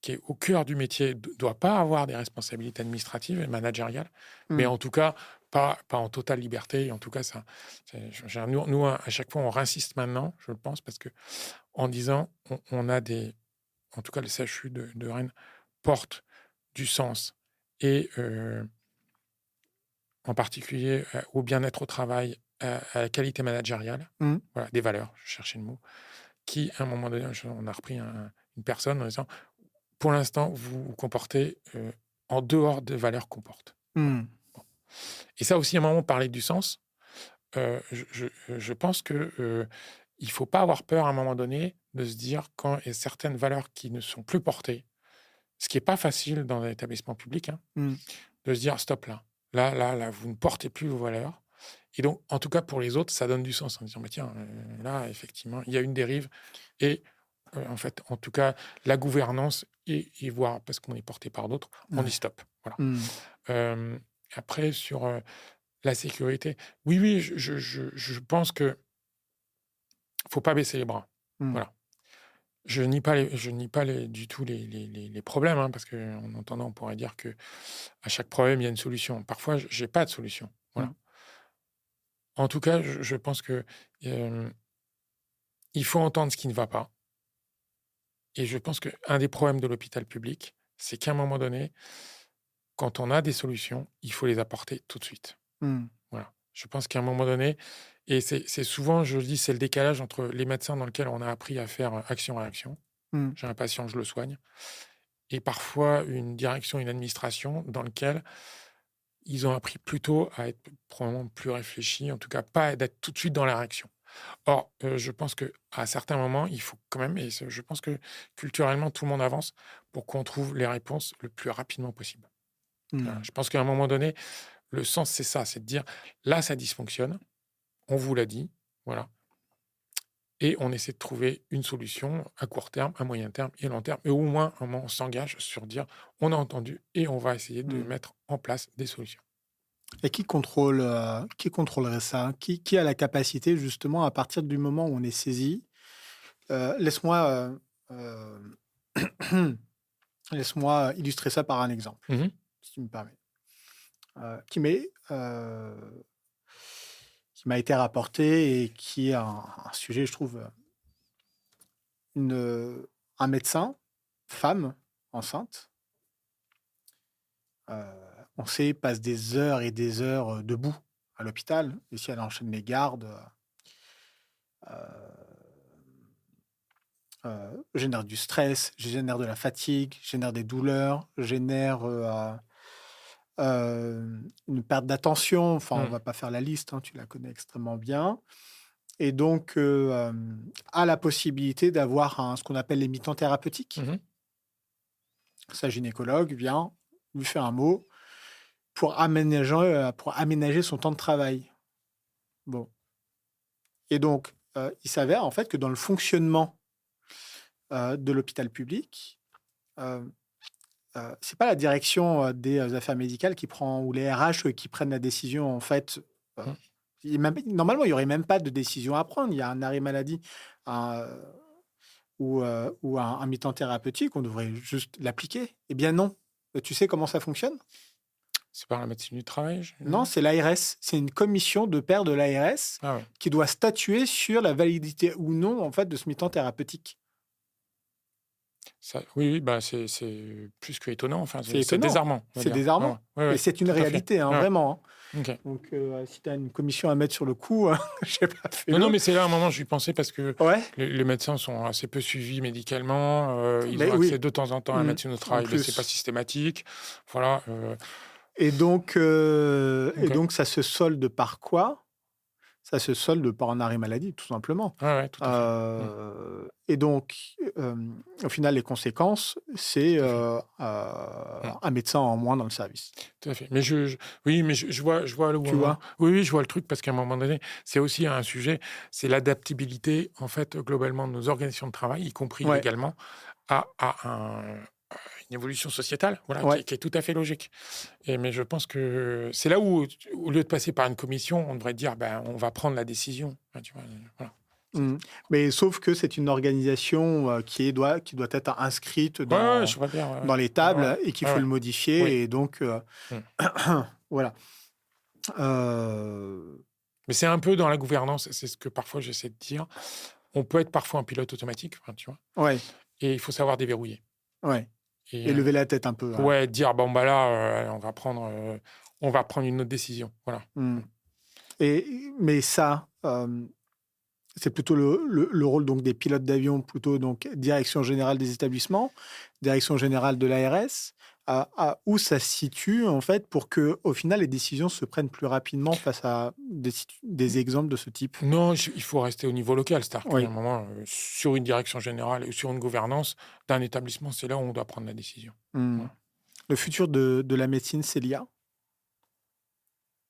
Speaker 4: est au cœur du métier ne doit pas avoir des responsabilités administratives et managériales, mais en tout cas, pas en totale liberté. Et en tout cas, nous, à chaque fois, on réinsiste maintenant, je le pense, parce que en disant, on a en tout cas, le CHU de Rennes porte du sens et en particulier au bien-être au travail, à la qualité managériale, voilà, des valeurs, je cherchais le mot, qui, à un moment donné, on a repris une personne en disant, pour l'instant, vous vous comportez en dehors des valeurs qu'on porte. Voilà. Bon. Et ça aussi, à un moment, on parlait du sens. Je pense que il ne faut pas avoir peur, à un moment donné, de se dire quand il y a certaines valeurs qui ne sont plus portées, ce qui n'est pas facile dans un établissement public, de se dire stop là. Là, vous ne portez plus vos valeurs. Et donc, en tout cas, pour les autres, ça donne du sens en disant bah, tiens, là, effectivement, il y a une dérive. Et en fait, en tout cas, la gouvernance, et voir, parce qu'on est porté par d'autres, on dit stop. Voilà. Après, sur la sécurité, oui, je pense qu'il ne faut pas baisser les bras. Voilà. Je nie pas du tout les problèmes, parce qu'en entendant, on pourrait dire que à chaque problème, il y a une solution. Parfois, je n'ai pas de solution. Voilà. En tout cas, je pense que il faut entendre ce qui ne va pas. Et je pense qu'un des problèmes de l'hôpital public, c'est qu'à un moment donné, quand on a des solutions, il faut les apporter tout de suite. Voilà. Je pense qu'à un moment donné, et c'est souvent, je le dis, c'est le décalage entre les médecins dans lesquels on a appris à faire action-réaction. J'ai un patient, je le soigne. Et parfois, une direction, une administration dans laquelle ils ont appris plutôt à être probablement plus réfléchis, en tout cas pas d'être tout de suite dans la réaction. Or, je pense qu'à certains moments, il faut quand même, et je pense que culturellement, tout le monde avance pour qu'on trouve les réponses le plus rapidement possible. Voilà. Je pense qu'à un moment donné, le sens, c'est ça, c'est de dire, là, ça dysfonctionne, on vous l'a dit, voilà, et on essaie de trouver une solution à court terme, à moyen terme et à long terme, et au moins, un moment, on s'engage sur dire, on a entendu, et on va essayer de mettre en place des solutions.
Speaker 1: Et qui contrôlerait ça? Qui a la capacité, justement, à partir du moment où on est saisi? Laisse-moi illustrer ça par un exemple, si tu me permets, qui m'a été rapporté et qui est un sujet, je trouve, un médecin, femme, enceinte, on sait, passe des heures et des heures debout à l'hôpital, et si elle enchaîne les gardes, génère du stress, génère de la fatigue, génère des douleurs, génère une perte d'attention. Enfin, on va pas faire la liste, tu la connais extrêmement bien. Et donc, a la possibilité d'avoir ce qu'on appelle les mi-temps thérapeutiques. Sa gynécologue vient lui faire un mot pour aménager son temps de travail. Bon. Et donc, il s'avère en fait que dans le fonctionnement de l'hôpital public, c'est pas la direction des affaires médicales qui prend, ou les RH qui prennent la décision, en fait. Normalement, il n'y aurait même pas de décision à prendre. Il y a un arrêt maladie ou un mi-temps thérapeutique, on devrait juste l'appliquer. Eh bien non. Tu sais comment ça fonctionne?
Speaker 4: C'est par la médecine du travail?
Speaker 1: Non, c'est l'ARS. C'est une commission de pairs de l'ARS qui doit statuer sur la validité ou non, en fait, de ce mi-temps thérapeutique.
Speaker 4: Ça, oui, bah c'est plus que étonnant. Enfin,
Speaker 1: c'est
Speaker 4: désarmant.
Speaker 1: C'est désarmant. Et c'est une réalité, vraiment.
Speaker 4: Okay.
Speaker 1: Donc, si tu as une commission à mettre sur le coup, je sais pas.
Speaker 4: Non, mais c'est là un moment, j'y pensais parce que les médecins sont assez peu suivis médicalement. Ils ont accès de temps en temps à la médecine au travail, mais c'est pas systématique. Voilà.
Speaker 1: Et donc, ça se solde par quoi? Ça se solde par un arrêt maladie, tout simplement.
Speaker 4: Tout à fait.
Speaker 1: Et donc, au final, les conséquences, c'est un médecin en moins dans le service.
Speaker 4: Tout à fait. Mais je vois le
Speaker 1: Tu vois?
Speaker 4: Oui, je vois le truc, parce qu'à un moment donné, c'est aussi un sujet, c'est l'adaptabilité, en fait, globalement, de nos organisations de travail, y compris également, à une évolution sociétale, voilà,
Speaker 1: Ouais.
Speaker 4: qui est tout à fait logique. Mais je pense que c'est là où, au lieu de passer par une commission, on devrait dire, ben, on va prendre la décision. Enfin, tu vois, voilà.
Speaker 1: Mmh. Mais sauf que c'est une organisation qui doit être inscrite
Speaker 4: Ouais, je vois bien. Ouais,
Speaker 1: dans les tables
Speaker 4: ouais,
Speaker 1: et qu'il
Speaker 4: ouais,
Speaker 1: faut
Speaker 4: ouais.
Speaker 1: le modifier.
Speaker 4: Oui.
Speaker 1: Et donc,
Speaker 4: Mm.
Speaker 1: voilà. Euh,
Speaker 4: Mais c'est un peu dans la gouvernance, c'est ce que parfois j'essaie de dire. On peut être parfois un pilote automatique, enfin, tu vois,
Speaker 1: ouais,
Speaker 4: et il faut savoir déverrouiller.
Speaker 1: ouais.
Speaker 4: Et
Speaker 1: Et lever la tête un peu. Hein.
Speaker 4: ouais, dire, bon, bah là, on va prendre une autre décision. Voilà.
Speaker 1: Mm. Mais ça, c'est plutôt le rôle donc des pilotes d'avion, plutôt donc direction générale des établissements, direction générale de l'ARS, où ça se situe en fait pour que au final les décisions se prennent plus rapidement face à des exemples de ce type.
Speaker 4: Non, il faut rester au niveau local. C'est-à-dire
Speaker 1: Oui.
Speaker 4: qu'à un moment, sur une direction générale ou sur une gouvernance d'un établissement, c'est là où on doit prendre la décision.
Speaker 1: Mm.
Speaker 4: Voilà.
Speaker 1: Le futur de la médecine, c'est l'IA.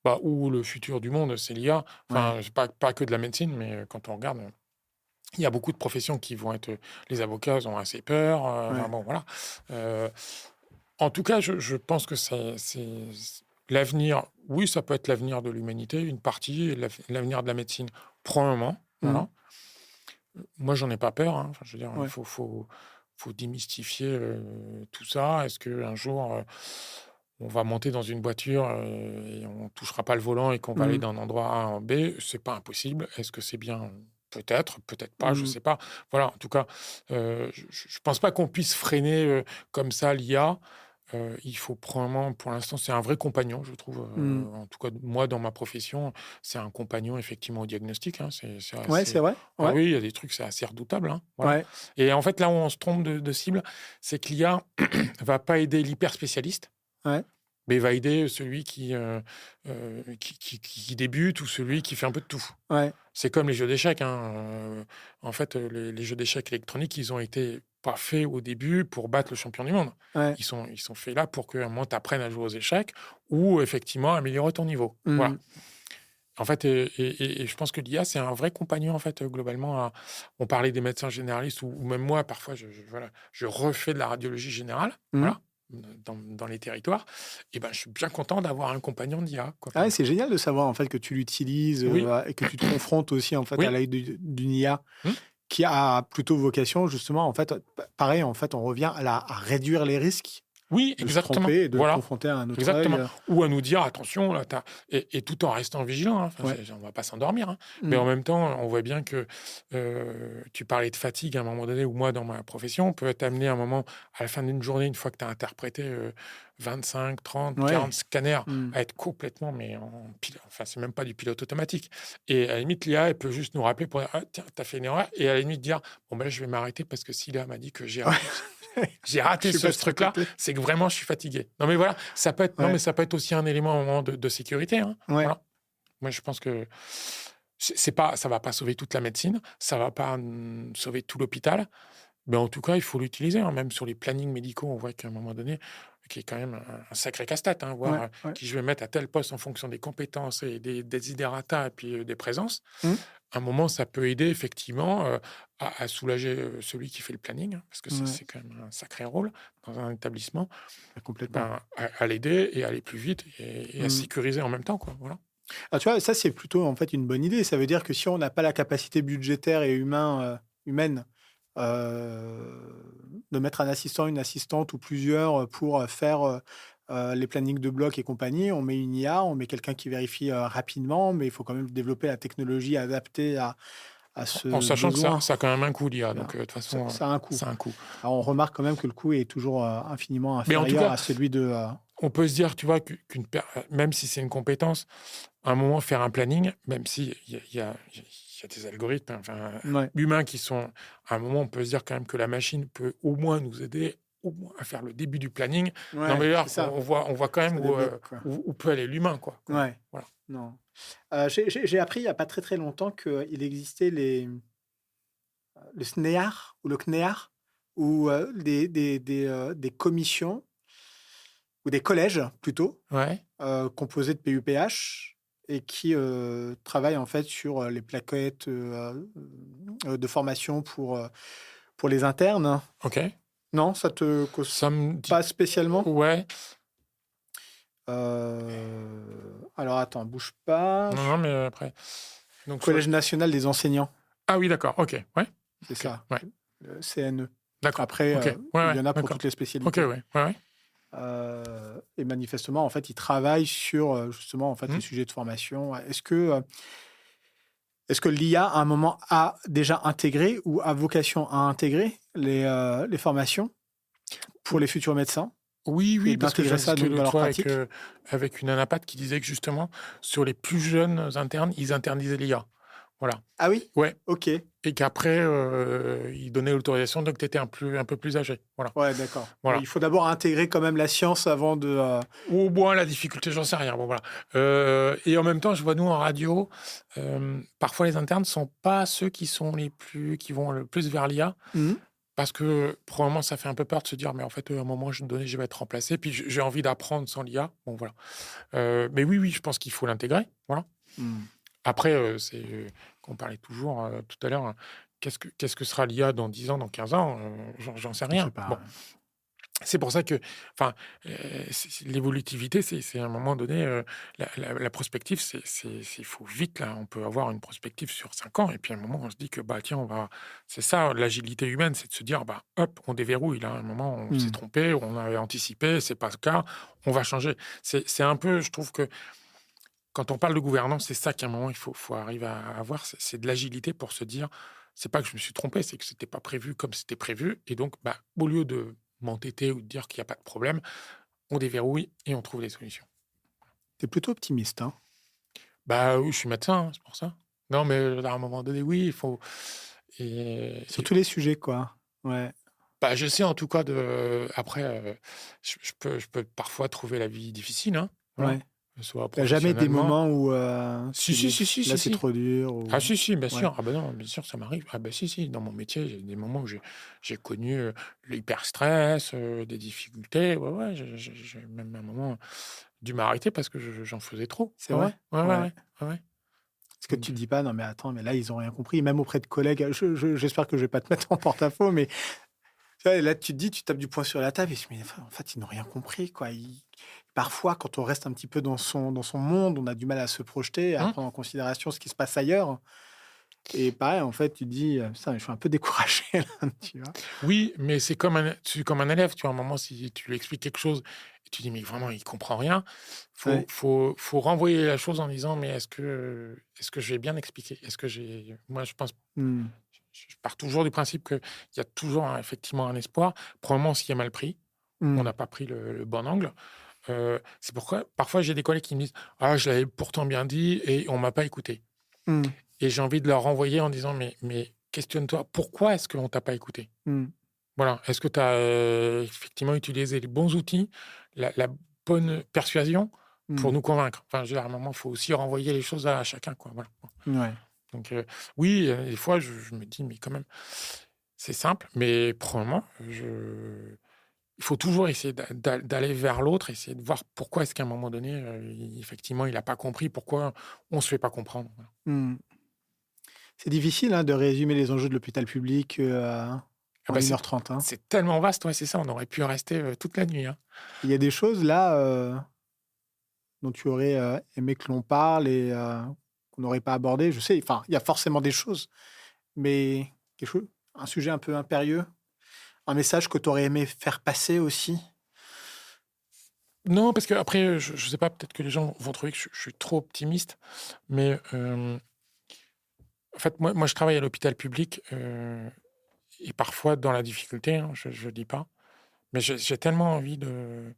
Speaker 4: Bah, ou le futur du monde, c'est l'IA. Enfin, c'est pas que de la médecine, mais quand on regarde, il y a beaucoup de professions qui vont être... Les avocats ont assez peur. Enfin, bon, voilà. En tout cas, je pense que c'est l'avenir. Oui, ça peut être l'avenir de l'humanité, une partie, et l'avenir de la médecine, probablement. Voilà. Moi, j'en ai pas peur. Hein. Enfin, je veux dire, il faut démystifier tout ça. Est-ce qu'un jour, on va monter dans une voiture et on touchera pas le volant et qu'on va aller d'un endroit A à un B? C'est pas impossible. Est-ce que c'est bien? Peut-être, peut-être pas, je sais pas. Voilà, en tout cas, je pense pas qu'on puisse freiner comme ça l'IA. Il faut probablement, pour l'instant, c'est un vrai compagnon, je trouve. En tout cas, moi, dans ma profession, c'est un compagnon, effectivement, au diagnostic. Hein. C'est
Speaker 1: Ouais,
Speaker 4: assez...
Speaker 1: c'est vrai.
Speaker 4: Ah
Speaker 1: Ouais.
Speaker 4: oui, il y a des trucs, c'est assez redoutable. Hein. Voilà.
Speaker 1: Ouais.
Speaker 4: Et en fait, là où on se trompe de cible, c'est que l'IA va pas aider l'hyper spécialiste,
Speaker 1: Ouais.
Speaker 4: mais va aider celui qui débute ou celui qui fait un peu de tout.
Speaker 1: Ouais.
Speaker 4: C'est comme les jeux d'échecs. Hein. En fait, les jeux d'échecs électroniques, ils ont été pas faits au début pour battre le champion du monde.
Speaker 1: Ouais.
Speaker 4: Ils sont faits là pour qu'à un moment, tu apprennes à jouer aux échecs ou effectivement améliorer ton niveau. Voilà. En fait, et je pense que l'IA, c'est un vrai compagnon, en fait, globalement. On parlait des médecins généralistes, ou même moi, parfois, je refais de la radiologie générale, voilà, dans les territoires. Et ben, je suis bien content d'avoir un compagnon d'IA. Quoi.
Speaker 1: Ah ouais, c'est génial de savoir en fait que tu l'utilises et que tu te confrontes aussi en fait à l'aide d'une IA qui a plutôt vocation justement en fait pareil en fait on revient à réduire les risques.
Speaker 4: Oui,
Speaker 1: de
Speaker 4: exactement.
Speaker 1: Se tromper et de
Speaker 4: voilà.
Speaker 1: confronter à un autre
Speaker 4: exactement.
Speaker 1: œil.
Speaker 4: Ou à nous dire, attention, là, et tout en restant vigilant. Hein. Enfin, on ne va pas s'endormir. Hein. Mais en même temps, on voit bien que tu parlais de fatigue à un moment donné, ou moi, dans ma profession, on peut être amené à un moment, à la fin d'une journée, une fois que tu as interprété 25, 30, 40 scanners, à être complètement, mais en pilote. Enfin, c'est même pas du pilote automatique. Et à la limite, l'IA, elle peut juste nous rappeler pour dire, ah, tiens, tu as fait une erreur. Et à la limite, dire, bon, ben là, je vais m'arrêter parce que si l'IA m'a dit que j'ai raté ce truc-là, c'est que vraiment je suis fatigué. Non mais voilà, ça peut être, non mais ça peut être aussi un élément au moment de sécurité. Hein. Voilà. Moi je pense que ça va pas sauver toute la médecine, ça va pas sauver tout l'hôpital, mais en tout cas il faut l'utiliser. Hein. Même sur les plannings médicaux, on voit qu'à un moment donné, qui est quand même un sacré casse-tête, hein, voir qui je vais mettre à tel poste en fonction des compétences et des desiderata et puis des présences. À un moment, ça peut aider effectivement à soulager celui qui fait le planning, hein, parce que c'est quand même un sacré rôle dans un établissement.
Speaker 1: Complètement.
Speaker 4: À l'aider et à aller plus vite et à sécuriser en même temps. Quoi, voilà.
Speaker 1: Ah, tu vois, ça, c'est plutôt en fait une bonne idée. Ça veut dire que si on n'a pas la capacité budgétaire et humaine de mettre un assistant, une assistante ou plusieurs pour faire les plannings de blocs et compagnie, on met une IA, on met quelqu'un qui vérifie rapidement, mais il faut quand même développer la technologie adaptée à ce
Speaker 4: en sachant
Speaker 1: besoin.
Speaker 4: Que ça a quand même un coût, l'IA. Donc, de toute façon,
Speaker 1: ça a un coût.
Speaker 4: Ça a un coût.
Speaker 1: Alors, on remarque quand même que le coût est toujours infiniment inférieur à celui de...
Speaker 4: On peut se dire, tu vois, même si c'est une compétence, à un moment, faire un planning, même s'il y a des algorithmes humains qui sont... À un moment, on peut se dire quand même que la machine peut au moins nous aider à faire le début du planning. Non, mais là, on voit quand même où peut aller l'humain. Quoi.
Speaker 1: Ouais.
Speaker 4: Voilà.
Speaker 1: Non. J'ai appris il n'y a pas très très longtemps qu'il existait le SNEAR ou le CNEAR, ou des commissions, ou des collèges plutôt, composés de PUPH, et qui travaillent en fait sur les plaquettes de formation pour les internes.
Speaker 4: OK.
Speaker 1: Non, ça te cause
Speaker 4: Ça me dit...
Speaker 1: pas spécialement.
Speaker 4: Ouais.
Speaker 1: Alors attends, bouge pas.
Speaker 4: Non, mais après... Donc,
Speaker 1: Collège national des enseignants,
Speaker 4: Ah oui, d'accord. OK. Ouais.
Speaker 1: c'est
Speaker 4: OK.
Speaker 1: ça,
Speaker 4: Ouais.
Speaker 1: le CNE.
Speaker 4: D'accord.
Speaker 1: Après,
Speaker 4: OK.
Speaker 1: il y en a pour
Speaker 4: d'accord.
Speaker 1: toutes les
Speaker 4: OK,
Speaker 1: spécialités.
Speaker 4: ouais. Ouais.
Speaker 1: Et manifestement, en fait, ils travaillent sur justement en fait les sujets de formation. Est-ce que l'IA à un moment a déjà intégré ou a vocation à intégrer les formations pour les futurs médecins
Speaker 4: Oui,
Speaker 1: et
Speaker 4: parce que
Speaker 1: d'intégrer
Speaker 4: j'en
Speaker 1: ça
Speaker 4: discutais
Speaker 1: donc dans
Speaker 4: l'autre
Speaker 1: leur
Speaker 4: fois
Speaker 1: pratique?
Speaker 4: avec une anapathe qui disait que justement, sur les plus jeunes internes, ils internalisaient l'IA. Voilà.
Speaker 1: Ah oui?
Speaker 4: Ouais.
Speaker 1: Ok.
Speaker 4: Et qu'après, ils donnaient l'autorisation dès que tu étais un peu plus âgé. Voilà.
Speaker 1: Ouais, d'accord.
Speaker 4: Voilà.
Speaker 1: Ouais, il faut d'abord intégrer quand même la science avant de.
Speaker 4: Ou au moins la difficulté, j'en sais rien. Bon, voilà. Et en même temps, je vois nous en radio, parfois les internes ne sont pas ceux qui vont le plus vers l'IA. Parce que probablement ça fait un peu peur de se dire, mais en fait, à un moment donné, je vais être remplacé. Puis j'ai envie d'apprendre sans l'IA. Bon, voilà. Mais oui, je pense qu'il faut l'intégrer. Voilà. Après, c'est qu'on parlait toujours tout à l'heure. Qu'est-ce que sera l'IA dans 10 ans, dans 15 ans j'en sais
Speaker 1: Je
Speaker 4: rien.
Speaker 1: sais pas.
Speaker 4: Bon. C'est pour ça que, enfin, l'évolutivité, c'est à un moment donné, la prospective, il faut vite, là, on peut avoir une prospective sur 5 ans, et puis à un moment, on se dit que, bah, tiens, c'est ça, l'agilité humaine, c'est de se dire, bah, hop, on déverrouille, là, à un moment, on s'est trompé, on avait anticipé, c'est pas le cas, on va changer. C'est un peu, je trouve que, quand on parle de gouvernance, c'est ça qu'à un moment, il faut arriver à avoir, c'est de l'agilité pour se dire, c'est pas que je me suis trompé, c'est que c'était pas prévu comme c'était prévu, et donc, bah, au lieu de m'entêter ou de dire qu'il n'y a pas de problème, on déverrouille et on trouve des solutions.
Speaker 1: T'es plutôt optimiste, hein?
Speaker 4: Bah oui, je suis médecin, hein, c'est pour ça. Non, mais à un moment donné, oui, il faut.
Speaker 1: Sur tous les sujets, quoi. Ouais.
Speaker 4: Bah, j'essaie en tout cas de. Après, je peux parfois trouver la vie difficile, hein, voilà.
Speaker 1: Ouais.
Speaker 4: Soit
Speaker 1: T'as jamais des
Speaker 4: professionnellement.
Speaker 1: moments où
Speaker 4: Si,
Speaker 1: tu dis,
Speaker 4: si,
Speaker 1: là c'est
Speaker 4: si.
Speaker 1: trop dur ou...
Speaker 4: Ah si, bien
Speaker 1: Ouais.
Speaker 4: sûr. Ah ben non, bien sûr, ça m'arrive. Ah ben si. Dans mon métier, il y a des moments où j'ai connu l'hyper-stress, des difficultés. Ouais. J'ai même à un moment dû m'arrêter parce que j'en faisais trop.
Speaker 1: C'est
Speaker 4: Ah
Speaker 1: vrai?
Speaker 4: ouais.
Speaker 1: Ouais.
Speaker 4: Ouais.
Speaker 1: Est-ce que tu dis pas, non mais attends, mais là ils ont rien compris, même auprès de collègues, j'espère que je vais pas te mettre en porte-à-faux, mais tu vois, là tu te dis, tu tapes du poing sur la table et tu te dis, mais en fait ils n'ont rien compris, quoi. Parfois, quand on reste un petit peu dans son monde, on a du mal à se projeter, à prendre en considération ce qui se passe ailleurs. Et pareil, en fait, tu te dis, putain, je suis un peu découragé, là, tu vois.
Speaker 4: Oui, mais c'est comme un élève. Tu vois, à un moment, si tu lui expliques quelque chose et tu dis, mais vraiment, il comprend rien,
Speaker 1: Ouais.
Speaker 4: faut renvoyer la chose en disant, mais est-ce que je vais bien expliquer? Moi, je pense, je pars toujours du principe qu'il y a toujours effectivement un espoir. Probablement, s'il y a mal pris, on n'a pas pris le bon angle. C'est pourquoi parfois j'ai des collègues qui me disent, ah, je l'avais pourtant bien dit et on m'a pas écouté. Et j'ai envie de leur renvoyer en disant, mais questionne-toi, pourquoi est-ce qu'on t'a pas écouté? Voilà. Est-ce que tu as effectivement utilisé les bons outils, la bonne persuasion pour nous convaincre? Enfin, je veux dire, à un moment, il faut aussi renvoyer les choses à chacun, quoi. Voilà.
Speaker 1: Ouais.
Speaker 4: Donc, oui, des fois, je me dis, mais quand même, c'est simple, mais probablement, il faut toujours essayer d'aller vers l'autre, essayer de voir pourquoi est-ce qu'à un moment donné, effectivement, il n'a pas compris, pourquoi on ne se fait pas comprendre. Voilà.
Speaker 1: C'est difficile de résumer les enjeux de l'hôpital public en 1h30. Hein.
Speaker 4: C'est tellement vaste, ouais, c'est ça, on aurait pu rester toute la nuit. Hein.
Speaker 1: Il y a des choses là dont tu aurais aimé que l'on parle et qu'on n'aurait pas abordé. Je sais, enfin, il y a forcément des choses, mais un sujet un peu impérieux, un message que tu aurais aimé faire passer aussi.
Speaker 4: Non, parce qu'après, je ne sais pas, peut-être que les gens vont trouver que je suis trop optimiste, mais en fait, moi, je travaille à l'hôpital public et parfois dans la difficulté, hein, je ne dis pas, mais j'ai tellement envie de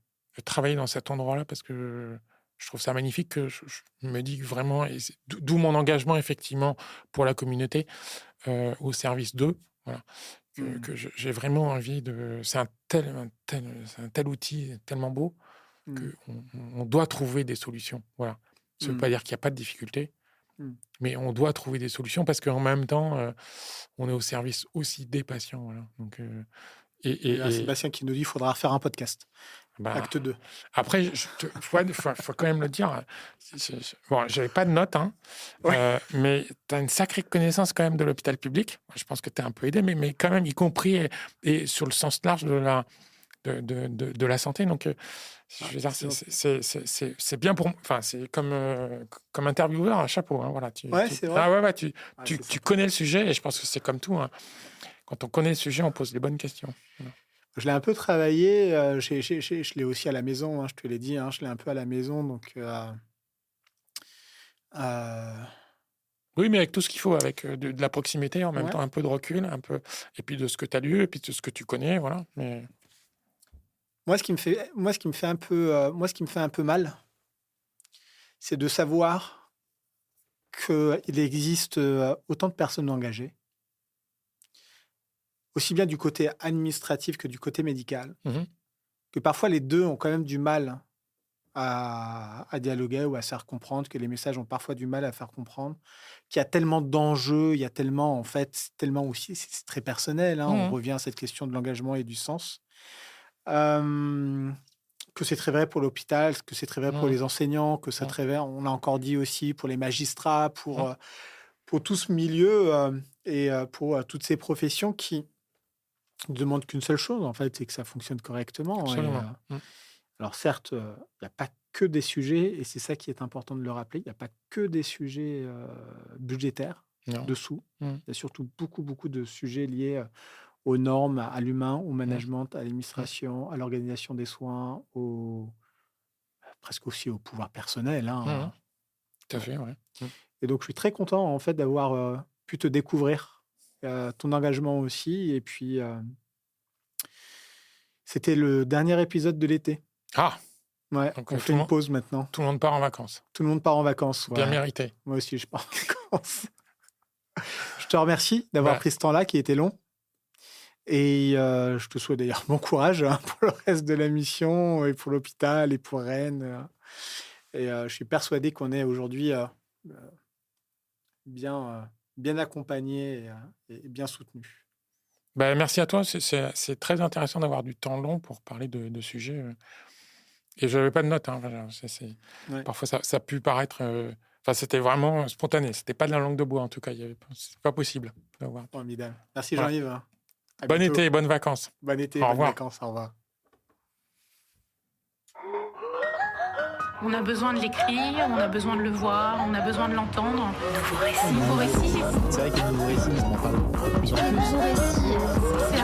Speaker 4: travailler dans cet endroit-là parce que je trouve ça magnifique que je me dis vraiment, et d'où mon engagement effectivement pour la communauté au service d'eux, voilà, que j'ai vraiment envie de... C'est un tel outil tellement beau qu'on doit trouver des solutions. Voilà. Ça ne veut pas dire qu'il n'y a pas de difficulté, mais on doit trouver des solutions parce qu'en même temps, on est au service aussi des patients. Voilà. Donc,
Speaker 1: et Sébastien qui nous dit qu'il faudra faire un podcast.
Speaker 4: Bah,
Speaker 1: Acte 2.
Speaker 4: après, faut quand même le dire. Bon, j'avais pas de notes, hein,
Speaker 1: Ouais.
Speaker 4: mais tu as une sacrée connaissance quand même de l'hôpital public. Je pense que tu es un peu aidé, mais quand même, y compris et sur le sens large de la santé. Donc, je veux dire, c'est bien pour moi. Enfin, c'est comme intervieweur, un chapeau. Hein, voilà,
Speaker 1: Ouais, c'est vrai.
Speaker 4: Ah ouais,
Speaker 1: C'est
Speaker 4: tu
Speaker 1: sympa.
Speaker 4: connais le sujet et je pense que c'est comme tout. Hein. Quand on connaît le sujet, on pose les bonnes questions. Voilà.
Speaker 1: Je l'ai un peu travaillé, je l'ai aussi à la maison, hein, je te l'ai dit, hein, je l'ai un peu à la maison, donc
Speaker 4: Oui, mais avec tout ce qu'il faut, avec de la proximité, en même
Speaker 1: ouais.
Speaker 4: temps un peu de recul, un peu, et puis de ce que tu as lu, et puis de ce que tu connais, voilà. Mais
Speaker 1: Moi, ce qui me fait un peu mal, c'est de savoir qu'il existe autant de personnes engagées, aussi bien du côté administratif que du côté médical,
Speaker 4: Mhm.
Speaker 1: que parfois les deux ont quand même du mal à dialoguer ou à se faire comprendre, que les messages ont parfois du mal à faire comprendre, qu'il y a tellement d'enjeux, il y a tellement, en fait, c'est tellement aussi, c'est très personnel, hein, on
Speaker 4: Mhm.
Speaker 1: revient à cette question de l'engagement et du sens, euh, que c'est très vrai pour l'hôpital, que c'est très vrai pour
Speaker 4: Mhm.
Speaker 1: les enseignants, que c'est
Speaker 4: Mhm.
Speaker 1: très vrai, on l'a encore dit aussi, pour les magistrats,
Speaker 4: Mhm.
Speaker 1: pour tout ce milieu et pour toutes ces professions qui ne demandent qu'une seule chose, en fait, c'est que ça fonctionne correctement.
Speaker 4: Absolument. Mhm.
Speaker 1: Alors certes, il n'y a pas que des sujets, et c'est ça qui est important de le rappeler, il n'y a pas que des sujets budgétaires
Speaker 4: Non.
Speaker 1: dessous.
Speaker 4: Mhm.
Speaker 1: Il y a surtout beaucoup, beaucoup de sujets liés aux normes, à l'humain, au management, à
Speaker 4: Mhm.
Speaker 1: l'administration, à l'organisation des soins, presque aussi au pouvoir personnel,
Speaker 4: Mhm.
Speaker 1: hein.
Speaker 4: Tout à fait, ouais. Mhm.
Speaker 1: Et donc, je suis très content, en fait, d'avoir pu te découvrir, ton engagement aussi. Et puis, c'était le dernier épisode de l'été.
Speaker 4: Ah,
Speaker 1: Ouais,
Speaker 4: donc
Speaker 1: on fait une pause maintenant.
Speaker 4: tout le monde part en vacances.
Speaker 1: Tout le monde part en vacances.
Speaker 4: Bien
Speaker 1: Ouais.
Speaker 4: mérité.
Speaker 1: Moi aussi, je pars en vacances. Je te remercie d'avoir
Speaker 4: Bah,
Speaker 1: pris ce temps-là qui était long. Et je te souhaite d'ailleurs bon courage pour le reste de la mission et pour l'hôpital et pour Rennes. Et je suis persuadé qu'on est aujourd'hui bien accompagné et bien soutenu.
Speaker 4: bah, merci à toi. C'est très intéressant d'avoir du temps long pour parler de sujets. Et je n'avais pas de notes. Hein, voilà,
Speaker 1: Ouais,
Speaker 4: parfois, ça a pu paraître. Enfin, c'était vraiment spontané. C'était pas de la langue de bois, en tout cas. C'est pas possible d'avoir.
Speaker 1: formidable. Merci
Speaker 4: Voilà.
Speaker 1: Jean-Yves. À
Speaker 4: Bon
Speaker 1: bientôt.
Speaker 4: été et bonnes vacances.
Speaker 1: Bon été,
Speaker 4: Au
Speaker 1: bonnes
Speaker 4: revoir.
Speaker 1: vacances. Au revoir.
Speaker 2: On a besoin de l'écrire, on a besoin de le voir, on a besoin de l'entendre. Nouveau récit.
Speaker 3: C'est vrai que les nouveaux récits, ils en parlent de plus en plus.
Speaker 2: C'est